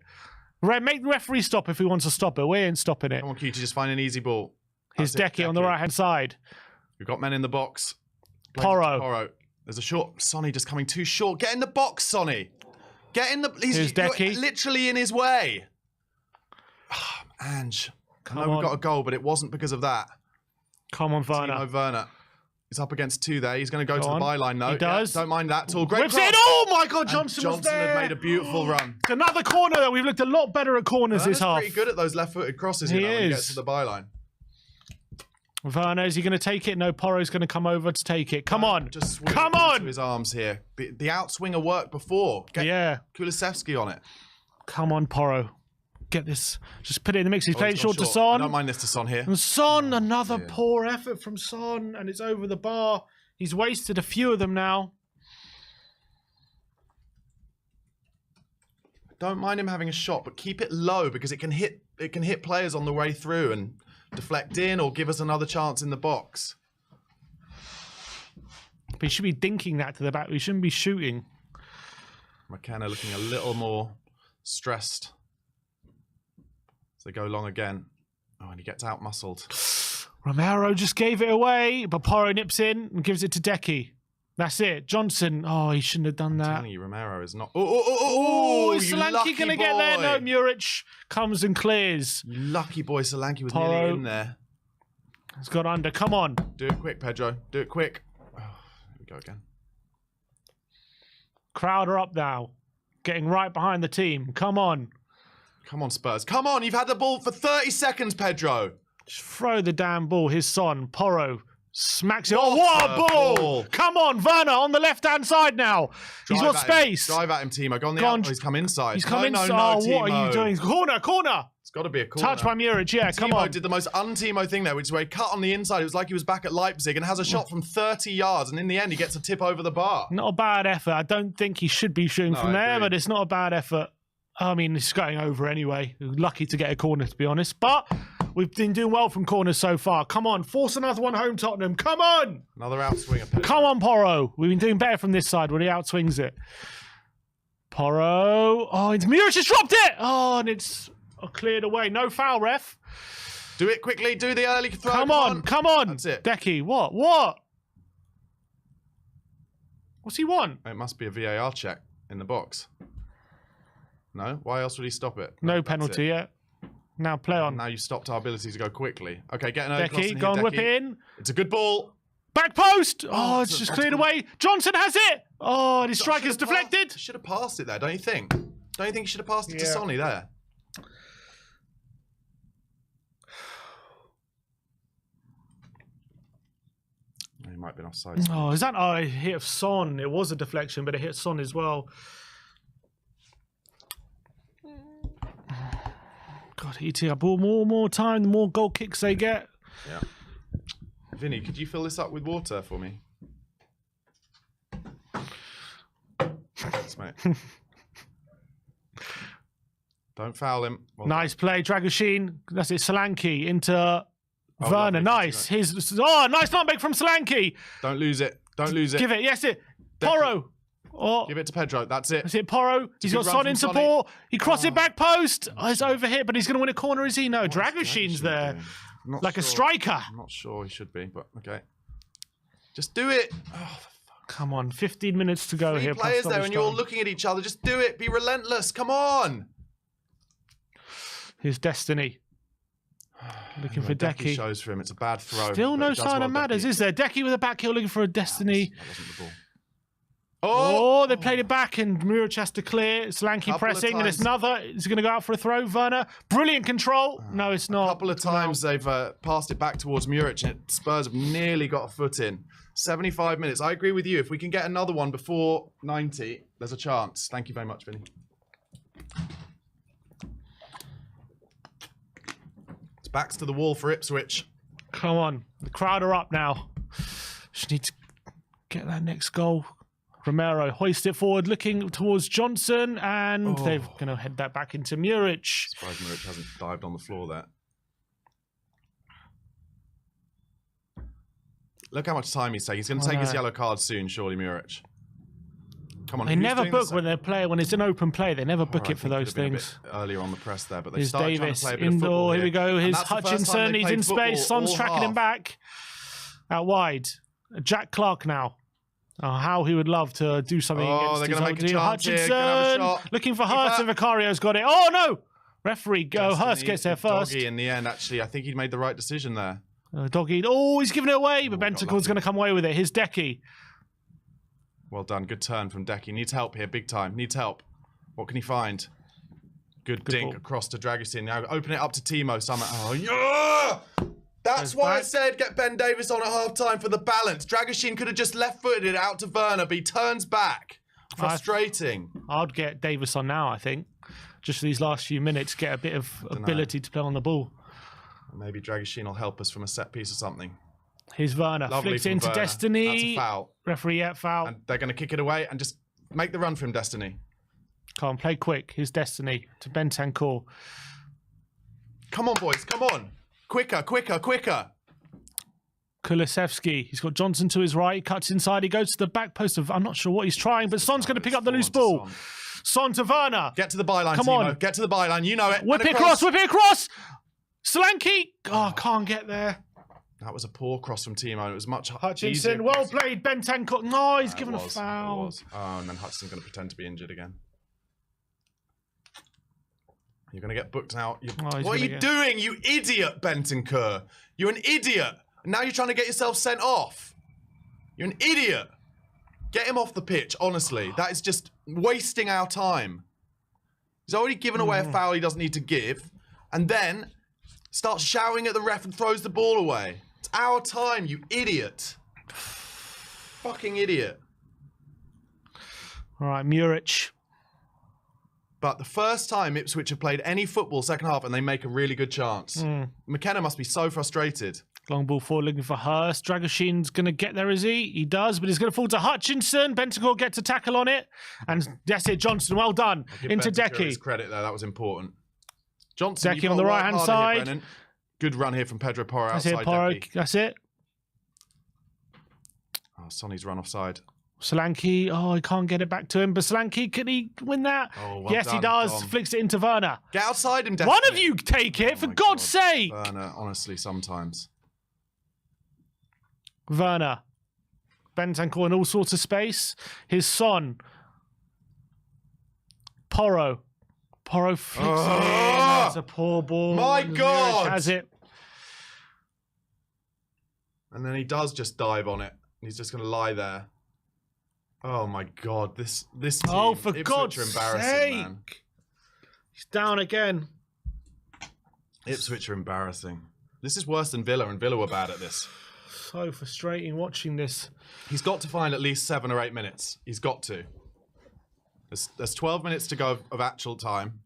Make the referee stop if he wants to stop it. We ain't stopping it. Come on, Cutie, just find an easy ball. Here's That's it, Decky on the right-hand side. We've got men in the box. Porro. There's a short. Sonny just coming too short. Get in the box, Sonny. Get in the. Here's You're Decky. literally in his way. Ange. I know Come we on. got a goal, but it wasn't because of that. Come on, Werner. Timo Werner. He's up against two there. He's going to go to the on. byline, though. He does. Yeah, don't mind that at all. Great Whips cross. in. Oh, my God, And Johnson was Johnson there. had made a beautiful run. It's another corner, though. We've looked a lot better at corners this Werner's half. pretty good at those left-footed crosses, He when he is. gets to the byline. Werner, is he going to take it? No, Porro's going to come over to take it. Come on. Just swing Come it into on. his arms here. The outswinger worked before. Get Yeah. Kulusevski on it. Come on, Porro. Get this. Just put it in the mix. He's playing He's gone short to I Son. don't mind this to Son here. And Son, another dear. poor effort from Son. And it's over the bar. He's wasted a few of them now. Don't mind him having a shot, but keep it low because it can hit players on the way through and deflect in or give us another chance in the box. But he should be dinking that to the back. We shouldn't be shooting. McKenna looking a little more stressed. So they go long again. Oh, and he gets out muscled. Romero just gave it away, but Porro nips in and gives it to Decky. That's it. Johnson. Oh, he shouldn't have done that. Telling you, Romero is not. Oh, Is you Solanke lucky going to boy. get there? No, Muric comes and clears. You lucky boy, Solanke was Porro. nearly in there. He's got under. Come on. Do it quick, Pedro. Do it quick. Oh, here we go again. Crowd are up now. Getting right behind the team. Come on. Come on, Spurs. Come on, you've had the ball for 30 seconds, Pedro. Just throw the damn ball. His son, Porro, smacks it. What Oh, what a a ball! ball. Come on, Werner on the left-hand side now. He's got Drive at him. space. Drive at him, Timo. Go on the Go on. out. Oh, he's come inside. He's come no, inside. No, Oh, Timo. what are you doing? Corner, corner. got to be a corner. Touch by Muric, yeah, come Timo on. did the most un-Timo thing there, which is where he cut on the inside. It was like he was back at Leipzig and has a shot from 30 yards, and in the end, he gets a tip over the bar. Not a bad effort. I don't think he should be shooting from I there, agree. but it's not a bad effort. I mean, it's going over anyway. Lucky to get a corner, to be honest. But we've been doing well from corners so far. Come on, force another one home, Tottenham. Come on! Another outswinger. Pedro. Come on, Porro. We've been doing better from this side when he outswings it. Porro. Oh, it's Muric has dropped it! Oh, and it's cleared away. No foul, ref. Do it quickly. Do the early throw. Come on. That's it. Decky, what? What's he want? It must be a VAR check in the box. No? Why else would he stop it? No That's penalty it. yet. Now play on. Now you stopped our ability to go quickly. Okay, get an early cross in Decky, here, go on, whip Decky. it in. It's a good ball. Back post! Oh, it's that's just a- cleared away. Johnson has it! Oh, and his striker's Should've deflected. Should have passed it there, don't you think? Don't you think he should have passed it to Yeah. Sonny there? He might have been offside. Oh, is that? Oh, it hit Son. It was a deflection, but it hit Son as well. God, eating up more time, the more goal kicks they get. Yeah. Vinny, could you fill this up with water for me? Thanks, mate. Don't foul him. Well Nice play, Dragoshin. That's it, Solanke into Werner. lovely, Nice. Nice nutmeg from Solanke. Don't lose it. Don't lose it. Give it. Yes, it. Porro. Oh, Give it to Pedro. That's it. that's it, Porro. He's good got run Son from in Sonny. support. He crosses it back post. Oh, it's overhit, but he's going to win a corner, is he? No, What's Dragoshin's Dragoshin there. doing? I'm not Like a sure. striker. I'm not sure he should be, but okay. Just do it. Oh, Come on, 15 minutes to go three here. plus players there, stoppage and you're all time. looking at each other. Just do it. Be relentless. Come on. His destiny. Looking for Decky. shows for him. It's a bad throw. Still but no it does sign well, of matters, Decky. is there? Decky with a back heel looking for a destiny. That wasn't the ball. Oh, they played it back and Muric has to clear. Solanke Couple of pressing and it's times. another. He's going to go out for a throw. Werner, brilliant control. No, it's A not. couple of times they've passed it back towards Muric, and Spurs have nearly got a foot in. 75 minutes. I agree with you. If we can get another one before 90, there's a chance. Thank you very much, Vinny. It's backs to the wall for Ipswich. Come on. The crowd are up now. Just need to get that next goal. Romero hoist it forward, looking towards Johnson, and they're going to head that back into Muric. Surprised Muric hasn't dived on the floor there. Look how much time he's taking. He's going to take his yellow card soon, surely, Muric. Come on. They who's never doing book the when they play, when it's an open play, they never book I it for think those it'd have been a things. bit earlier on the press there, but they Here's started trying Davis to play a bit of football indoor. Here we go. And Here's that's the first time Hutchinson. they He's played in football space. Son's all tracking him half. back. Out wide. Jack Clark now. Oh, how he would love to do something Oh, against they're his gonna old make a team. chance here. Hutchinson Gonna have a shot. looking for Keeper. Hurst, and Vicario's got it. Oh no! Referee go. Destiny, Hurst gets there first. Doggy in the end, actually. I think he made the right decision there. Doggy. Oh, he's giving it away, but got Bentancur's lucky. going to come away with it. Here's Decky. Well done. Good turn from Decky. Needs help here, big time. Needs help. What can he find? Good dink ball. across to Dragoshin. Now open it up to Timo somehow. Oh, yeah! That's why I back. said get Ben Davis on at half time for the balance. Dragoshin could have just left-footed it out to Werner, but he turns back. Frustrating. I'd get Davis on now, I think. Just for these last few minutes, get a bit of ability to play on the ball. Maybe Dragoshin will help us from a set piece or something. Here's Werner. Lovely Flicks it from into Werner. Destiny. That's a foul. Referee, yeah, foul. And they're going to kick it away and just make the run for him, Destiny. Come on, play quick. Here's Destiny to Bentancur. Come on, boys. Come on. Quicker, quicker, quicker. Kulusevski. He's got Johnson to his right. He cuts inside. He goes to the back post of. I'm not sure what he's trying, but Son's going to pick up the loose ball. Son to Werner. Get to the byline, Come Timo. on. Get to the byline. You know it. Whip And it across. Whip it across. Solanke. Oh, can't get there. That was a poor cross from Timo. It was much Hutchinson. easier. Well played. Bentancur. No, he's given a It foul. was. Oh, and then Hutchinson's going to pretend to be injured again. You're going to get booked out. What are you doing, you idiot, Bentancur? You're an idiot. Now you're trying to get yourself sent off. You're an idiot. Get him off the pitch, honestly. That is just wasting our time. He's already given away a foul he doesn't need to give, and then starts shouting at the ref and throws the ball away. It's our time, you idiot. Fucking idiot. All right, Muric. But the first time Ipswich have played any football second half and they make a really good chance. McKenna must be so frustrated. Long ball forward looking for Hurst. Dragoshin's going to get there, is he? He does, but he's going to fall to Hutchinson. Bentancur gets a tackle on it. And that's it, Johnson. Well done. Into Decky. His credit there, that was important. Johnson, Decky on the right-hand side. Here, good run here from Pedro Porro That's outside it, Porro. Decky. That's it. Oh, Sonny's run offside. Solanke, he can't get it back to him. But Solanke, can he win that? Oh, well yes, done, he does. Dom. Flicks it into Werner. Get outside him, Decky. One of you take it, for God's sake. Werner, honestly, sometimes. Werner. Bentancur in all sorts of space. His son. Porro. Porro flicks it in. That's a poor ball. My God. Has it. And then he does just dive on it. He's just going to lie there. Oh my God, this team. Oh, for Ipswich God's are embarrassing, sake. man. He's down again. Ipswich are embarrassing. This is worse than Villa, and Villa were bad at this. So frustrating watching this. He's got to find at least 7 or 8 minutes. He's got to. There's 12 minutes to go of actual time.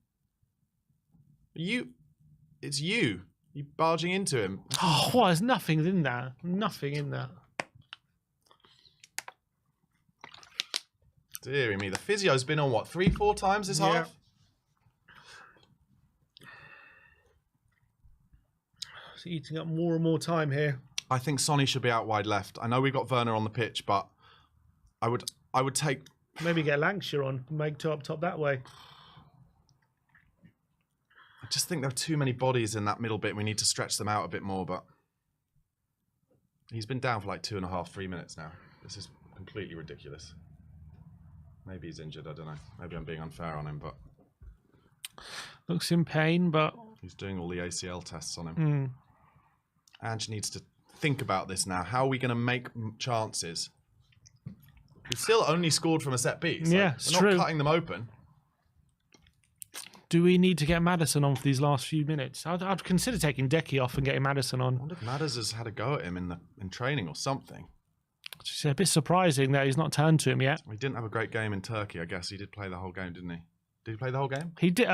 It's you. You barging into him. Oh, what? There's nothing in there. Nothing in there. Deary me. The physio's been on, what, 3-4 times this half? It's eating up more and more time here. I think Sonny should be out wide left. I know we've got Werner on the pitch, but I would take... Maybe get Lancashire on, make two up top that way. I just think there are too many bodies in that middle bit. We need to stretch them out a bit more, but he's been down for like 2.5, 3 minutes now. This is completely ridiculous. Maybe he's injured, I don't know. Maybe I'm being unfair on him, but... Looks in pain, but... He's doing all the ACL tests on him. Ange needs to think about this now. How are we going to make chances? We've still only scored from a set piece. Yeah, like, it's we're true. not cutting them open. Do we need to get Maddison on for these last few minutes? I'd consider taking Decky off and getting Maddison on. I wonder if Madders has had a go at him in training or something. It's a bit surprising that he's not turned to him yet. He didn't have a great game in Turkey, I guess. He did play the whole game, didn't he? Did he play the whole game? He did.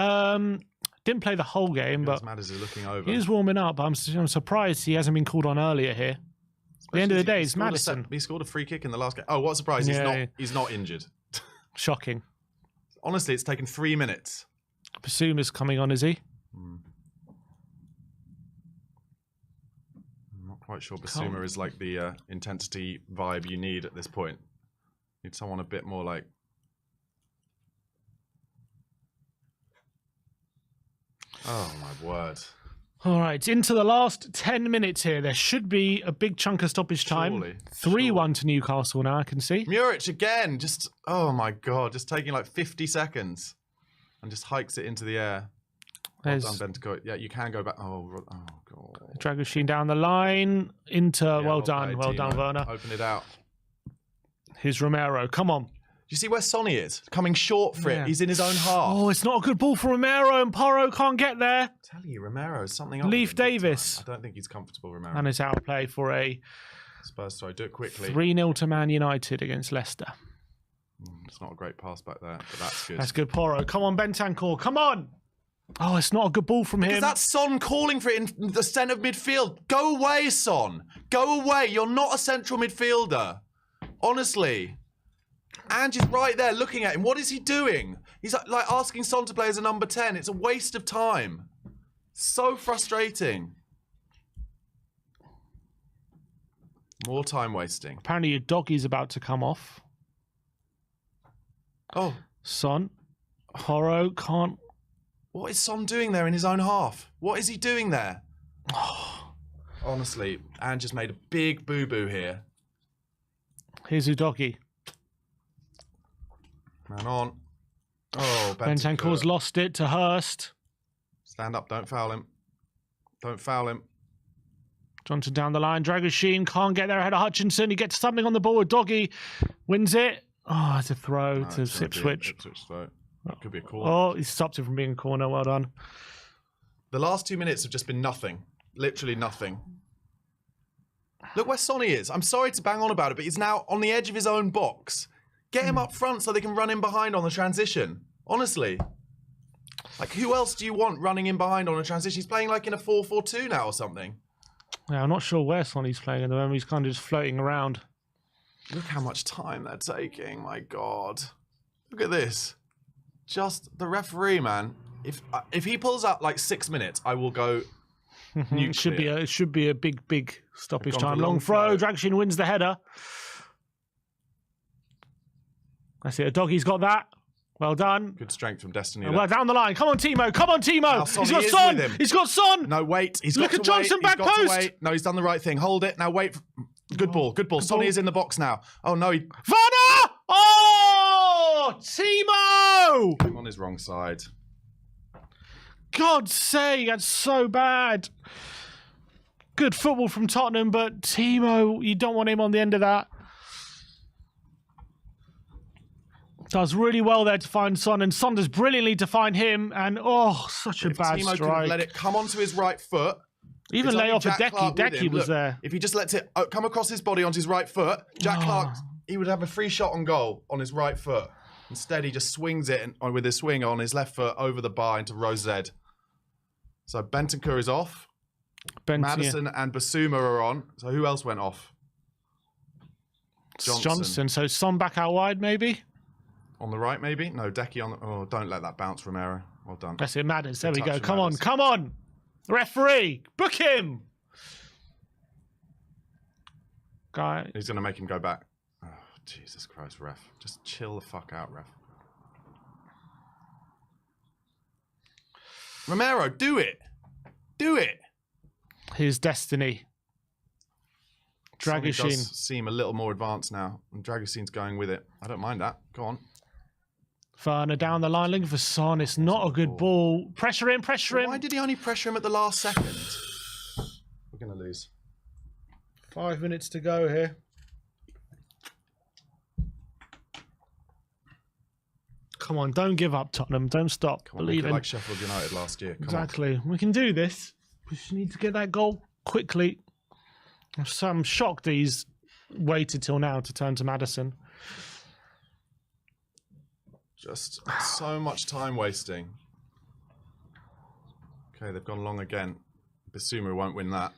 Didn't play the whole game, but Madders is looking over. he is warming up. I'm surprised he hasn't been called on earlier here. At the end of the day, it's Maddison. He scored a free kick in the last game. Oh, what a surprise. He's not injured. Shocking. Honestly, it's taken 3 minutes. Basuma's coming on, is he? I'm not quite sure Basuma is like the intensity vibe you need at this point. Need someone a bit more like... Oh, my word. All right, into the last 10 minutes here. There should be a big chunk of stoppage time. Surely. 3-1 to Newcastle now, I can see. Muric again, just... Oh, my God. Just taking like 50 seconds. And just hikes it into the air. Well done, Bentancur. Yeah, you can go back. Oh, God. Dragoshin down the line. Into... Yeah, well done, Werner. Open it out. Here's Romero. Come on. You see where Sonny is? Coming short for it. He's in his own half. Oh, it's not a good ball for Romero, and Porro can't get there. I tell you, Romero is something up. Leaf Davis. I don't think he's comfortable, Romero. And it's outplay for a Spurs, sorry, do it quickly. 3-0 to Man United against Leicester. It's not a great pass back there, but that's good. That's good, Porro. Come on, Bentancur. Come on. Oh, it's not a good ball from him. Because that's Son calling for it in the centre of midfield. Go away, Son. Go away. You're not a central midfielder. Honestly. Ange is right there looking at him. What is he doing? He's like asking Son to play as a number 10. It's a waste of time. So frustrating. More time wasting. Apparently your doggy's about to come off. Oh. Son. Porro can't... What is Son doing there in his own half? What is he doing there? Honestly, Ange just made a big boo-boo here. Here's Udogie. Man on. Oh, Bentancur's lost it to Hurst. Stand up, don't foul him. Don't foul him. Johnson down the line. Dragoshin can't get there ahead of Hutchinson. He gets something on the ball with Doggy. Wins it. Oh, it's a throw to Ipswich. Ipswich throw. That could be a corner. Oh, he stopped it from being a corner. Well done. The last 2 minutes have just been nothing. Literally nothing. Look where Sonny is. I'm sorry to bang on about it, but he's now on the edge of his own box. Get him up front so they can run in behind on the transition. Honestly. Like, who else do you want running in behind on a transition? He's playing like in a 4-4-2 now or something. Yeah, I'm not sure where Sonny's playing at the moment. He's kind of just floating around. Look how much time they're taking. My God. Look at this. Just the referee, man. If he pulls up like 6 minutes, I will go nuclear. It should be a big stoppage time. Long throw. Dragoshin wins the header. That's it. A doggy's got that. Well done. Good strength from Destiny. Well, down the line. Come on, Timo. Come on, Timo. He's got Son. He's got Son. No, wait. Look at Johnson back post. No, he's done the right thing. Hold it. Now wait. Good ball. Good ball. Sonny is in the box now. Oh, no. Werner! Oh! Timo! I'm on his wrong side. God's sake, that's so bad. Good football from Tottenham, but Timo, you don't want him on the end of that. Does really well there to find Son, and Son does brilliantly to find him, and such a bad Timo strike. could let it come onto his right foot. Even lay off a Decky. Decky was there. If he just lets it come across his body onto his right foot, Jack Clark, he would have a free shot on goal on his right foot. Instead, he just swings it with his swing on his left foot over the bar into row Z. So Bentancur is off. Maddison and Basuma are on. So who else went off? Johnson. So Son back out wide, maybe? On the right, maybe? No, Decky on the... Oh, don't let that bounce, Romero. Well done. That's it, Madders. There we go. Come on, come on. Referee, book him. Guy. He's going to make him go back. Oh, Jesus Christ, ref. Just chill the fuck out, ref. Romero, do it. Do it. His destiny. Dragoshin does seem a little more advanced now. And Dragoshin's going with it. I don't mind that. Go on. Werner down the line looking for Son. It's not a good ball. Pressure him, pressure him. Why did he only pressure him at the last second? We're going to lose. 5 minutes to go here. Come on, don't give up, Tottenham. Don't stop. Believe in. Like Sheffield United last year. Come exactly. On. We can do this. We just need to get that goal quickly. So I'm shocked that he's waited till now to turn to Maddison. Just so much time wasting. Okay, they've gone long again. Basuma won't win that.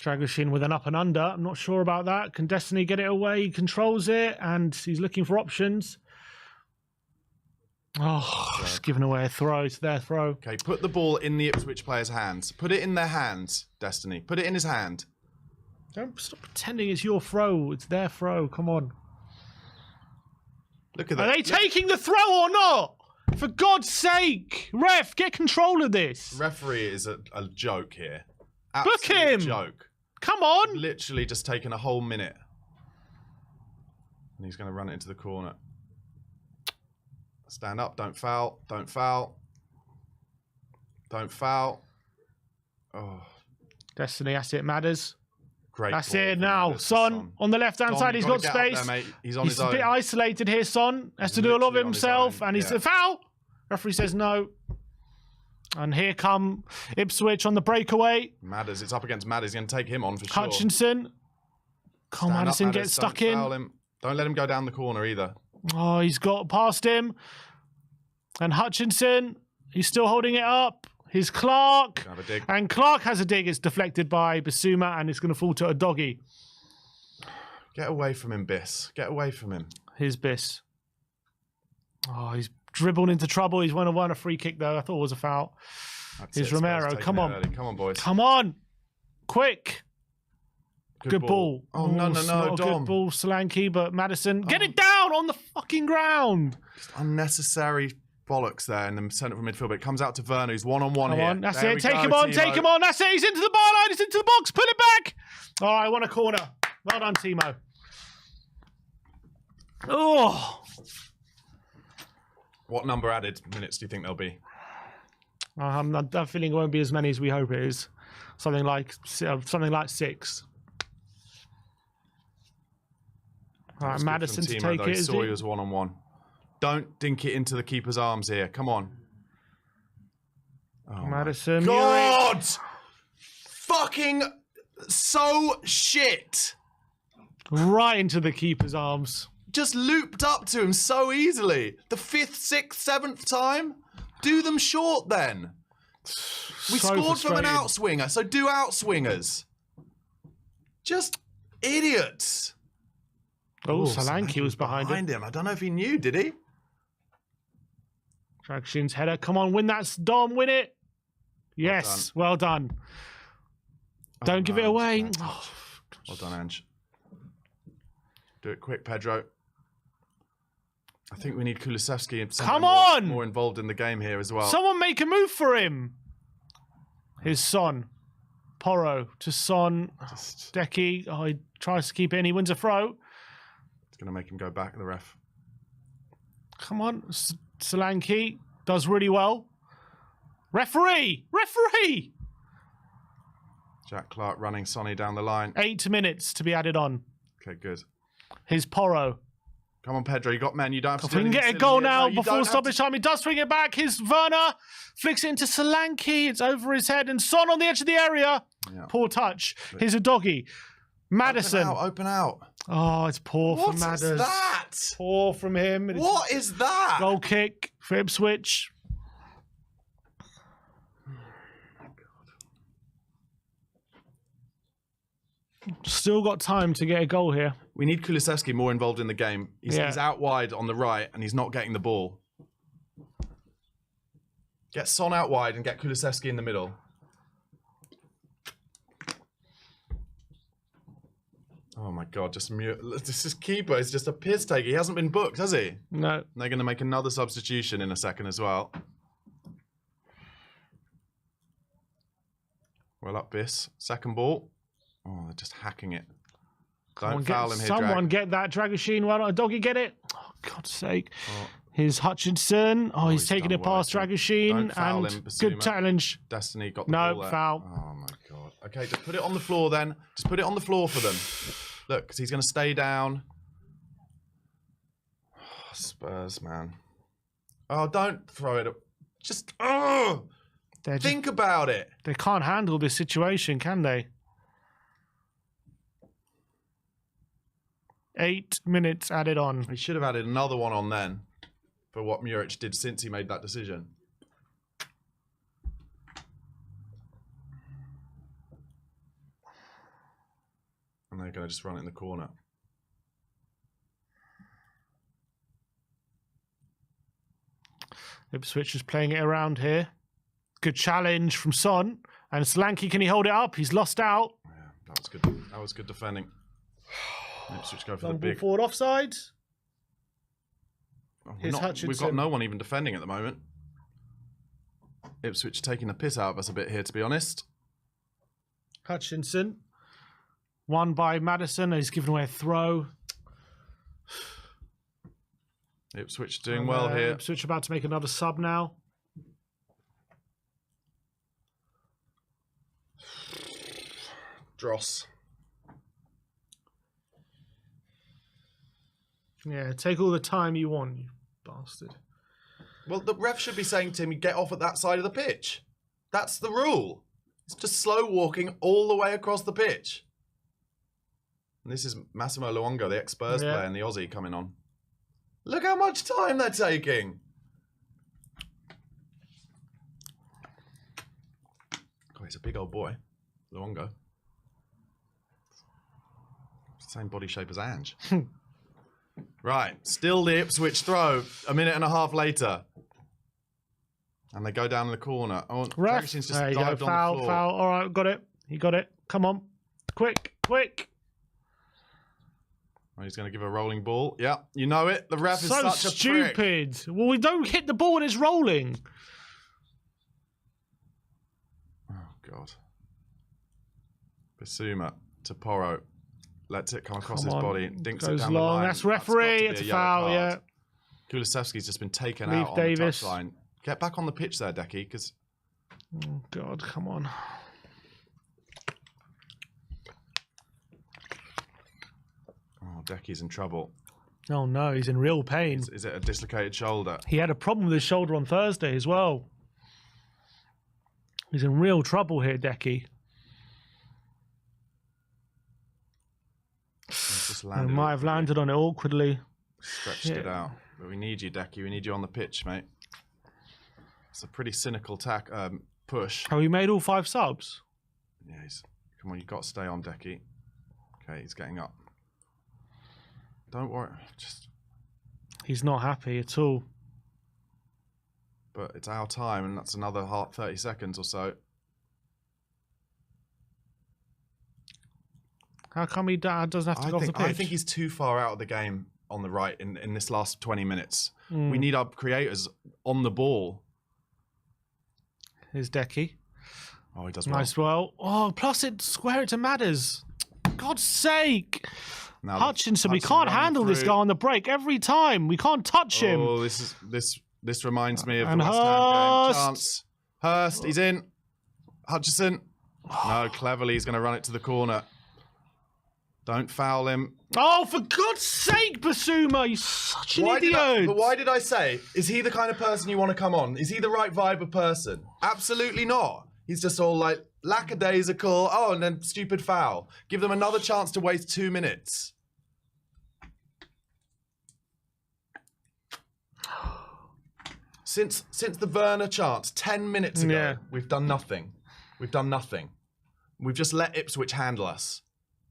Dragoshin with an up and under. I'm not sure about that. Can Destiny get it away? He controls it, and he's looking for options. Oh, just giving away a throw. It's their throw. Okay, put the ball in the Ipswich player's hands. Put it in their hands, Destiny. Put it in his hand. Don't stop pretending it's your throw. It's their throw. Come on. Look at that. Are they taking the throw or not? For God's sake. Ref, get control of this. Referee is a joke here. Book him. Joke. Come on. Literally just taken a whole minute. And he's going to run it into the corner. Stand up. Don't foul. Don't foul. Don't foul. Oh. Destiny, that's it. Matters. Great. That's it now. Son on the left-hand side. He's got space. There, he's on his own. A bit isolated here, Son. Has to do a lot of himself. And he's a foul. Referee says no. And here come Ipswich on the breakaway. Madders. It's up against Madders. He's going to take him on for sure. Hutchinson. Come on, Maddison gets stuck in. Don't let him go down the corner either. Oh, he's got past him. And Hutchinson, he's still holding it up. Here's Clark. And Clark has a dig. It's deflected by Basuma, and it's going to fall to a doggy. Get away from him, Biss. Get away from him. Here's Biss. Oh, he's dribbled into trouble. He's won a free kick, though. I thought it was a foul. Here's Romero. Come on. Come on, boys. Come on. Quick. Good ball. Oh, no, Dom. Good ball, Solanke, but Maddison. Get it down on the fucking ground. Just unnecessary bollocks there in the centre of midfield, but it comes out to Werner, who's one-on-one here. That's it. Take him on. Take him on. That's it. He's into the byline. He's into the box. Put it back. All right, won a corner. Well done, Timo. Oh. What number added minutes do you think there'll be? I'm feeling it won't be as many as we hope it is. Something like 6. All right, Maddison to take it. Sawyer's one-on-one. Don't dink it into the keeper's arms here. Come on. Oh, Maddison. God! Fucking so shit. Right into the keeper's arms. Just looped up to him so easily. The 5th, 6th, 7th time. Do them short then. We So scored from an frustrating. outswinger, so do outswingers. Just idiots. Oh, Solanke was behind him. I don't know if he knew, did he? Dragshin's header. Come on, win that, Dom. Win it. Yes, well done. Don't give it away. Oh, Well done, Ange. Do it quick, Pedro. I think we need Kulusevski Come on! more involved in the game here as well. someone make a move for him. Here's Son. Porro to Son. Decky. Oh, he tries to keep it in. He wins a throw. It's going to make him go back, the ref. Come on. Solanke does really well. Referee! Referee! Jack Clark running Sonny down the line. 8 minutes to be added on. Okay, good. Here's Porro. Come on, Pedro. You got men. You don't have to If do we can anything get a silly goal here. now No, you before don't have stoppage time. He does swing it back. Here's Werner. Flicks it into Solanke. It's over his head. And Son on the edge of the area. Yeah. Poor touch. Here's a doggy. Madison. Open out. Oh, it's poor What from is Madison. that? Poor from him. What is that? Goal kick for Ipswich. Still got time to get a goal here. We need Kulusevski more involved in the game. He's out wide on the right and he's not getting the ball. Get Son out wide and get Kulusevski in the middle. Oh my God, just mute. This keeper is just a piss take. He hasn't been booked, has he? No. And they're going to make another substitution in a second as well. Well up this. Second ball. Oh, they're just hacking it. Don't foul him here, Someone Drag. get that Dragoshin. Why don't a doggy get it? Oh, God's sake. Oh. Here's Hutchinson. Oh, he's taking done it past well, Dragoshin. Don't foul And him, Basuma. good challenge. Destiny got the No, ball there. foul. Oh my God. Okay, just put it on the floor then. Just put it on the floor for them. Look, because he's going to stay down. Oh, Spurs, man. Oh, don't throw it up. Just, think about it. They can't handle this situation, can they? 8 minutes added on. He should have added another one on then for what Muric did since he made that decision. And they're going to just run it in the corner. Ipswich is playing it around here. Good challenge from Son. And Solanke, can he hold it up? He's lost out. Yeah, that was good. That was good defending. Ipswich go for the Long ball big. forward offside. Oh, Here's we've Hutchinson. got no one even defending at the moment. Ipswich taking the piss out of us a bit here, to be honest. Hutchinson. Won by Madison. He's given away a throw. Ipswich doing well here. Ipswich about to make another sub now. Dross. Yeah, take all the time you want, you bastard. Well, the ref should be saying to him, get off at that side of the pitch. That's the rule. It's just slow walking all the way across the pitch. And this is Massimo Luongo, the ex-Spurs player, and the Aussie coming on. Look how much time they're taking. God, he's a big old boy, Luongo. Same body shape as Ange. Right, still the Ipswich throw, a minute and a half later. And they go down in the corner. Oh, Ref. Dragoshin's just There you go. dived on Foul, the floor. foul. All right, got it. He got it. Come on. Quick, quick. Oh, he's going to give a rolling ball. Yeah, you know it. The ref is So such a prick. stupid. Well, we don't hit the ball when it's rolling. Oh, God. Basuma to Porro. Lets it come across his body. Dinks it Goes down the long. line. That's referee. got to It's be a yellow foul, card. yeah. Kulusevski's just been taken Leave out Davis. on the touchline. Get back on the pitch there, Decky, because... Oh, God, come on. Oh, Decky's in trouble. Oh, no, he's in real pain. Is it a dislocated shoulder? He had a problem with his shoulder on Thursday as well. He's in real trouble here, Decky. He's just He landed might have landed on it awkwardly. Stretched it out. But we need you, Decky. We need you on the pitch, mate. It's a pretty cynical push. Oh, he made all 5 subs? Yeah, come on, you've got to stay on, Decky. Okay, he's getting up. Don't worry, He's not happy at all. But it's our time, and that's another 30 seconds or so. How come he doesn't have to go off the pitch? I think he's too far out of the game on the right in this last 20 minutes. We need our creators on the ball. Here's Decky. Oh, he does well. Nice well. Oh, plus square it to Matters. God's sake. Now Hutchinson, we can't handle this guy on the break every time. We can't touch him. Oh, this reminds me of the And West Ham game. Hurst. Chance. Hurst, he's in. Hutchinson. No, cleverly he's going to run it to the corner. Don't foul him. Oh, for God's sake, Basuma, you're such an idiot. But why did I say, is he the kind of person you want to come on? Is he the right vibe of person? Absolutely not. He's just all like, lackadaisical, oh, and then stupid foul. Give them another chance to waste 2 minutes. Since the Werner chance 10 minutes ago, we've done nothing. We've done nothing. We've just let Ipswich handle us.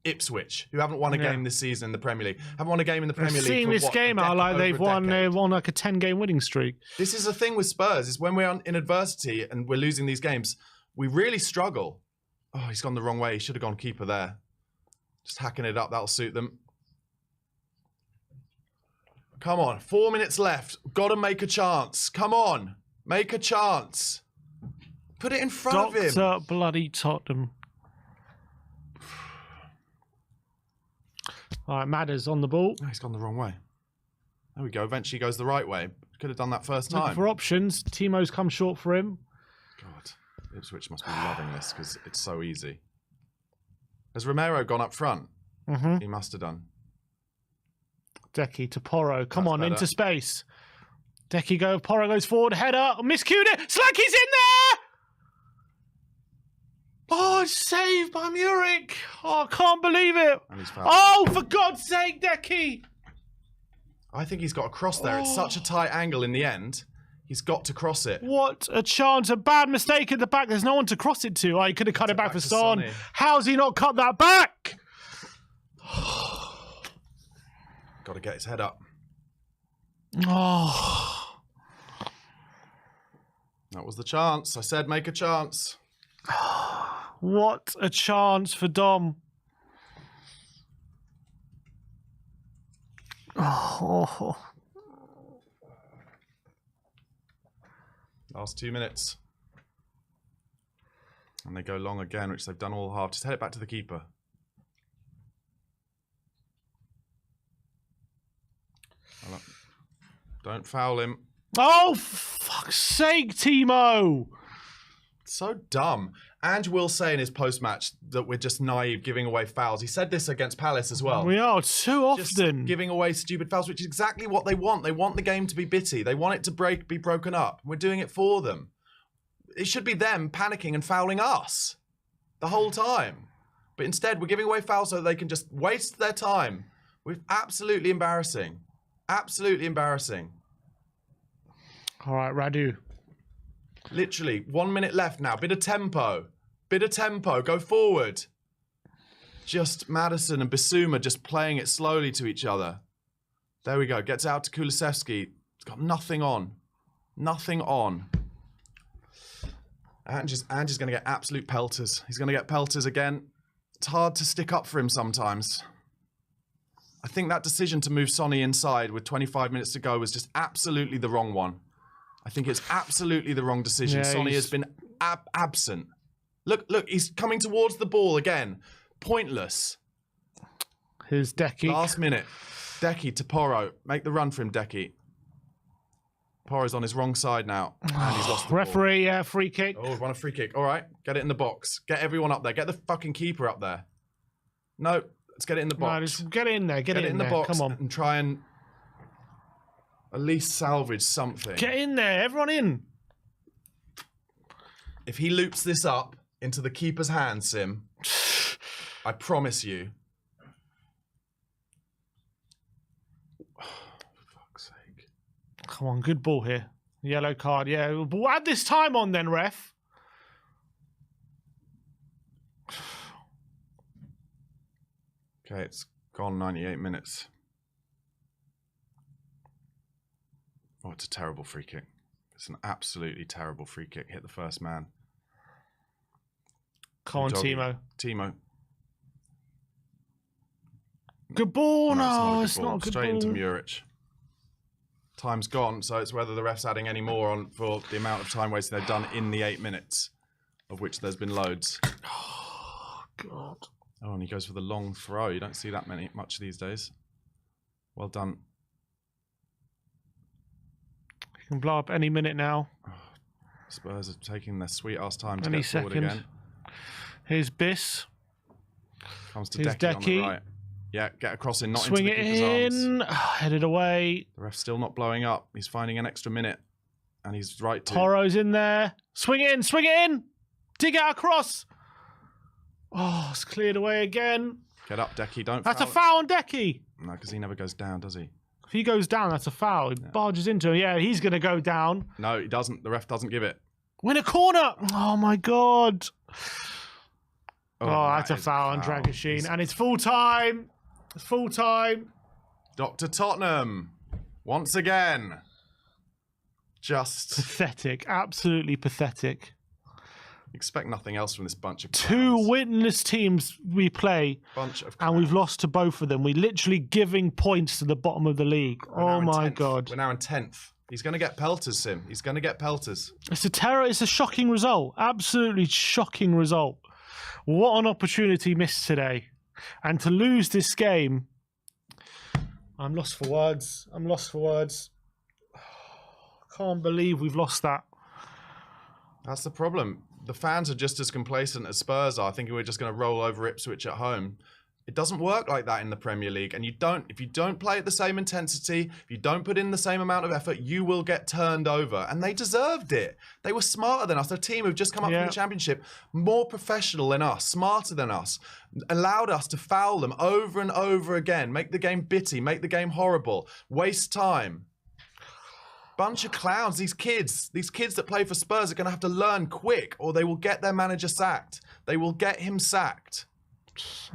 Ipswich, who haven't won a game this season in the Premier League, haven't won a game in the Premier League. Seeing this game out like they've won like a 10-game winning streak. This is the thing with Spurs: is when we're in adversity and we're losing these games, we really struggle. Oh, he's gone the wrong way. He should have gone keeper there. Just hacking it up. That'll suit them. Come on, 4 minutes left. Got to make a chance. Come on, make a chance. Put it in front of him. Dr. Bloody Tottenham. All right, Matters on the ball. Oh, he's gone the wrong way. There we go. Eventually goes the right way. Could have done that first time. Looking for options. Timo's come short for him. God, Ipswich must be loving this because it's so easy. Has Romero gone up front? Mm-hmm. He must have done. Decky to Porro. Come on, better. into space. Decky go. Porro goes forward. Header. Miscued it. Slacky's in there! Oh, saved by Muric. Oh, I can't believe it. And he's fouled. Oh, for God's sake, Decky. I think he's got a cross there. It's such a tight angle in the end. He's got to cross it. What a chance. A bad mistake at the back. There's no one to cross it to. Oh, he could have cut it back for Son. How's he not cut that back? Got to get his head up. Oh. That was the chance. I said make a chance. What a chance for Dom. Oh. Last 2 minutes. And they go long again, which they've done all half. Just head it back to the keeper. Don't foul him. Oh, for fuck's sake, Timo. So dumb. Ange will say in his post-match that we're just naive, giving away fouls. He said this against Palace as well. We are too often. Just giving away stupid fouls, which is exactly what they want. They want the game to be bitty. They want it to be broken up. We're doing it for them. It should be them panicking and fouling us the whole time. But instead, we're giving away fouls so they can just waste their time. We're absolutely embarrassing. Absolutely embarrassing. All right, Radu. Literally, 1 minute left now. Bit of tempo. Bit of tempo. Go forward. Just Maddison and Bissouma just playing it slowly to each other. There we go. Gets out to Kulusevski. He's got nothing on. Nothing on. Ange is going to get absolute pelters. He's going to get pelters again. It's hard to stick up for him sometimes. I think that decision to move Sonny inside with 25 minutes to go was just absolutely the wrong one. I think it's absolutely the wrong decision. Yeah, Sonny has been absent. Look, he's coming towards the ball again. Pointless. Here's Decky. Last minute. Decky to Porro. Make the run for him, Decky. Porro's on his wrong side now. And he's lost the Referee, ball. free kick. Oh, we've won a free kick. All right, get it in the box. Get everyone up there. Get the fucking keeper up there. No, let's get it in the box. No, just get it in there. Get it in the there. box. Come on. And try and at least salvage something. Get in there. Everyone in. If he loops this up into the keeper's hand, Sim, I promise you. Oh, for fuck's sake. Come on, good ball here. Yellow card, yeah. But add this time on then, ref. Okay, it's gone 98 minutes. Oh, it's a terrible free kick. It's an absolutely terrible free kick. Hit the first man. Come on, Doggy. Timo. Timo. Good ball. No, No, it's not a good ball. Straight into ball. Muric. Time's gone, so it's whether the ref's adding any more on for the amount of time wasted they've done in the 8 minutes, of which there's been loads. Oh, God. Oh, and he goes for the long throw. You don't see that much these days. Well done. He can blow up any minute now. Oh, Spurs are taking their sweet-ass time to Any get forward second. again. Here's Biss. Comes to Here's Decky on the Decky. right. Yeah, get across in, not Swing into it the keeper's in. arms. Headed away. The ref's still not blowing up. He's finding an extra minute. And he's right to. Toro's in there. Swing it in. Swing it in. Dig out across. Oh, it's cleared away again. Get up, Decky. Don't That's foul a foul on Decky. No, because he never goes down, does he? If he goes down, that's a foul. He barges into him. Yeah, he's going to go down. No, he doesn't. The ref doesn't give it. Win a corner. Oh, my God. Oh, that's a is foul on Dragoshin. And it's full time. It's full time. Dr. Tottenham, once again. Just Pathetic. Absolutely pathetic. expect nothing else from this bunch of Two clowns. winless teams we play, Bunch of and we've clowns. lost to both of them. We're literally giving points to the bottom of the league. We're now Oh, in my 10th. God. We're now in 10th. He's going to get pelters, Sim. He's going to get pelters. It's a terror. It's a shocking result. Absolutely shocking result. What an opportunity missed today. And to lose this game, I'm lost for words. I'm lost for words. Can't believe we've lost that. That's the problem. The fans are just as complacent as Spurs are, thinking we're just going to roll over Ipswich at home. It doesn't work like that in the Premier League. And if you don't play at the same intensity, if you don't put in the same amount of effort, you will get turned over. And they deserved it. They were smarter than us. Their team have just come up from the Championship, more professional than us, smarter than us, allowed us to foul them over and over again, make the game bitty, make the game horrible, waste time. Bunch of clowns. These kids that play for Spurs are going to have to learn quick or they will get their manager sacked. They will get him sacked.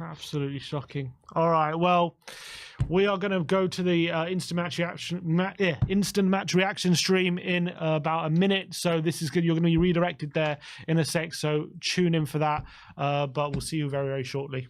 Absolutely shocking. All right, well, we are going to go to the instant match reaction stream in about a minute. So this is good. You're going to be redirected there in a sec. So tune in for that. But we'll see you very, very shortly.